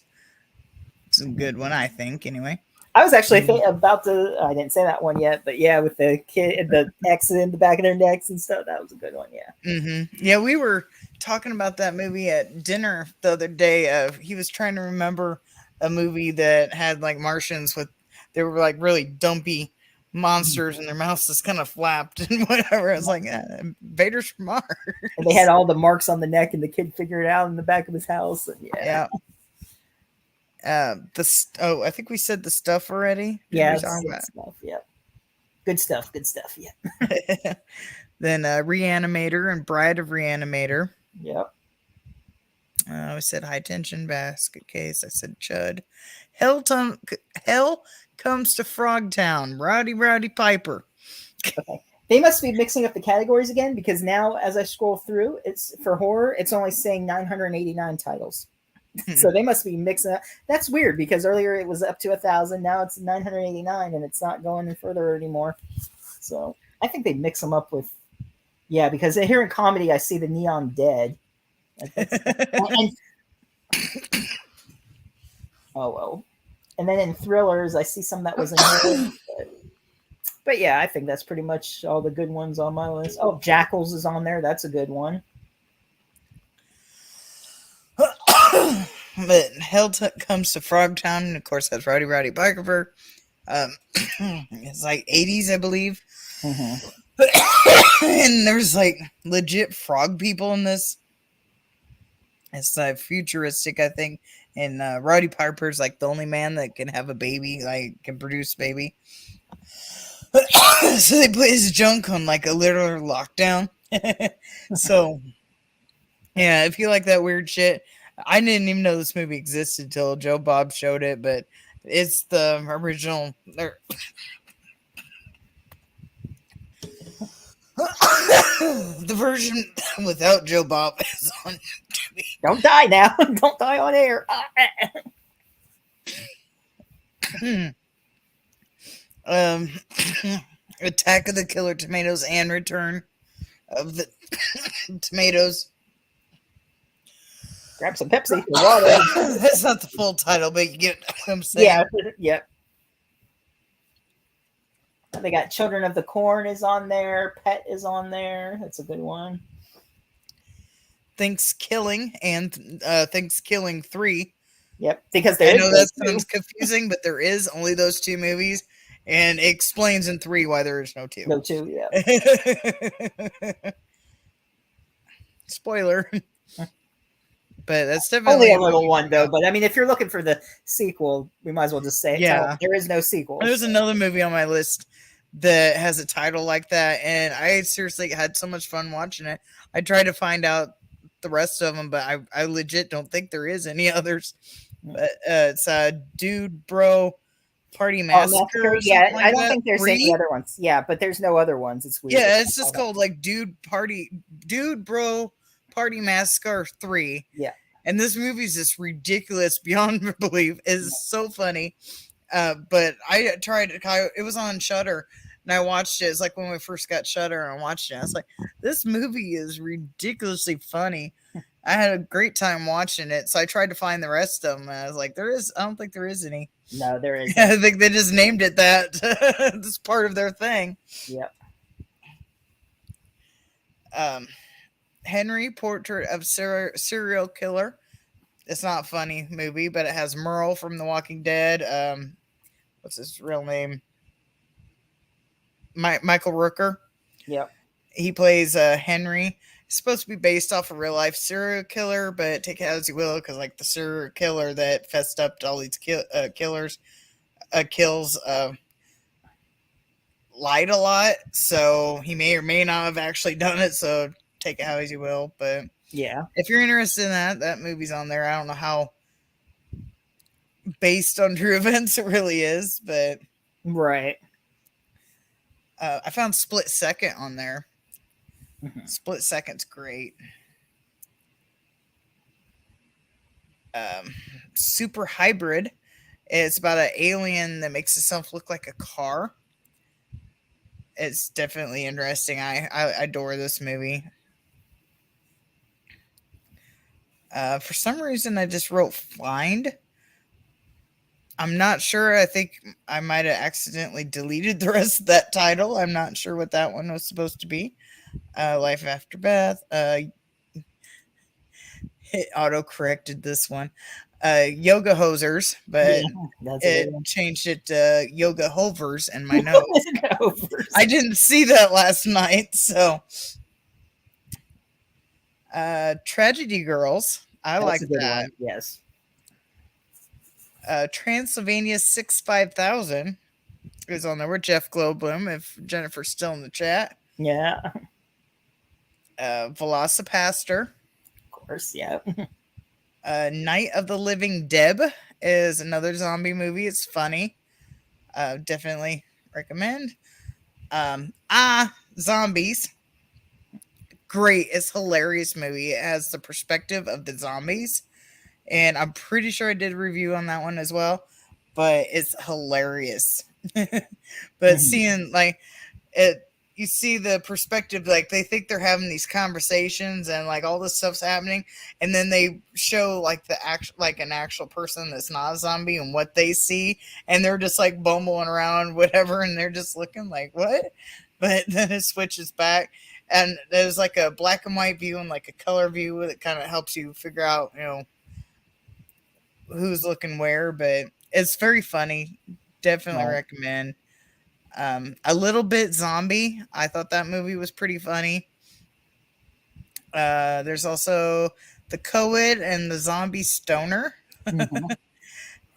It's a good one, I think, anyway. I was actually about to, I didn't say that one yet, but yeah, with the kid, the accident in the back of their necks and stuff, that was a good one, yeah. Mm-hmm. Yeah, we were talking about that movie at dinner the other day. He was trying to remember a movie that had like Martians they were like really dumpy monsters and their mouths just kind of flapped and whatever. I was like, Invaders from Mars. And they had all the marks on the neck, and the kid figured it out in the back of his house. And yeah. I think we said the stuff already. Yeah, stuff. Yeah, good stuff. Yeah. Then Reanimator and Bride of Reanimator. Yep. I said High Tension Basket Case. I said Chud. Hell Comes to Frogtown. Rowdy Piper. Okay. They must be mixing up the categories again, because now as I scroll through, it's for horror, it's only saying 989 titles. So they must be mixing up. That's weird, because earlier it was up to 1,000. Now it's 989, and it's not going any further anymore. So I think they mix them up with, because here in comedy, I see the Neon Dead. Oh, well. And then in thrillers, I see some that was in there. But yeah, I think that's pretty much all the good ones on my list. Oh, Jackals is on there. That's a good one. But Hell Comes to Frogtown, and of course that's Rowdy Piper. It's like 80s, I believe. Mm-hmm. And there's like legit frog people in this. It's futuristic, I think. And Roddy Piper's like the only man that can have a baby, like can produce a baby. So they put his junk on like a literal lockdown. So yeah, if you like that weird shit, I didn't even know this movie existed until Joe Bob showed it, but it's the original. The version without Joe Bob is on Tubi. Don't die now. Don't die on air. Attack of the Killer Tomatoes and Return of the Tomatoes. Grab some Pepsi for water. That's not the full title, but you get what I'm saying. Yeah, yep. They got Children of the Corn is on there. Pet is on there. That's a good one. Thanksgiving and Thanksgiving 3. Yep, because I there know is that those sounds confusing, but there is only those 2 movies, and it explains in 3 why there is no 2. no two. Yeah, Spoiler. But that's definitely only a little one though. But I mean, if you're looking for the sequel, we might as well just say it. Yeah. There is no sequel. There's another movie on my list that has a title like that, and I seriously had so much fun watching it. I tried to find out the rest of them, but I legit don't think there is any others. But it's Dude Bro Party Massacre. Massacre. Yeah, like I don't that. think there's 3? any other ones. Yeah, but there's no other ones. It's weird. Yeah, it's just called like Dude Bro Party Massacre 3. Yeah. And this movie is just ridiculous beyond belief. It's so funny. But I tried it was on Shudder and I watched it. It's like when we first got Shudder and I watched it. I was like, this movie is ridiculously funny. I had a great time watching it. So I tried to find the rest of them. And I was like, I don't think there is any. No, there is. I think they just named it that. This part of their thing. Yep. Henry, Portrait of Serial Killer. It's not a funny movie, but it has Merle from The Walking Dead. What's his real name? Michael Rooker. Yep. He plays Henry. It's supposed to be based off a real life serial killer, but take it as you will, because like the serial killer that fessed up to all these kills lied a lot, so he may or may not have actually done it. So take it how as you will, but yeah, if you're interested in that movie's on there. I don't know how based on true events it really is, but right. I found Split Second on there. Mm-hmm. Split Second's great. Super Hybrid. It's about an alien that makes itself look like a car. It's definitely interesting. I adore this movie. For some reason, I just wrote Find. I'm not sure. I think I might have accidentally deleted the rest of that title. I'm not sure what that one was supposed to be. Life After Beth. It auto-corrected this one. Yoga Hosers, but it changed it to Yoga Hovers in my notes. I didn't see that last night, so... Tragedy Girls. I like that. One. Yes. Transylvania 65000 is on there with Jeff Goldblum, if Jennifer's still in the chat. Yeah. Velocipaster. Of course, yeah. Night of the Living Deb is another zombie movie. It's funny. Definitely recommend. Zombies. Great. It's a hilarious movie. It has the perspective of the zombies. And I'm pretty sure I did a review on that one as well. But it's hilarious. But seeing like it, you see the perspective, like they think they're having these conversations and like all this stuff's happening, and then they show like an actual person that's not a zombie and what they see, and they're just like bumbling around, whatever, and they're just looking like what? But then it switches back, and there's like a black and white view and like a color view that kind of helps you figure out, who's looking where. But it's very funny. Definitely recommend. A Little Bit Zombie. I thought that movie was pretty funny. There's also The Coed and the Zombie Stoner. Mhm.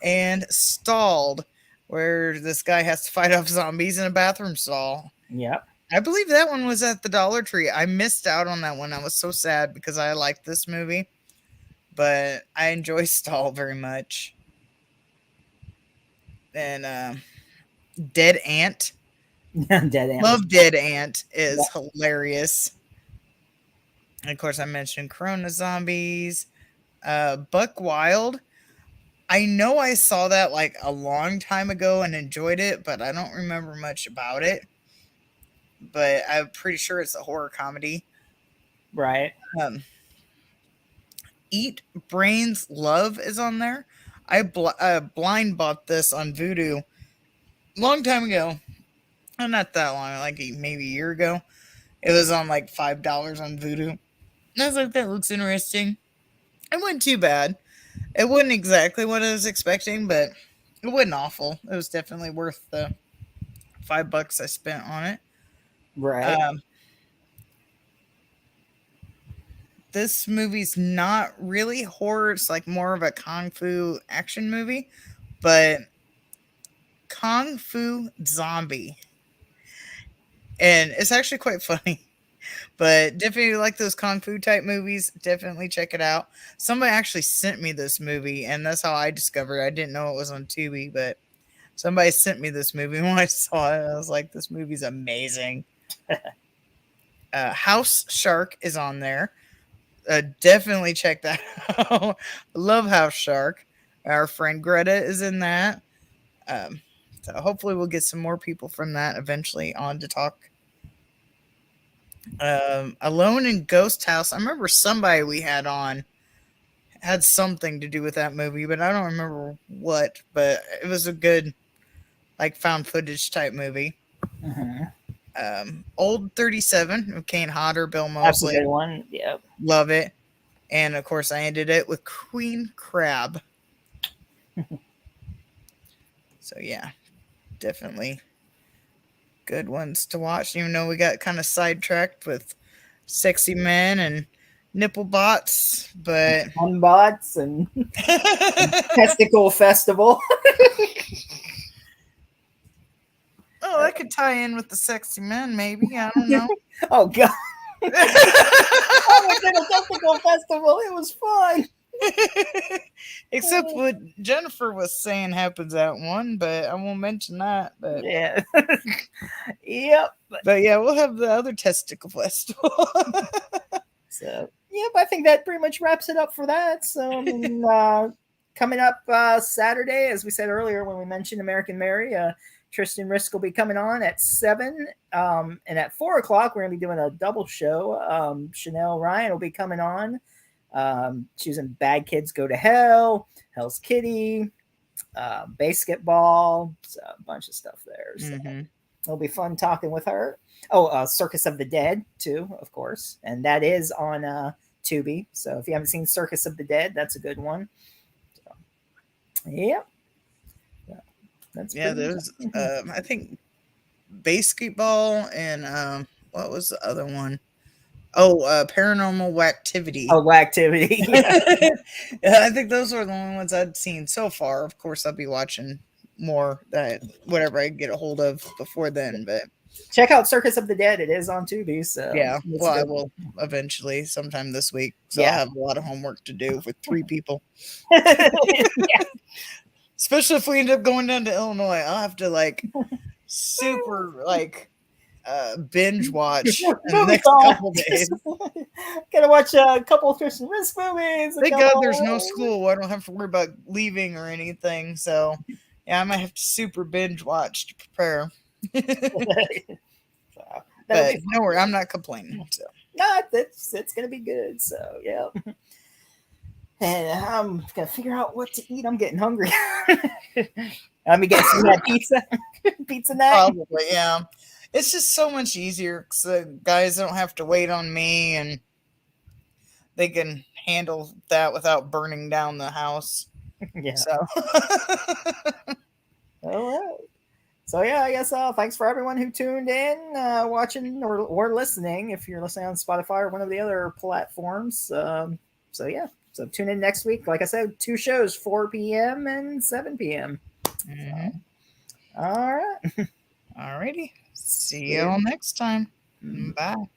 And Stalled, where this guy has to fight off zombies in a bathroom stall. Yep. I believe that one was at the Dollar Tree. I missed out on that one. I was so sad because I liked this movie, but I enjoy Stall very much. And Dead Ant. Dead Ant. Love Dead Ant is Yep. hilarious. And of course, I mentioned Corona Zombies. Buck Wild. I know I saw that like a long time ago and enjoyed it, but I don't remember much about it. But I'm pretty sure it's a horror comedy. Right. Um, Eat Brains Love is on there. I blind bought this on Vudu long time ago. Not that long, like maybe a year ago. It was on like $5 on Vudu. And I was like, that looks interesting. It wasn't too bad. It wasn't exactly what I was expecting, but it wasn't awful. It was definitely worth the $5 I spent on it. Right. This movie's not really horror. It's like more of a kung fu action movie, but Kung Fu Zombie. And it's actually quite funny. But definitely like those kung fu type movies, definitely check it out. Somebody actually sent me this movie, and that's how I discovered it. I didn't know it was on Tubi, but somebody sent me this movie. And when I saw it, I was like, this movie's amazing. House Shark is on there. Definitely check that out. Love House Shark. Our friend Greta is in that. So hopefully we'll get some more people from that eventually on to talk. Alone in Ghost House. I remember somebody we had on had something to do with that movie, but I don't remember what. But it was a good, like, found footage type movie. Old 37 with Kane Hodder, Bill That's a Moseley. good one. Yep. Love it. And of course, I ended it with Queen Crab. So yeah, definitely good ones to watch. Even though we got kind of sidetracked with sexy men and nipple bots, but Unbots and Testicle Festival. oh, that could tie in with the sexy men, maybe. I don't know. Oh god. I went to the Testicle Festival. It was fun. Except what Jennifer was saying happens at one, but I won't mention that. But Yeah. Yep. but yeah, we'll have the other testicle festival. So yep, I think that pretty much wraps it up for that. So I mean, coming up Saturday, as we said earlier when we mentioned American Mary, Tristan Risk will be coming on at 7, and at 4:00 we're gonna be doing a double show. Chanel Ryan will be coming on. Choosing Bad Kids Go to Hell, Hell's Kitty, basketball, so a bunch of stuff there. So it'll be fun talking with her. Oh, Circus of the Dead too, of course, and that is on Tubi. So if you haven't seen Circus of the Dead, that's a good one. So, yeah, that's there's I think basketball and what was the other one? Oh, Paranormal Activity. Oh, Activity. Yeah. I think those are the only ones I'd seen so far. Of course, I'll be watching more that whatever I get a hold of before then. But Check out Circus of the Dead. It is on Tubi. So yeah, it's well, I good. will eventually sometime this week. So Yeah. I have a lot of homework to do with 3 people. Yeah. Especially if we end up going down to Illinois, I'll have to like super like binge watch in the next couple of days. Gotta watch a couple of Tristan Risk movies. Thank God there's no school. I don't have to worry about leaving or anything. So yeah, I might have to super binge watch to prepare. But no worry, I'm not complaining. So no, it's gonna be good. So yeah. And I'm gonna figure out what to eat. I'm getting hungry. I'm getting some of that pizza night. Probably, yeah. It's just so much easier because the guys don't have to wait on me and they can handle that without burning down the house. Yeah. So all right. So yeah, I guess thanks for everyone who tuned in, watching or listening. If you're listening on Spotify or one of the other platforms. So yeah, So tune in next week. Like I said, 2 shows, 4 p.m. and 7 p.m. Mhm. All right. Alrighty. See Yeah. y'all next time. Mhm. Bye.